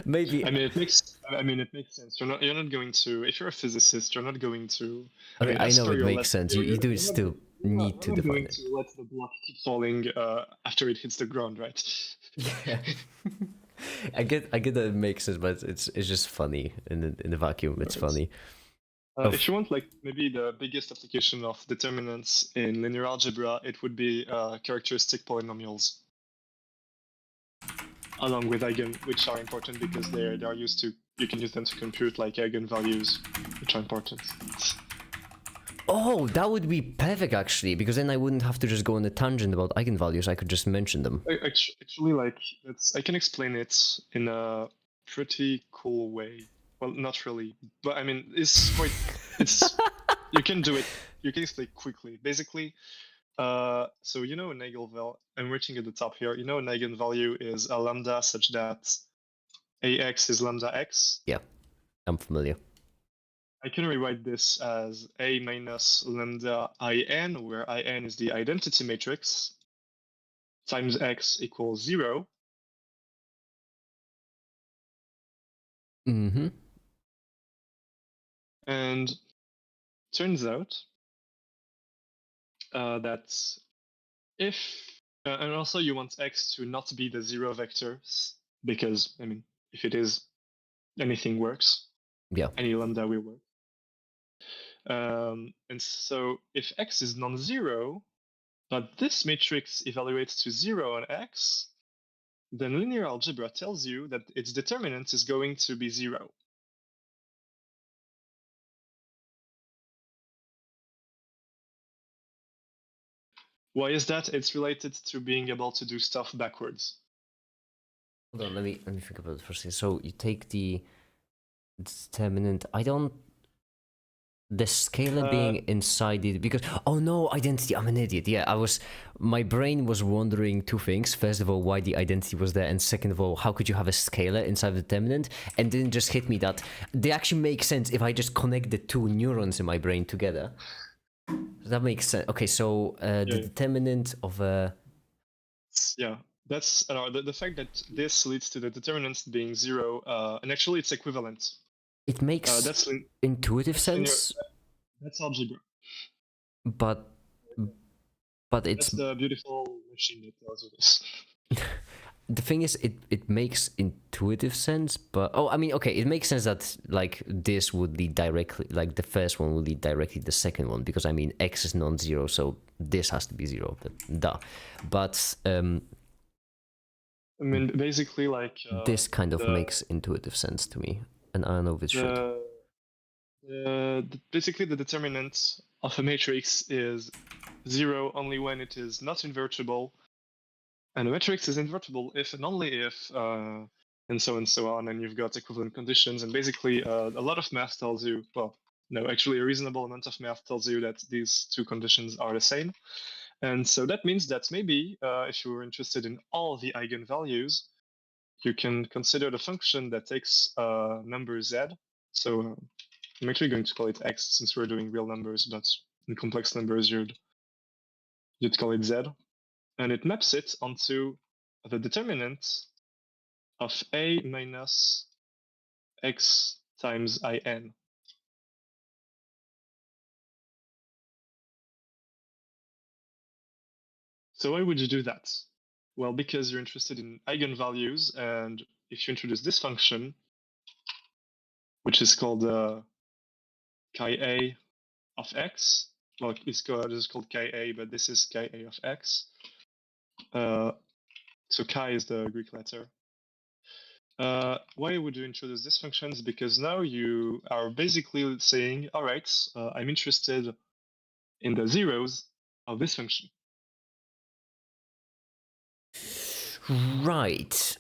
Maybe. I mean, it makes sense. You're not going to. If you're a physicist, you're not going to. I know it makes sense. You do still need to define it. To let the block keep falling after it hits the ground, right? Yeah. I get that it makes sense, but it's just funny in the vacuum. It's funny. If you want, like maybe the biggest application of determinants in linear algebra, it would be characteristic polynomials, along with eigen, which are important because they are used to. You can use them to compute like eigenvalues, which are important. Oh, that would be perfect actually, because then I wouldn't have to just go on a tangent about eigenvalues. I could just mention them. Actually, like I can explain it in a pretty cool way. Well, not really, but I mean, it's quite. It's you can do it. You can explain quickly. Basically, so you know an eigenvalue. I'm writing at the top here. You know an eigenvalue is a lambda such that ax is lambda x. Yeah, I'm familiar. I can rewrite this as a minus lambda in, where in is the identity matrix, times x equals 0. Mm-hmm. And turns out that if, and also you want x to not be the 0 vector, because, I mean, if it is, anything works. Yeah. Any lambda will work. And so if x is non-zero, but this matrix evaluates to 0 on x, then linear algebra tells you that its determinant is going to be 0. Why is that? It's related to being able to do stuff backwards. Hold on, let me think about it for a second. So you take the determinant. The scalar being inside it, because oh no, identity, I'm an idiot. Yeah, my brain was wondering two things. First of all, why the identity was there, and second of all, how could you have a scalar inside the determinant? And then it just hit me that they actually make sense if I just connect the two neurons in my brain together. That makes sense. Okay, so the determinant of a yeah, that's the fact that this leads to the determinants being 0, and actually it's equivalent. It makes that's intuitive sense. That's algebra. But it's that's the beautiful machine that tells you this. The thing is, it makes intuitive sense, but I mean, okay, it makes sense that like this would lead directly, like the first one would lead directly to the second one, because I mean x is non-zero, so this has to be 0. But I mean, basically, like this kind of makes intuitive sense to me, and I don't know if it should. Basically, the determinant of a matrix is 0 only when it is not invertible. And a matrix is invertible if and only if, and so on, and you've got equivalent conditions. And basically, a lot of math tells you, well, no, actually, a reasonable amount of math tells you that these two conditions are the same. And so that means that maybe, if you were interested in all the eigenvalues, you can consider the function that takes number z. So I'm actually going to call it x since we're doing real numbers, but in complex numbers, you'd call it z. And it maps it onto the determinant of a minus x times in. So why would you do that? Well, because you're interested in eigenvalues, and if you introduce this function, which is called Ka of x, well, this is called Ka, but this is Ka of x. So Chi is the Greek letter. Why would you introduce these functions? Because now you are basically saying, all right, I'm interested in the zeros of this function. Right.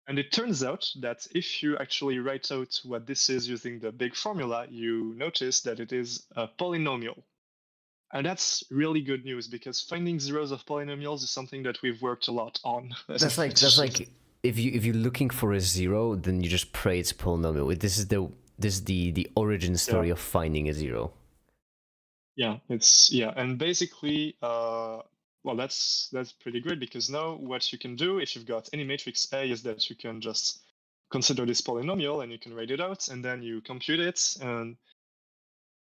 And it turns out that if you actually write out what this is using the big formula, you notice that it is a polynomial. And that's really good news, because finding zeros of polynomials is something that we've worked a lot on. That's like if you're looking for a 0, then you just pray it's a polynomial. This is the origin story of finding a 0. Yeah, and basically, well, that's pretty great, because now what you can do if you've got any matrix A is that you can just consider this polynomial and you can write it out, and then you compute it, and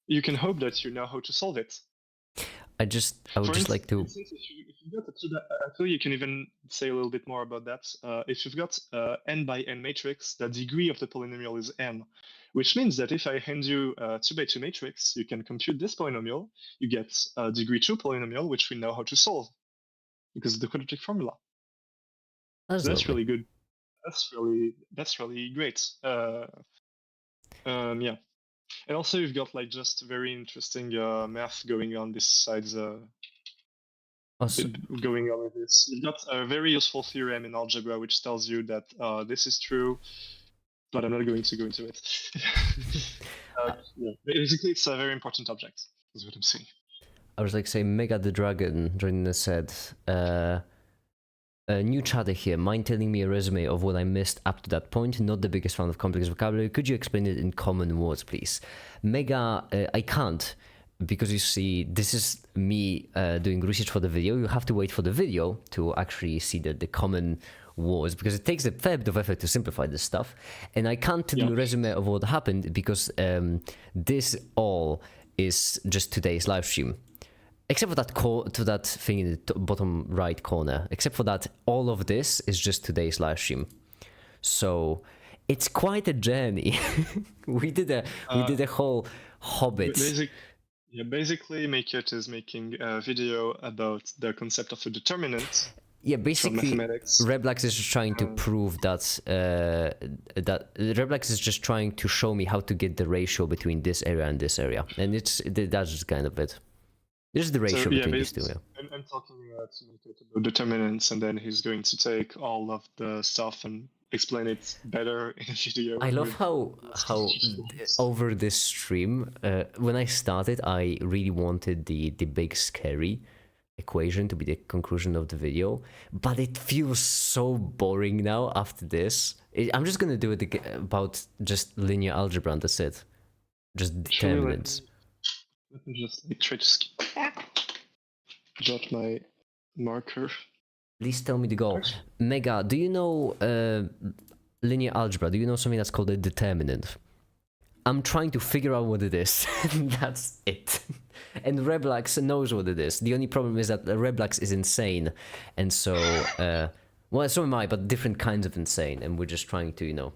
you can hope that you know how to solve it. I would just like to. If you've got actually, you can even say a little bit more about that. If you've got n by n matrix, the degree of the polynomial is n, which means that if I hand you a 2 by 2 matrix, you can compute this polynomial. You get a degree 2 polynomial, which we know how to solve because of the quadratic formula. That's really good. That's really great. Yeah. And also, you've got like just very interesting math going on besides Also, going over this. You've got a very useful theorem in algebra which tells you that this is true, but I'm not going to go into it. Yeah, basically, it's a very important object, is what I'm saying. I was like saying, Mega the Dragon joining us said, a new chatter here, mind telling me a resume of what I missed up to that point? Not the biggest fan of complex vocabulary. Could you explain it in common words, please? Mega, I can't, because you see, this is me doing research for the video. You have to wait for the video to actually see the common words, because it takes a fair bit of effort to simplify this stuff. And I can't tell you a resume of what happened, because this all is just today's live stream. Except for that to that thing in the bottom right corner. Except for that, all of this is just today's live stream. So it's quite a journey. we did a whole Hobbit. Basically, MAKiT is making a video about the concept of a determinant. Yeah, basically, Reblax is just trying to prove that that Reblax is just trying to show me how to get the ratio between this area and this area, and that's just kind of it. This is the ratio between these two. Yeah. I'm talking about determinants, and then he's going to take all of the stuff and explain it better in a video. I love how over this stream, when I started, I really wanted the big scary equation to be the conclusion of the video, but it feels so boring now after this. I'm just gonna do it about just linear algebra and that's it. Just determinants. Let me just try to jot my marker. Please tell me the goal. Mega, do you know linear algebra? Do you know something that's called a determinant? I'm trying to figure out what it is. That's it. And Reblax knows what it is. The only problem is that Reblax is insane. And so, well, so am I, but different kinds of insane. And we're just trying to, you know.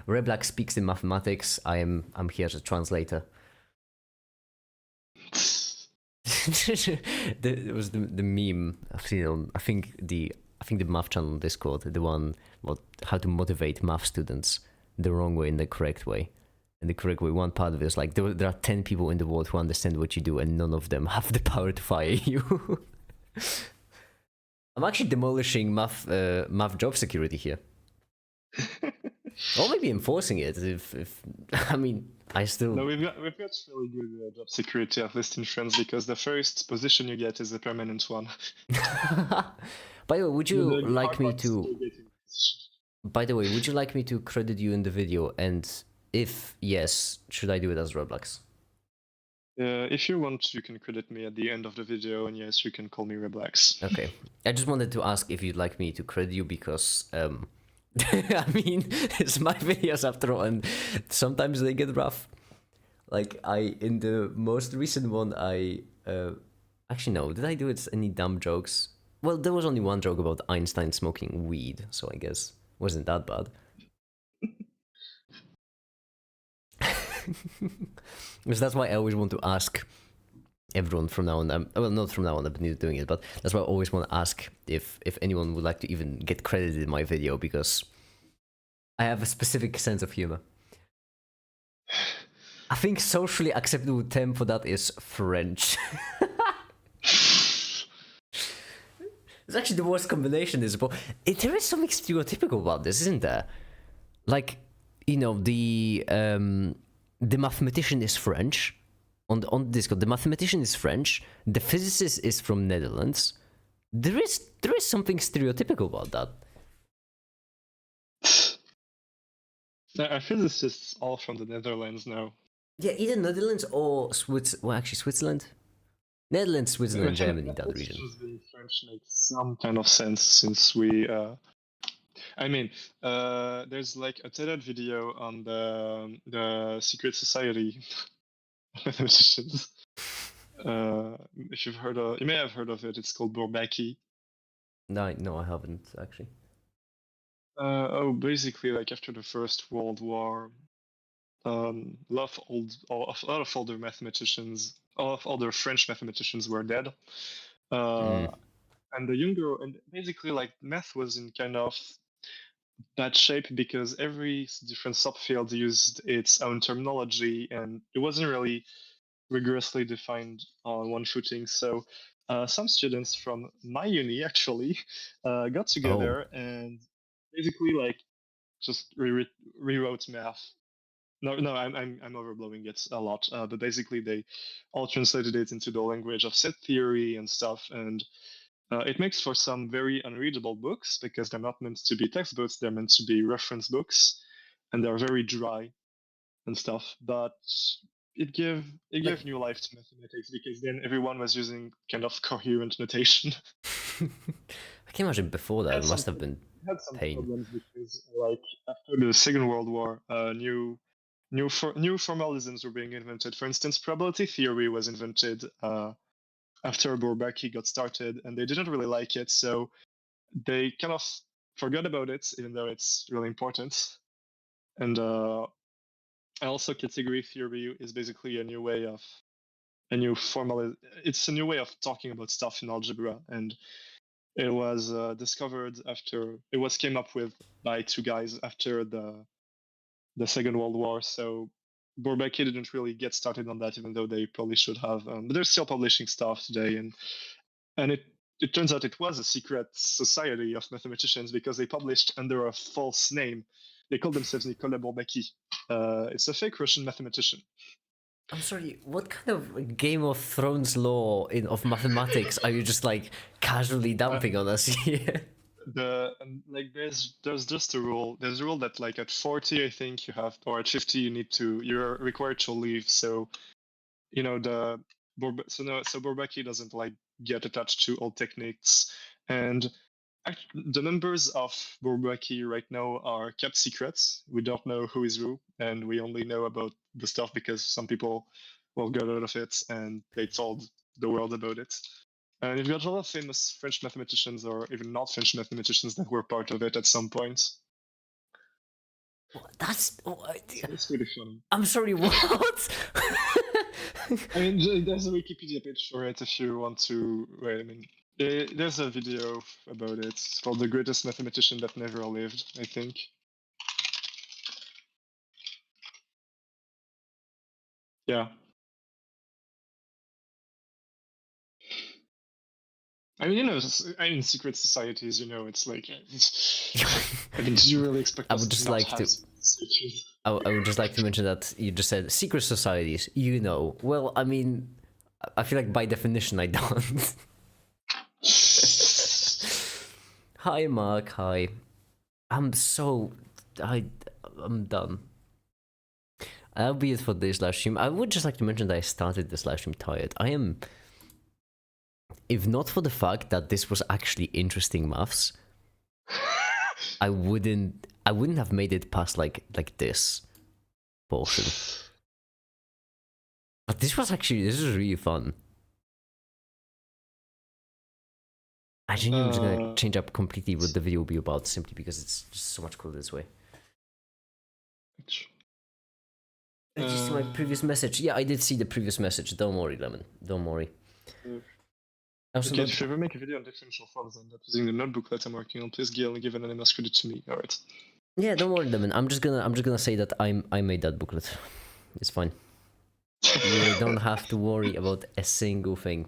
Reblax speaks in mathematics. I'm here as a translator. It was the meme I've seen on, I think the math channel on Discord, the one about how to motivate math students the wrong way and the correct way. And the correct way, one part of it is like there are 10 people in the world who understand what you do and none of them have the power to fire you. I'm actually demolishing math job security here. Or maybe enforcing it if I mean I still. No, we've got really good job security, at least in France, because the first position you get is a permanent one. By the way, would you like me to? By the way, would you like me to credit you in the video? And if yes, should I do it as Reblax? If you want, you can credit me at the end of the video, and yes, you can call me Reblax. Okay, I just wanted to ask if you'd like me to credit you because I mean, it's my videos after all, and sometimes they get rough. Like in the most recent one, actually no, did I do it any dumb jokes? Well, there was only one joke about Einstein smoking weed, so I guess it wasn't that bad. Because that's why I always want to ask everyone from now on. Well, not from now on, I've been doing it, but that's why I always want to ask if anyone would like to even get credited in my video, because I have a specific sense of humor. I think socially acceptable term for that is French. It's actually the worst combination. There is something stereotypical about this, isn't there? Like, you know, the mathematician is French. On Discord, the mathematician is French. The physicist is from Netherlands. There is something stereotypical about that. Our physicists all from the Netherlands now. Yeah, either Netherlands or Switzerland. Well, actually, Switzerland. Netherlands, Switzerland, Germany, that region. Being French makes some kind of sense since we. I mean, there's like a TED video on the secret society mathematicians. If you've heard of, you may have heard of it. It's called Bourbaki. No, I haven't actually. Basically, like after the First World War, a lot of older mathematicians, all of older French mathematicians were dead, and the younger, and basically like math was in kind of bad shape because every different subfield used its own terminology, and it wasn't really rigorously defined on one footing. So some students from my uni actually got together and basically like just rewrote math. No, I'm overblowing it a lot. But basically, they all translated it into the language of set theory and stuff, and it makes for some very unreadable books because they're not meant to be textbooks; they're meant to be reference books, and they're very dry and stuff. But it gave new life to mathematics because then everyone was using kind of coherent notation. I can imagine before that it must have been Had some pain. problems because, like, after the Second World War, new formalisms were being invented. For instance, probability theory was invented after Bourbaki got started, and they didn't really like it, so they kind of forgot about it, even though it's really important. And also, category theory is basically a new way of It's a new way of talking about stuff in algebra, and it was discovered after it was came up with by two guys after the Second World War. So Bourbaki didn't really get started on that, even though they probably should have. But they're still publishing stuff today, and it turns out it was a secret society of mathematicians because they published under a false name. They called themselves Nicolas Bourbaki. It's a fake Russian mathematician. I'm sorry, what kind of Game of Thrones law of mathematics are you just like casually dumping on us here? There's just a rule. There's a rule that like at 40 I think you have, or at 50 you're required to leave. So you know so Bourbaki doesn't like get attached to old techniques, and the members of Bourbaki right now are kept secrets. We don't know who is who, and we only know about the stuff because some people got out of it and they told the world about it. And you've got a lot of famous French mathematicians, or even not French mathematicians, that were part of it at some point. That's... It's really funny. I'm sorry, what? I mean, there's a Wikipedia page for it if you want to... Wait, I mean, there's a video about it. It's called The Greatest Mathematician That Never Lived, I think. Yeah. I mean, you know, secret societies, you know, it's like... I mean, did you really expect I us would just not like have to... societies? I would just like to mention that you just said secret societies, you know. Well, I mean, I feel like by definition I don't. Hi, Mark, hi. I'm done. That'll be it for this live stream. I would just like to mention that I started this live stream tired. I am... If not for the fact that this was actually interesting maths, I wouldn't have made it past like this portion. But this was really fun. I think I'm just gonna change up completely what the video will be about simply because it's just so much cooler this way. Did you see my previous message? Yeah, I did see the previous message. Don't worry, Lemon. Don't worry. Okay, if you ever make a video on differential forms and that using the notebook that I'm working on, please give an NMS credit to me. All right. Yeah, don't worry, Lemon. I'm just gonna say that I made that booklet. It's fine. You don't have to worry about a single thing.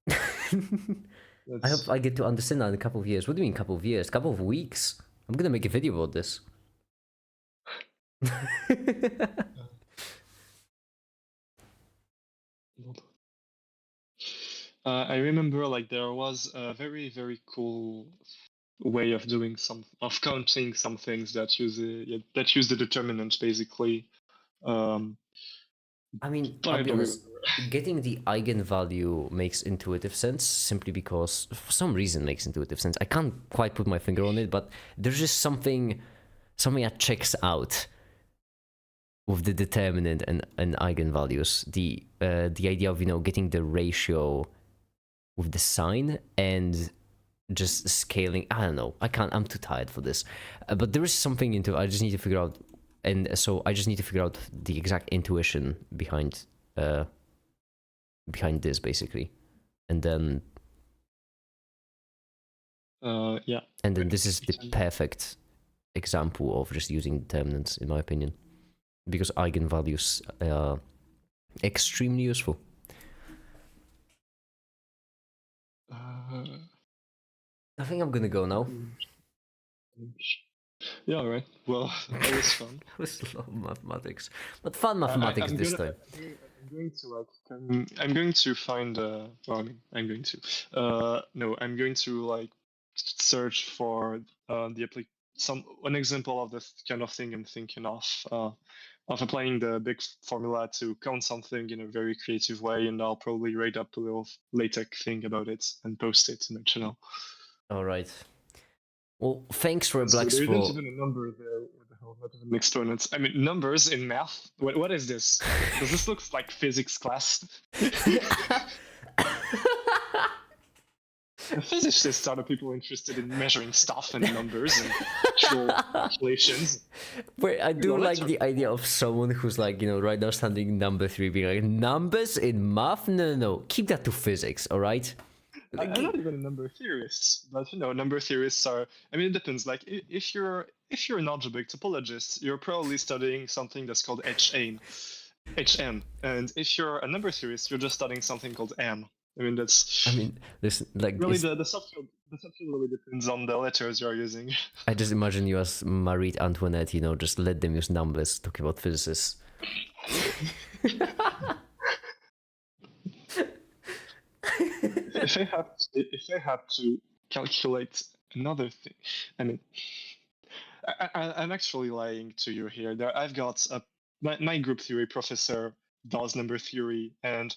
I hope I get to understand that in a couple of years. What do you mean, couple of years? Couple of weeks? I'm gonna make a video about this. I remember like there was a very, very cool way of counting some things that use the determinant basically. I mean, I'll be honest, getting the eigenvalue makes intuitive sense simply because for some reason makes intuitive sense. I can't quite put my finger on it, but there's just something that checks out with the determinant and eigenvalues. The idea of, you know, getting the ratio with the sign and just scaling. I don't know. I'm too tired for this. But there is something into it. I just need to figure out. And so I just need to figure out the exact intuition behind this, basically. And then... yeah. And then this is the perfect example of just using determinants, in my opinion. Because eigenvalues Extremely useful. I think I'm gonna go now. Yeah, all right. Well, that was fun. It was a lot of mathematics, but fun mathematics this time. I'm going to like. I'm going to find. Well, I mean, I'm going to. No, I'm going to like search for the an example of this kind of thing I'm thinking of applying the big formula to count something in a very creative way, and I'll probably write up a little LaTeX thing about it and post it in my channel. All right. Well, thanks for So Blacks there for. isn't even a number there. What the hell? Not even exponents. I mean, numbers in math. What is this? Does this look like physics class? Physicists are the people interested in measuring stuff and numbers and actual calculations. Wait, I do like let's the idea of someone who's like, right now standing number 3 being like, numbers in math? No. Keep that to physics, all right? I'm not even a number theorist, but number theorists are. I mean, it depends. Like, if you're an algebraic topologist, you're probably studying something that's called HN, and if you're a number theorist, you're just studying something called N. I mean, listen, like really the subfield really depends on the letters you're using. I just imagine you as Marie Antoinette, just let them use numbers, talking about physicists. If I have to calculate another thing, I mean, I'm actually lying to you here. I've got my group theory professor does number theory, and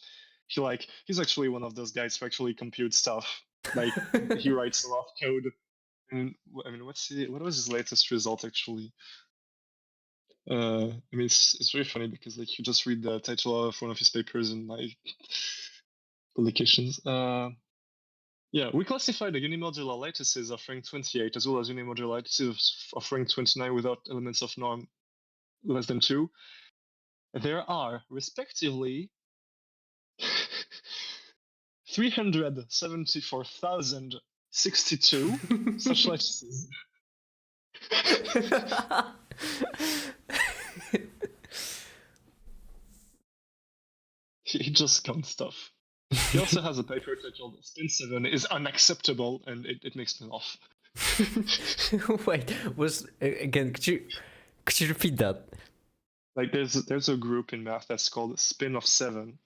he's actually one of those guys who actually computes stuff. Like he writes a lot of code. And I mean, what was his latest result actually? I mean, it's very funny because like you just read the title of one of his papers in like publications. Yeah, we classify the unimodular lattices of rank 28 as well as unimodular lattices of rank 29 without elements of norm less than 2. There are, respectively, 374,062 such lattices. He just counts stuff. He also has a paper titled Spin 7 is unacceptable, and it makes me laugh. Wait, again, could you repeat that? Like there's a group in math that's called Spin of 7.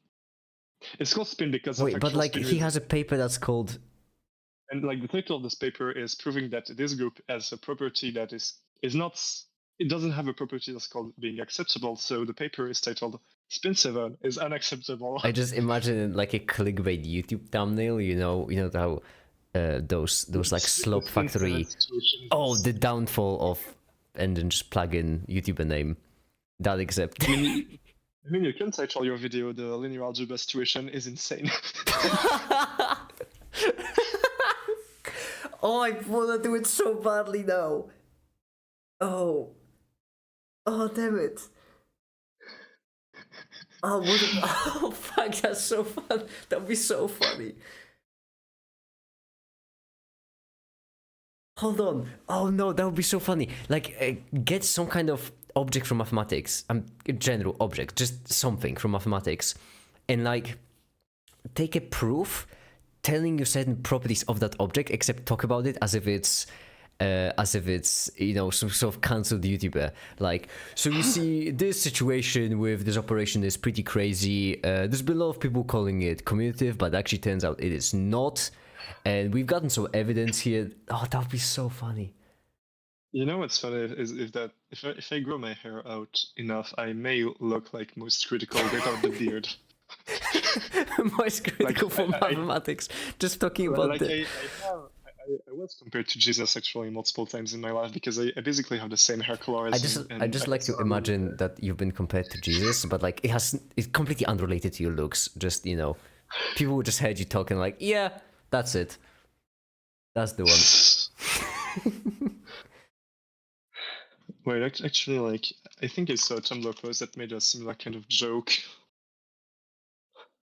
It's called Spin because wait, but like he has a paper that's called, and like the title of this paper is proving that this group has a property that is not, it doesn't have a property that's called being acceptable, so the paper is titled Spin 7 is unacceptable. I just imagine like a clickbait YouTube thumbnail, how those like slope factory, the downfall of, and then just plug in YouTuber name, that accept. I mean, you can title your video "The Linear Algebra Situation is Insane." Oh, I wanna do it so badly now. Oh, damn it. Oh, fuck, that's so fun. That'd be so funny. Hold on. Oh no, that would be so funny. Like, get some kind of object from mathematics, a general object, just something from mathematics, and like, take a proof telling you certain properties of that object, except talk about it as if it's some sort of cancelled YouTuber. Like, so you see this situation with this operation is pretty crazy. There's been a lot of people calling it commutative, but actually turns out it is not. And we've gotten some evidence here. Oh, that would be so funny. You know what's funny is if I grow my hair out enough, I may look like most critical without the beard. Most critical for mathematics. Just talking about I was compared to Jesus actually multiple times in my life because I basically have the same hair color as him. I just like to imagine that you've been compared to Jesus, but like it's completely unrelated to your looks. Just people would just heard you talking like, yeah, that's it. That's the one. Wait, actually, like, I think I saw a Tumblr post that made a similar kind of joke.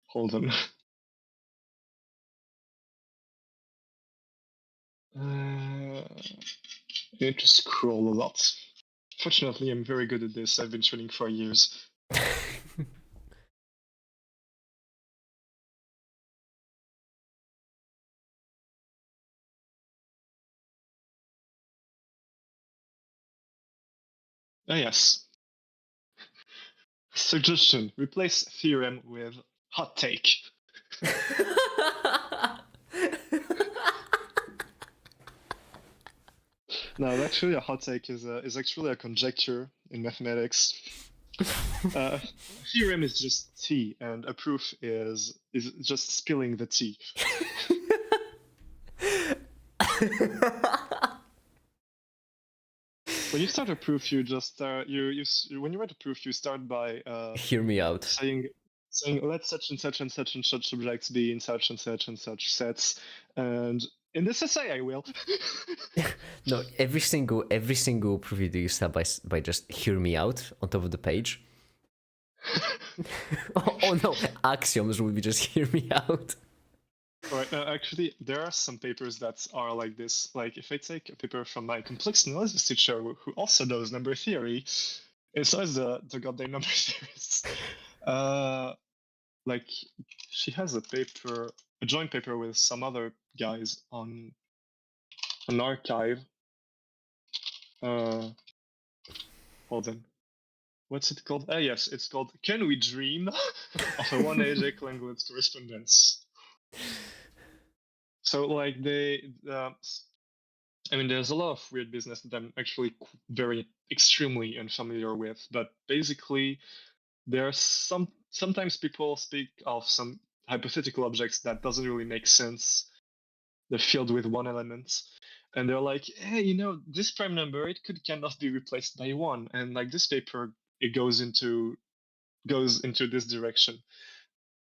Hold on. I need to scroll a lot. Fortunately, I'm very good at this. I've been training for years. Ah, yes. Suggestion: replace theorem with hot take. No, actually, a hot take is actually a conjecture in mathematics. A theorem is just tea, and a proof is just spilling the tea. When you start a proof, you just when you write a proof, you start by Hear me out. saying let such and such and such and such objects be in such and such sets, and in this essay I will. No, every single proof you do, you start by just hear me out on top of the page. Oh no, axioms will be just hear me out. Right, actually, there are some papers that are like this. Like, if I take a paper from my complex analysis teacher, who also knows number theory, and so is the goddamn number theorist. Like, she has a paper, a joint paper with some other guys on an archive. Hold on. What's it called? Ah, yes, it's called "Can We Dream of a One-Age Equivalence Correspondence?" So, like, I mean, there's a lot of weird business that I'm actually very extremely unfamiliar with, but basically, there are sometimes people speak of some hypothetical objects that doesn't really make sense. They're filled with one element, and they're like, hey, you know, this prime number, it could kind of be replaced by one, and like this paper, it goes into this direction,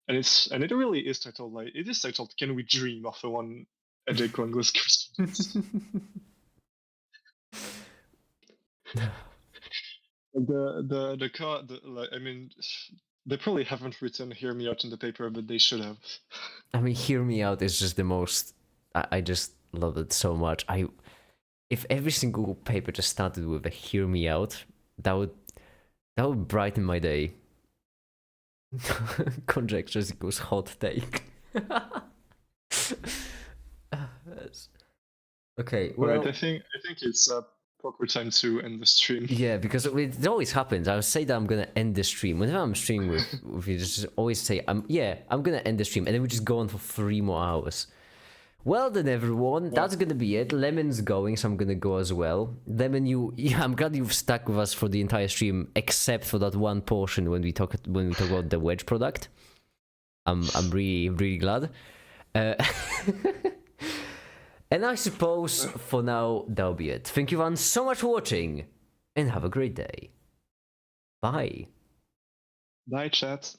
and it really is titled "Can We Dream of a One-Edge Equivalence Correspondence?" I mean, they probably haven't written "Hear Me Out" in the paper, but they should have. I mean, hear me out is just the most. I just love it so much. If every single paper just started with a "hear me out," that would brighten my day. Conjectures equals hot take. Okay, well, Right, I think it's a proper time to end the stream. yeah, because it always happens. I say that I'm gonna end the stream. Whenever I'm streaming with you, just always say I'm gonna end the stream, and then we just go on for 3 more hours. Well then, everyone, that's gonna be it. Lemon's going, so I'm gonna go as well. Lemon, I'm glad you've stuck with us for the entire stream, except for that one portion when we talk about the wedge product. I'm really glad. And I suppose for now that'll be it. Thank you everyone so much for watching, and have a great day. Bye. Bye, chat.